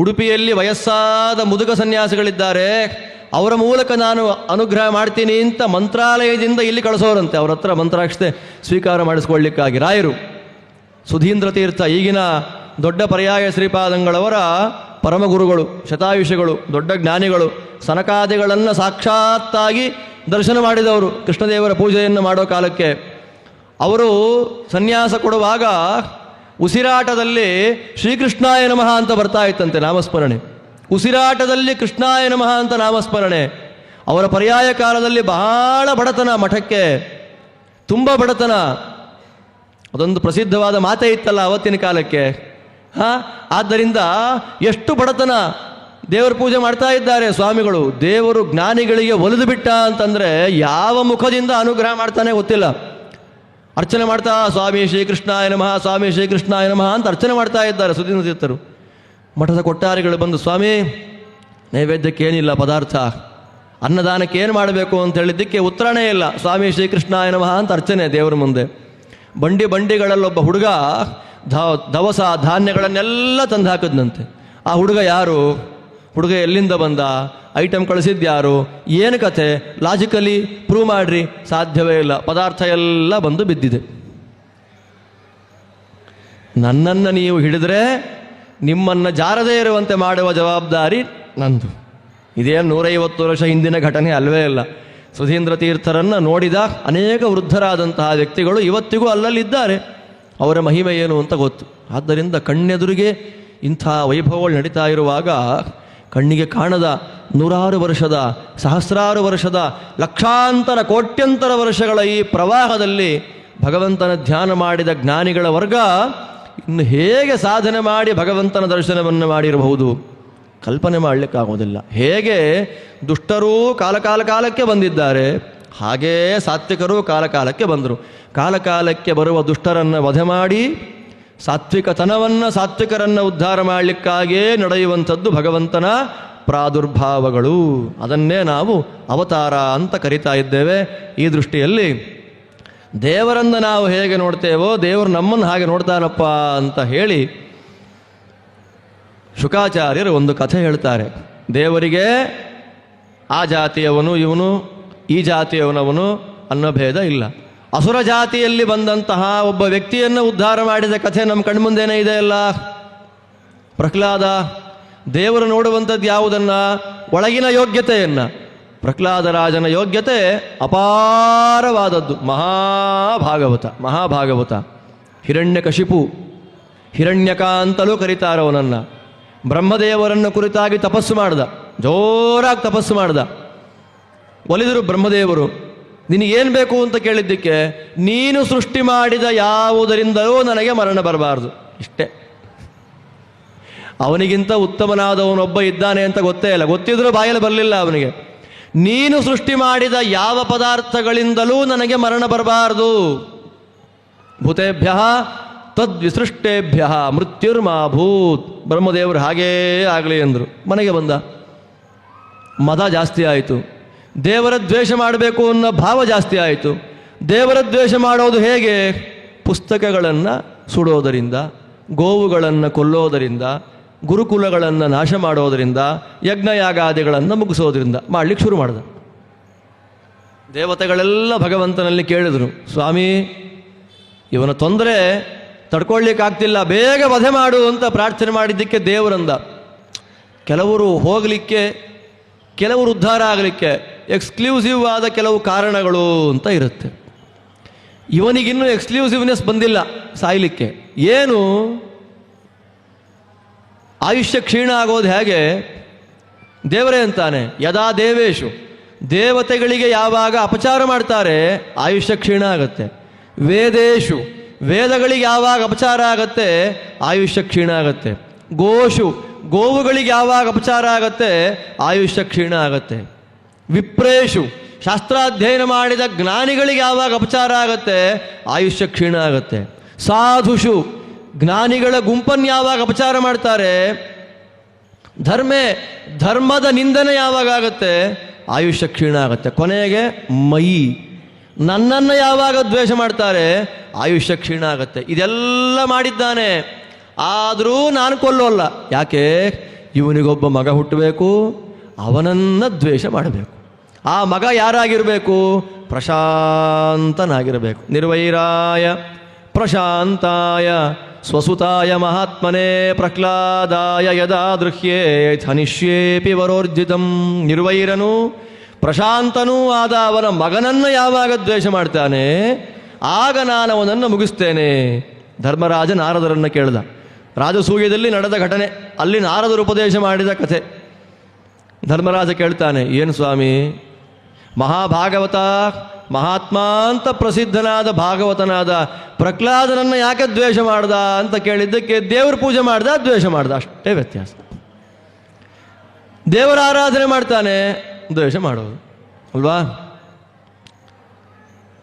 ಉಡುಪಿಯಲ್ಲಿ ವಯಸ್ಸಾದ ಮುದುಕ ಸನ್ಯಾಸಿಗಳಿದ್ದಾರೆ, ಅವರ ಮೂಲಕ ನಾನು ಅನುಗ್ರಹ ಮಾಡ್ತೀನಿ ಅಂತ ಮಂತ್ರಾಲಯದಿಂದ ಇಲ್ಲಿ ಕಳಿಸೋರಂತೆ. ಅವ್ರ ಹತ್ರ ಮಂತ್ರಾಕ್ಷತೆ ಸ್ವೀಕಾರ ಮಾಡಿಸ್ಕೊಳ್ಳಿಕ್ಕಾಗಿ ರಾಯರು. ಸುಧೀಂದ್ರ ತೀರ್ಥ ಈಗಿನ ದೊಡ್ಡ ಪರ್ಯಾಯ ಶ್ರೀಪಾದಂಗಳವರ ಪರಮಗುರುಗಳು, ಶತಾಯುಷಿಗಳು, ದೊಡ್ಡ ಜ್ಞಾನಿಗಳು. ಸನಕಾದಿಗಳನ್ನು ಸಾಕ್ಷಾತ್ತಾಗಿ ದರ್ಶನ ಮಾಡಿದವರು ಕೃಷ್ಣದೇವರ ಪೂಜೆಯನ್ನು ಮಾಡೋ ಕಾಲಕ್ಕೆ. ಅವರು ಸನ್ಯಾಸ ಕೊಡುವಾಗ ಉಸಿರಾಟದಲ್ಲಿ ಶ್ರೀಕೃಷ್ಣಾಯ ನಮಃ ಅಂತ ಬರ್ತಾ ಇತ್ತಂತೆ ನಾಮಸ್ಮರಣೆ. ಉಸಿರಾಟದಲ್ಲಿ ಕೃಷ್ಣಾಯ ನಮಃ ಅಂತ ನಾಮಸ್ಮರಣೆ. ಅವರ ಪರ್ಯಾಯ ಕಾಲದಲ್ಲಿ ಬಹಳ ಬಡತನ, ಮಠಕ್ಕೆ ತುಂಬ ಬಡತನ. ಅದೊಂದು ಪ್ರಸಿದ್ಧವಾದ ಮಾತೇ ಇತ್ತಲ್ಲ ಅವತ್ತಿನ ಕಾಲಕ್ಕೆ. ಆದ್ದರಿಂದ ಎಷ್ಟು ಬಡತನ, ದೇವರ ಪೂಜೆ ಮಾಡ್ತಾ ಇದ್ದಾರೆ ಸ್ವಾಮಿಗಳು. ದೇವರು ಜ್ಞಾನಿಗಳಿಗೆ ಒಲಿದು ಬಿಟ್ಟ ಅಂತಂದರೆ ಯಾವ ಮುಖದಿಂದ ಅನುಗ್ರಹ ಮಾಡ್ತಾನೆ ಗೊತ್ತಿಲ್ಲ. ಅರ್ಚನೆ ಮಾಡ್ತಾ ಸ್ವಾಮಿ ಶ್ರೀಕೃಷ್ಣಾಯ ನಮಃ, ಸ್ವಾಮಿ ಶ್ರೀಕೃಷ್ಣಾಯ ನಮಃ ಅಂತ ಅರ್ಚನೆ ಮಾಡ್ತಾ ಇದ್ದಾರೆ ಸುಧೀಂದ್ರ ತೀರ್ಥರು. ಮಠದ ಕೊಟ್ಟಾರಿಗಳು ಬಂದು, ಸ್ವಾಮಿ ನೈವೇದ್ಯಕ್ಕೆ ಏನಿಲ್ಲ ಪದಾರ್ಥ, ಅನ್ನದಾನಕ್ಕೆ ಏನು ಮಾಡಬೇಕು ಅಂತ ಹೇಳಿದ್ದಕ್ಕೆ ಉತ್ತರನೇ ಇಲ್ಲ. ಸ್ವಾಮಿ ಶ್ರೀಕೃಷ್ಣಾಯ ನಮಃ ಅಂತ ಅರ್ಚನೆ ದೇವರ ಮುಂದೆ. ಬಂಡಿಗಳಲ್ಲೊಬ್ಬ ಹುಡುಗ ದವಸ ಧಾನ್ಯಗಳನ್ನೆಲ್ಲ ತಂದು ಹಾಕಿದ್ನಂತೆ. ಆ ಹುಡುಗ ಯಾರು? ಹುಡುಗ ಎಲ್ಲಿಂದ ಬಂದ? ಐಟಮ್ ಕಳಿಸಿದ್ಯಾರು? ಏನು ಕಥೆ? ಲಾಜಿಕಲಿ ಪ್ರೂವ್ ಮಾಡ್ರಿ. ಸಾಧ್ಯವೇ ಇಲ್ಲ. ಪದಾರ್ಥ ಎಲ್ಲ ಬಂದು ಬಿದ್ದಿದೆ. ನನ್ನನ್ನು ನೀವು ಹಿಡಿದ್ರೆ ನಿಮ್ಮನ್ನು ಜಾರದೇ ಇರುವಂತೆ ಮಾಡುವ ಜವಾಬ್ದಾರಿ ನಂದು. ಇದೇನು 150 ವರ್ಷ ಹಿಂದಿನ ಘಟನೆ ಅಲ್ವೇ ಇಲ್ಲ. ಸುಧೀಂದ್ರ ತೀರ್ಥರನ್ನು ನೋಡಿದ ಅನೇಕ ವೃದ್ಧರಾದಂತಹ ವ್ಯಕ್ತಿಗಳು ಇವತ್ತಿಗೂ ಅಲ್ಲಲ್ಲಿದ್ದಾರೆ. ಅವರ ಮಹಿಮೆ ಏನು ಅಂತ ಗೊತ್ತು. ಆದ್ದರಿಂದ ಕಣ್ಣೆದುರಿಗೆ ಇಂಥ ವೈಭವಗಳು ನಡೀತಾ ಇರುವಾಗ ಕಣ್ಣಿಗೆ ಕಾಣದ 100 ವರ್ಷದ, ಸಹಸ್ರಾರು ವರ್ಷದ, ಲಕ್ಷಾಂತರ ಕೋಟ್ಯಂತರ ವರ್ಷಗಳ ಈ ಪ್ರವಾಹದಲ್ಲಿ ಭಗವಂತನ ಧ್ಯಾನ ಮಾಡಿದ ಜ್ಞಾನಿಗಳ ವರ್ಗ ಇನ್ನು ಹೇಗೆ ಸಾಧನೆ ಮಾಡಿ ಭಗವಂತನ ದರ್ಶನವನ್ನು ಮಾಡಿರಬಹುದು? ಕಲ್ಪನೆ ಮಾಡಲಿಕ್ಕಾಗೋದಿಲ್ಲ. ಹೇಗೆ ದುಷ್ಟರೂ ಕಾಲಕ್ಕೆ ಬಂದಿದ್ದಾರೆ, ಹಾಗೇ ಸಾತ್ವಿಕರು ಕಾಲಕ್ಕೆ ಬಂದರು. ಕಾಲಕ್ಕೆ ಬರುವ ದುಷ್ಟರನ್ನು ವಧೆ ಮಾಡಿ ಸಾತ್ವಿಕರನ್ನು ಉದ್ಧಾರ ಮಾಡಲಿಕ್ಕಾಗಿಯೇ ನಡೆಯುವಂಥದ್ದು ಭಗವಂತನ ಪ್ರಾದುರ್ಭಾವಗಳು. ಅದನ್ನೇ ನಾವು ಅವತಾರ ಅಂತ ಕರಿತಾ ಇದ್ದೇವೆ. ಈ ದೃಷ್ಟಿಯಲ್ಲಿ ದೇವರನ್ನು ನಾವು ಹೇಗೆ ನೋಡ್ತೇವೋ ದೇವರು ನಮ್ಮನ್ನು ಹಾಗೆ ನೋಡ್ತಾನಪ್ಪ ಅಂತ ಹೇಳಿ ಶುಕಾಚಾರ್ಯರು ಒಂದು ಕಥೆ ಹೇಳ್ತಾರೆ. ದೇವರಿಗೆ ಆ ಜಾತಿಯವನು ಇವನು, ಈ ಜಾತಿಯವನವನು ಅನ್ನೋ ಭೇದ ಇಲ್ಲ. ಅಸುರ ಜಾತಿಯಲ್ಲಿ ಬಂದಂತಹ ಒಬ್ಬ ವ್ಯಕ್ತಿಯನ್ನು ಉದ್ಧಾರ ಮಾಡಿದ ಕಥೆ ನಮ್ಮ ಕಣ್ಮುಂದೇನೇ ಇದೆ ಅಲ್ಲ. ಪ್ರಹ್ಲಾದ ದೇವರು ನೋಡುವಂಥದ್ದು ಯಾವುದನ್ನು? ಒಳಗಿನ ಯೋಗ್ಯತೆಯನ್ನು. ಪ್ರಹ್ಲಾದರಾಜನ ಯೋಗ್ಯತೆ ಅಪಾರವಾದದ್ದು. ಮಹಾಭಾಗವತ. ಹಿರಣ್ಯಕಶಿಪು, ಹಿರಣ್ಯಕ ಅಂತಲೂ ಕರೀತಾರೆ ಅವನನ್ನು. ಬ್ರಹ್ಮದೇವರನ್ನು ಕುರಿತಾಗಿ ತಪಸ್ಸು ಮಾಡ್ದ, ಜೋರಾಗಿ ತಪಸ್ಸು ಮಾಡ್ದ. ಒಲಿದರು ಬ್ರಹ್ಮದೇವರು. ನಿನಗೇನು ಬೇಕು ಅಂತ ಕೇಳಿದ್ದಕ್ಕೆ, ನೀನು ಸೃಷ್ಟಿ ಮಾಡಿದ ಯಾವುದರಿಂದಲೂ ನನಗೆ ಮರಣ ಬರಬಾರ್ದು, ಇಷ್ಟೇ. ಅವನಿಗಿಂತ ಉತ್ತಮನಾದವನೊಬ್ಬ ಇದ್ದಾನೆ ಅಂತ ಗೊತ್ತೇ ಇಲ್ಲ, ಗೊತ್ತಿದ್ರೂ ಬಾಯಲ್ಲಿ ಬರಲಿಲ್ಲ ಅವನಿಗೆ. ನೀನು ಸೃಷ್ಟಿ ಮಾಡಿದ ಯಾವ ಪದಾರ್ಥಗಳಿಂದಲೂ ನನಗೆ ಮರಣ ಬರಬಾರ್ದು. ಭೂತೇಭ್ಯ ತದ್ವಿಸೃಷ್ಟೇಭ್ಯ ಮೃತ್ಯುರ್ಮಾಭೂತ್. ಬ್ರಹ್ಮದೇವರು ಹಾಗೇ ಆಗಲಿ ಎಂದರು. ಮನೆಗೆ ಬಂದ. ಮದ ಜಾಸ್ತಿ ಆಯಿತು. ದೇವರ ದ್ವೇಷ ಮಾಡಬೇಕು ಅನ್ನೋ ಭಾವ ಜಾಸ್ತಿ ಆಯಿತು. ದೇವರ ದ್ವೇಷ ಮಾಡೋದು ಹೇಗೆ? ಪುಸ್ತಕಗಳನ್ನು ಸುಡೋದರಿಂದ, ಗೋವುಗಳನ್ನು ಕೊಲ್ಲೋದರಿಂದ, ಗುರುಕುಲಗಳನ್ನು ನಾಶ ಮಾಡೋದರಿಂದ, ಯಜ್ಞಯಾಗಾದಿಗಳನ್ನು ಮುಗಿಸೋದರಿಂದ ಮಾಡಲಿಕ್ಕೆ ಶುರು ಮಾಡಿದ. ದೇವತೆಗಳೆಲ್ಲ ಭಗವಂತನಲ್ಲಿ ಕೇಳಿದರು, ಸ್ವಾಮಿ ಇವನ ತೊಂದರೆ ತಡ್ಕೊಳ್ಳಿಕ್ಕಾಗ್ತಿಲ್ಲ, ಬೇಗ ವಧೆ ಮಾಡು ಅಂತ ಪ್ರಾರ್ಥನೆ ಮಾಡಿದ್ದಕ್ಕೆ ದೇವರಂದ, ಕೆಲವರು ಹೋಗಲಿಕ್ಕೆ, ಕೆಲವರು ಉದ್ಧಾರ ಆಗಲಿಕ್ಕೆ ಎಕ್ಸ್ಕ್ಲೂಸಿವ್ ಆದ ಕೆಲವು ಕಾರಣಗಳು ಅಂತ ಇರುತ್ತೆ. ಇವನಿಗಿನ್ನೂ ಎಕ್ಸ್ಕ್ಲೂಸಿವ್ನೆಸ್ ಬಂದಿಲ್ಲ ಸಾಯಲಿಕ್ಕೆ. ಏನು? ಆಯುಷ್ಯ ಕ್ಷೀಣ ಆಗೋದು ಹೇಗೆ? ದೇವರೇ ಅಂತಾನೆ, ಯದಾ ದೇವೇಶು, ದೇವತೆಗಳಿಗೆ ಯಾವಾಗ ಅಪಚಾರ ಮಾಡ್ತಾರೆ ಆಯುಷ್ಯ ಕ್ಷೀಣ ಆಗುತ್ತೆ. ವೇದೇಶು, ವೇದಗಳಿಗೆ ಯಾವಾಗ ಅಪಚಾರ ಆಗತ್ತೆ ಆಯುಷ್ಯ ಕ್ಷೀಣ ಆಗತ್ತೆ. ಗೋಷು, ಗೋವುಗಳಿಗೆ ಯಾವಾಗ ಅಪಚಾರ ಆಗತ್ತೆ ಆಯುಷ್ಯ ಕ್ಷೀಣ ಆಗತ್ತೆ. ವಿಪ್ರೇಶು, ಶಾಸ್ತ್ರಾಧ್ಯಯನ ಮಾಡಿದ ಜ್ಞಾನಿಗಳಿಗೆ ಯಾವಾಗ ಅಪಚಾರ ಆಗತ್ತೆ ಆಯುಷ್ಯ ಕ್ಷೀಣ ಆಗತ್ತೆ. ಸಾಧುಷು, ಜ್ಞಾನಿಗಳ ಗುಂಪನ್ನು ಯಾವಾಗ ಅಪಚಾರ ಮಾಡ್ತಾರೆ, ಧರ್ಮದ ನಿಂದನೆ ಯಾವಾಗ ಆಗತ್ತೆ ಆಯುಷ್ಯ ಕ್ಷೀಣ ಆಗತ್ತೆ. ಕೊನೆಗೆ ಮಯಿ, ನನ್ನನ್ನು ಯಾವಾಗ ದ್ವೇಷ ಮಾಡ್ತಾರೆ ಆಯುಷ್ಯ ಕ್ಷೀಣ ಆಗತ್ತೆ. ಇದೆಲ್ಲ ಮಾಡಿದ್ದಾನೆ, ಆದರೂ ನಾನು ಕೊಲ್ಲೋಲ್ಲ. ಯಾಕೆ? ಇವನಿಗೊಬ್ಬ ಮಗ ಹುಟ್ಟಬೇಕು, ಅವನನ್ನು ದ್ವೇಷ ಮಾಡಬೇಕು. ಆ ಮಗ ಯಾರಾಗಿರಬೇಕು? ಪ್ರಶಾಂತನಾಗಿರಬೇಕು. ನಿರ್ವೈರಾಯ ಪ್ರಶಾಂತಾಯ ಸ್ವಸುತಾಯ ಮಹಾತ್ಮನೇ ಪ್ರಹ್ಲಾದಾಯ ಯದಾ ದೃಹ್ಯೇ ಹನಿಷ್ಯೇಪಿ ವರೋರ್ಜಿತಂ. ನಿರ್ವೈರನು ಪ್ರಶಾಂತನೂ ಆದ ಅವನ ಮಗನನ್ನು ಯಾವಾಗ ದ್ವೇಷ ಮಾಡ್ತಾನೆ ಆಗ ನಾನು ಅವನನ್ನು ಮುಗಿಸ್ತೇನೆ. ಧರ್ಮರಾಜ ನಾರದರನ್ನು ಕೇಳಿದ. ರಾಜಸೂಯದಲ್ಲಿ ನಡೆದ ಘಟನೆ, ಅಲ್ಲಿ ನಾರದರು ಉಪದೇಶ ಮಾಡಿದ ಕಥೆ. ಧರ್ಮರಾಜ ಕೇಳ್ತಾನೆ, ಏನು ಸ್ವಾಮಿ, ಮಹಾಭಾಗವತ ಮಹಾತ್ಮ ಅಂತ ಪ್ರಸಿದ್ಧನಾದ ಭಾಗವತನಾದ ಪ್ರಹ್ಲಾದನನ್ನು ಯಾಕೆ ದ್ವೇಷ ಮಾಡ್ದ ಅಂತ ಕೇಳಿದ್ದಕ್ಕೆ, ದೇವ್ರ ಪೂಜೆ ಮಾಡ್ದ, ದ್ವೇಷ ಮಾಡ್ದ, ಅಷ್ಟೇ ವ್ಯತ್ಯಾಸ. ದೇವರ ಆರಾಧನೆ ಮಾಡ್ತಾನೆ, ದ್ವೇಷ ಮಾಡೋದು ಅಲ್ವಾ?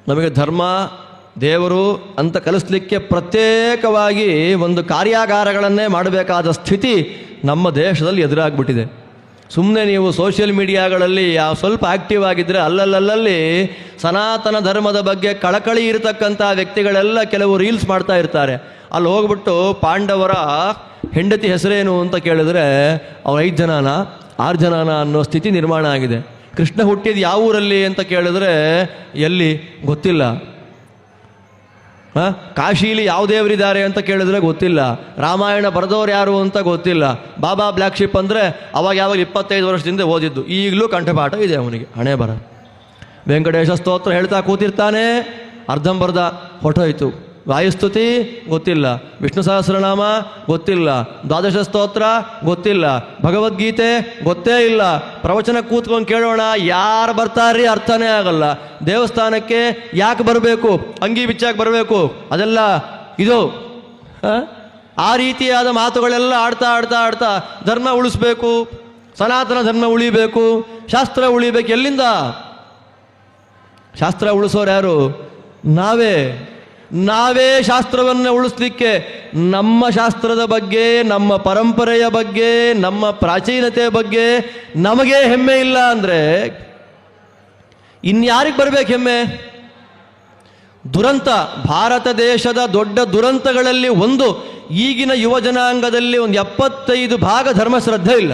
ನಮಗೆ ಧರ್ಮ ದೇವರು ಅಂತ ಕಲಿಸ್ಲಿಕ್ಕೆ ಪ್ರತ್ಯೇಕವಾಗಿ ಒಂದು ಕಾರ್ಯಾಗಾರಗಳನ್ನೇ ಮಾಡಬೇಕಾದ ಸ್ಥಿತಿ ನಮ್ಮ ದೇಶದಲ್ಲಿ ಎದುರಾಗ್ಬಿಟ್ಟಿದೆ. ಸುಮ್ಮನೆ ನೀವು ಸೋಷಿಯಲ್ ಮೀಡಿಯಾಗಳಲ್ಲಿ ಸ್ವಲ್ಪ ಆ್ಯಕ್ಟಿವ್ ಆಗಿದ್ದರೆ ಅಲ್ಲಲ್ಲಿ ಸನಾತನ ಧರ್ಮದ ಬಗ್ಗೆ ಕಳಕಳಿ ಇರತಕ್ಕಂಥ ವ್ಯಕ್ತಿಗಳೆಲ್ಲ ಕೆಲವು ರೀಲ್ಸ್ ಮಾಡ್ತಾ ಇರ್ತಾರೆ. ಅಲ್ಲಿ ಹೋಗ್ಬಿಟ್ಟು ಪಾಂಡವರ ಹೆಂಡತಿ ಹೆಸರೇನು ಅಂತ ಕೇಳಿದ್ರೆ ಅವ್ರು 5 ಜನನ 6 ಜನನ ಅನ್ನೋ ಸ್ಥಿತಿ ನಿರ್ಮಾಣ ಆಗಿದೆ. ಕೃಷ್ಣ ಹುಟ್ಟಿದ ಯಾವ ಊರಲ್ಲಿ ಅಂತ ಕೇಳಿದ್ರೆ ಎಲ್ಲಿ ಗೊತ್ತಿಲ್ಲ. ಕಾಶೀಲಿ ಯಾವ ದೇವರಿದ್ದಾರೆ ಅಂತ ಕೇಳಿದ್ರೆ ಗೊತ್ತಿಲ್ಲ. ರಾಮಾಯಣ ಬರೆದವ್ರು ಯಾರು ಅಂತ ಗೊತ್ತಿಲ್ಲ. ಬಾಬಾ ಬ್ಲ್ಯಾಕ್ ಶಿಪ್ ಅಂದರೆ ಅವಾಗ 25 ವರ್ಷದಿಂದ ಓದಿದ್ದು, ಈಗಲೂ ಕಂಠಪಾಠ ಇದೆ ಅವನಿಗೆ. ಹಣೆ ಬರ. ವೆಂಕಟೇಶ ಸ್ತೋತ್ರ ಹೇಳ್ತಾ ಕೂತಿರ್ತಾನೆ, ಅರ್ಧಂಬರ್ಧ ಹೊಟ್ಟೋಯ್ತು. ವಾಯುಸ್ತುತಿ ಗೊತ್ತಿಲ್ಲ, ವಿಷ್ಣು ಸಹಸ್ರನಾಮ ಗೊತ್ತಿಲ್ಲ, ದ್ವಾದಶ ಸ್ತೋತ್ರ ಗೊತ್ತಿಲ್ಲ, ಭಗವದ್ಗೀತೆ ಗೊತ್ತೇ ಇಲ್ಲ. ಪ್ರವಚನ ಕೂತ್ಕೊಂಡು ಕೇಳೋಣ, ಯಾರು ಬರ್ತಾರ್ರಿ ಅರ್ಥನೇ ಆಗಲ್ಲ. ದೇವಸ್ಥಾನಕ್ಕೆ ಯಾಕೆ ಬರಬೇಕು, ಅಂಗಿ ಬಿಚ್ಚಾಕೆ ಬರಬೇಕು, ಅದೆಲ್ಲ ಇದು ಆ ರೀತಿಯಾದ ಮಾತುಗಳೆಲ್ಲ ಆಡ್ತಾ ಆಡ್ತಾ ಆಡ್ತಾ ಧರ್ಮ ಉಳಿಸ್ಬೇಕು, ಸನಾತನ ಧರ್ಮ ಉಳಿಬೇಕು, ಶಾಸ್ತ್ರ ಉಳಿಬೇಕು. ಎಲ್ಲಿಂದ? ಶಾಸ್ತ್ರ ಉಳಿಸೋರು ಯಾರು? ನಾವೇ. ನಾವೇ ಶಾಸ್ತ್ರವನ್ನು ಉಳಿಸ್ಲಿಕ್ಕೆ ನಮ್ಮ ಶಾಸ್ತ್ರದ ಬಗ್ಗೆ, ನಮ್ಮ ಪರಂಪರೆಯ ಬಗ್ಗೆ, ನಮ್ಮ ಪ್ರಾಚೀನತೆಯ ಬಗ್ಗೆ ನಮಗೇ ಹೆಮ್ಮೆ ಇಲ್ಲ ಅಂದರೆ ಇನ್ಯಾರಿಗೆ ಬರಬೇಕು ಹೆಮ್ಮೆ? ದುರಂತ, ಭಾರತ ದೇಶದ ದೊಡ್ಡ ದುರಂತಗಳಲ್ಲಿ ಒಂದು, ಈಗಿನ ಯುವ ಜನಾಂಗದಲ್ಲಿ ಒಂದು 75% ಧರ್ಮಶ್ರದ್ಧೆ ಇಲ್ಲ.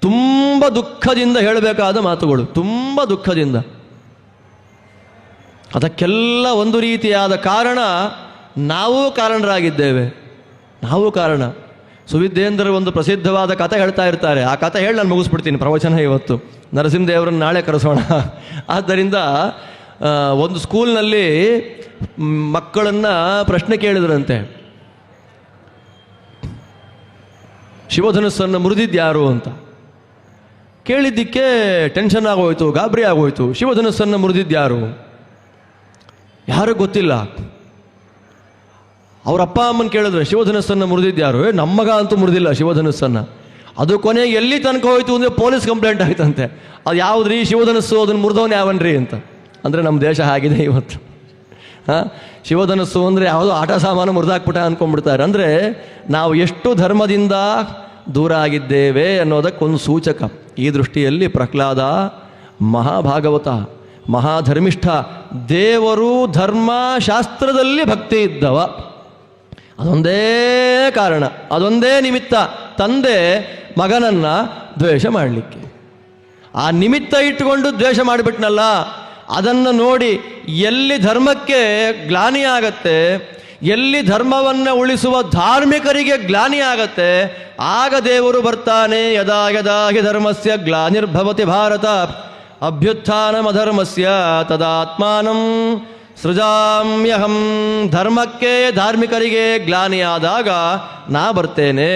ತುಂಬ ದುಃಖದಿಂದ ಹೇಳಬೇಕಾದ ಮಾತುಗಳು, ತುಂಬ ದುಃಖದಿಂದ. ಅದಕ್ಕೆಲ್ಲ ಒಂದು ರೀತಿಯಾದ ಕಾರಣ ನಾವೂ ಕಾರಣರಾಗಿದ್ದೇವೆ. ನಾವು ಕಾರಣ. ಸುವಿದ್ಯೇಂದ್ರ ಒಂದು ಪ್ರಸಿದ್ಧವಾದ ಕಥೆ ಹೇಳ್ತಾ ಇರ್ತಾರೆ. ಆ ಕಥೆ ಹೇಳಿ ನಾನು ಮುಗಿಸ್ಬಿಡ್ತೀನಿ ಪ್ರವಚನ ಇವತ್ತು. ನರಸಿಂಹದೇವರನ್ನು ನಾಳೆ ಕರೆಸೋಣ. ಆದ್ದರಿಂದ ಒಂದು ಸ್ಕೂಲ್ನಲ್ಲಿ ಮಕ್ಕಳನ್ನು ಪ್ರಶ್ನೆ ಕೇಳಿದ್ರಂತೆ, ಶಿವಧನುಸ್ಸನ್ನು ಮುರಿದಿದ್ಯಾರು ಅಂತ. ಕೇಳಿದ್ದಕ್ಕೆ ಟೆನ್ಷನ್ ಆಗೋಯ್ತು, ಗಾಬರಿ ಆಗೋಯ್ತು. ಶಿವಧನುಸ್ಸನ್ನು ಮುರಿದಿದ್ಯಾರು? ಯಾರು ಗೊತ್ತಿಲ್ಲ. ಅವ್ರ ಅಪ್ಪ ಅಮ್ಮನ ಕೇಳಿದ್ರೆ ಶಿವಧನುಸ್ಸನ್ನು ಮುರಿದಿದ್ಯಾರು? ನಮ್ಮ ಮಗ ಅಂತೂ ಮುರಿದಿಲ್ಲ ಶಿವಧನುಸ್ಸನ್ನು. ಅದು ಕೊನೆಗೆ ಎಲ್ಲಿ ತನಕ ಹೋಯ್ತು ಅಂದರೆ ಪೊಲೀಸ್ ಕಂಪ್ಲೇಂಟ್ ಆಯ್ತಂತೆ. ಅದು ಯಾವುದ್ರಿ ಶಿವಧನುಸ್ಸು, ಅದನ್ನು ಮುರಿದವನು ಯಾವನ್ರಿ ಅಂತ. ಅಂದರೆ ನಮ್ಮ ದೇಶ ಆಗಿದೆ ಇವತ್ತು. ಶಿವಧನುಸ್ಸು ಅಂದರೆ ಯಾವುದೋ ಆಟ ಸಾಮಾನು ಮುರಿದಾಕ್ಬಿಟ್ಟ ಅಂದ್ಕೊಂಡ್ಬಿಡ್ತಾರೆ. ಅಂದರೆ ನಾವು ಎಷ್ಟು ಧರ್ಮದಿಂದ ದೂರ ಆಗಿದ್ದೇವೆ ಅನ್ನೋದಕ್ಕೊಂದು ಸೂಚಕ. ಈ ದೃಷ್ಟಿಯಲ್ಲಿ ಪ್ರಹ್ಲಾದ ಮಹಾಭಾಗವತ, ಮಹಾಧರ್ಮಿಷ್ಠ, ದೇವರು ಧರ್ಮ ಶಾಸ್ತ್ರದಲ್ಲಿ ಭಕ್ತಿ ಇದ್ದವ. ಅದೊಂದೇ ಕಾರಣ, ಅದೊಂದೇ ನಿಮಿತ್ತ ತಂದೆ ಮಗನನ್ನು ದ್ವೇಷ ಮಾಡಲಿಕ್ಕೆ. ಆ ನಿಮಿತ್ತ ಇಟ್ಟುಕೊಂಡು ದ್ವೇಷ ಮಾಡಿಬಿಟ್ನಲ್ಲ, ಅದನ್ನು ನೋಡಿ ಎಲ್ಲಿ ಧರ್ಮಕ್ಕೆ ಗ್ಲಾನಿ ಆಗತ್ತೆ, ಎಲ್ಲಿ ಧರ್ಮವನ್ನು ಉಳಿಸುವ ಧಾರ್ಮಿಕರಿಗೆ ಗ್ಲಾನಿ ಆಗತ್ತೆ, ಆಗ ದೇವರು ಬರ್ತಾನೆ. ಯದಾ ಯದಾ ಹಿ ಧರ್ಮಸ್ಯ ಗ್ಲಾನಿರ್ಭವತಿ ಭಾರತ ಅಭ್ಯುತ್ಥಾನಮಧರ್ಮಸ್ಯ ತದಾತ್ಮಾನಂ ಸೃಜಾಮ್ಯಹಂ. ಧರ್ಮಕ್ಕೆ ಧಾರ್ಮಿಕರಿಗೆ ಗ್ಲಾನಿಯಾದಾಗ ನಾ ಬರ್ತೇನೆ.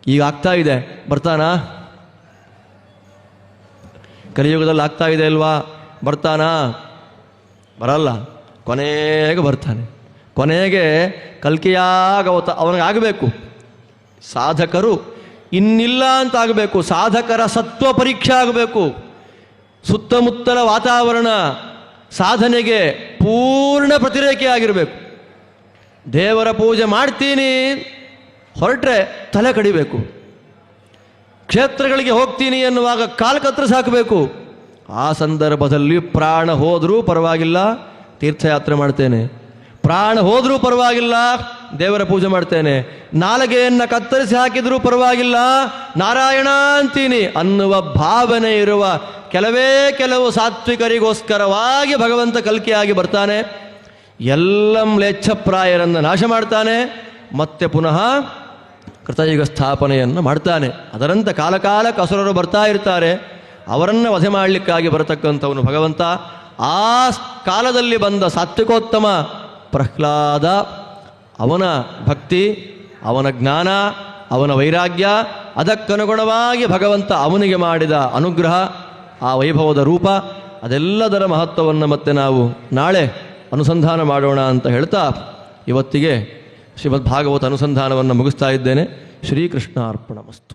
ಈಗ ಆಗ್ತಾ ಇದೆ, ಬರ್ತಾನಾ? ಕಲಿಯುಗದಲ್ಲಿ ಆಗ್ತಾ ಇದೆ ಅಲ್ವಾ? ಬರ್ತಾನಾ? ಬರಲ್ಲ. ಕೊನೆಗೆ ಬರ್ತಾನೆ. ಕೊನೆಗೆ ಕಲ್ಕಿಯಾಗವತ ಅವನಿಗಾಗಬೇಕು. ಸಾಧಕರು ಇನ್ನಿಲ್ಲ ಅಂತ ಆಗಬೇಕು. ಸಾಧಕರ ಸತ್ವ ಪರೀಕ್ಷೆ ಆಗಬೇಕು. ಸುತ್ತಮುತ್ತಲ ವಾತಾವರಣ ಸಾಧನೆಗೆ ಪೂರ್ಣ ಪ್ರತಿರೇಖೆ ಆಗಿರಬೇಕು. ದೇವರ ಪೂಜೆ ಮಾಡ್ತೀನಿ ಹೊರಟ್ರೆ ತಲೆ ಕಡಿಬೇಕು. ಕ್ಷೇತ್ರಗಳಿಗೆ ಹೋಗ್ತೀನಿ ಎನ್ನುವಾಗ ಕಾಲು ಕತ್ತರಿಸಿ ಹಾಕಬೇಕು. ಆ ಸಂದರ್ಭದಲ್ಲಿ ಪ್ರಾಣ ಹೋದರೂ ಪರವಾಗಿಲ್ಲ, ತೀರ್ಥಯಾತ್ರೆ ಮಾಡ್ತೇನೆ. ಪ್ರಾಣ ಹೋದರೂ ಪರವಾಗಿಲ್ಲ, ದೇವರ ಪೂಜೆ ಮಾಡ್ತೇನೆ. ನಾಲಿಗೆಯನ್ನು ಕತ್ತರಿಸಿ ಹಾಕಿದರೂ ಪರವಾಗಿಲ್ಲ, ನಾರಾಯಣ ಅಂತೀನಿ ಅನ್ನುವ ಭಾವನೆ ಇರುವ ಕೆಲವು ಸಾತ್ವಿಕರಿಗೋಸ್ಕರವಾಗಿ ಭಗವಂತ ಕಲ್ಕಿಯಾಗಿ ಬರ್ತಾನೆ. ಎಲ್ಲ ಮ್ಲೇಚ್ಛಪ್ರಾಯರನ್ನು ನಾಶ ಮಾಡ್ತಾನೆ. ಮತ್ತೆ ಪುನಃ ಕೃತಯುಗ ಸ್ಥಾಪನೆಯನ್ನು ಮಾಡ್ತಾನೆ. ಅದರಂತೆ ಕಾಲ ಕಸುರರು ಬರ್ತಾ ಇರ್ತಾರೆ. ಅವರನ್ನು ವಧೆ ಮಾಡಲಿಕ್ಕಾಗಿ ಬರತಕ್ಕಂಥವನು ಭಗವಂತ. ಆ ಕಾಲದಲ್ಲಿ ಬಂದ ಸಾತ್ವಿಕೋತ್ತಮ ಪ್ರಹ್ಲಾದ, ಅವನ ಭಕ್ತಿ, ಅವನ ಜ್ಞಾನ, ಅವನ ವೈರಾಗ್ಯ, ಅದಕ್ಕನುಗುಣವಾಗಿ ಭಗವಂತ ಅವನಿಗೆ ಮಾಡಿದ ಅನುಗ್ರಹ, ಆ ವೈಭವದ ರೂಪ, ಅದೆಲ್ಲದರ ಮಹತ್ವವನ್ನು ಮತ್ತೆ ನಾವು ನಾಳೆ ಅನುಸಂಧಾನ ಮಾಡೋಣ ಅಂತ ಹೇಳ್ತಾ ಇವತ್ತಿಗೆ ಶ್ರೀಮದ್ ಭಾಗವತ ಅನುಸಂಧಾನವನ್ನು ಮುಗಿಸ್ತಾ ಇದ್ದೇನೆ. ಶ್ರೀಕೃಷ್ಣ ಅರ್ಪಣಮಸ್ತು.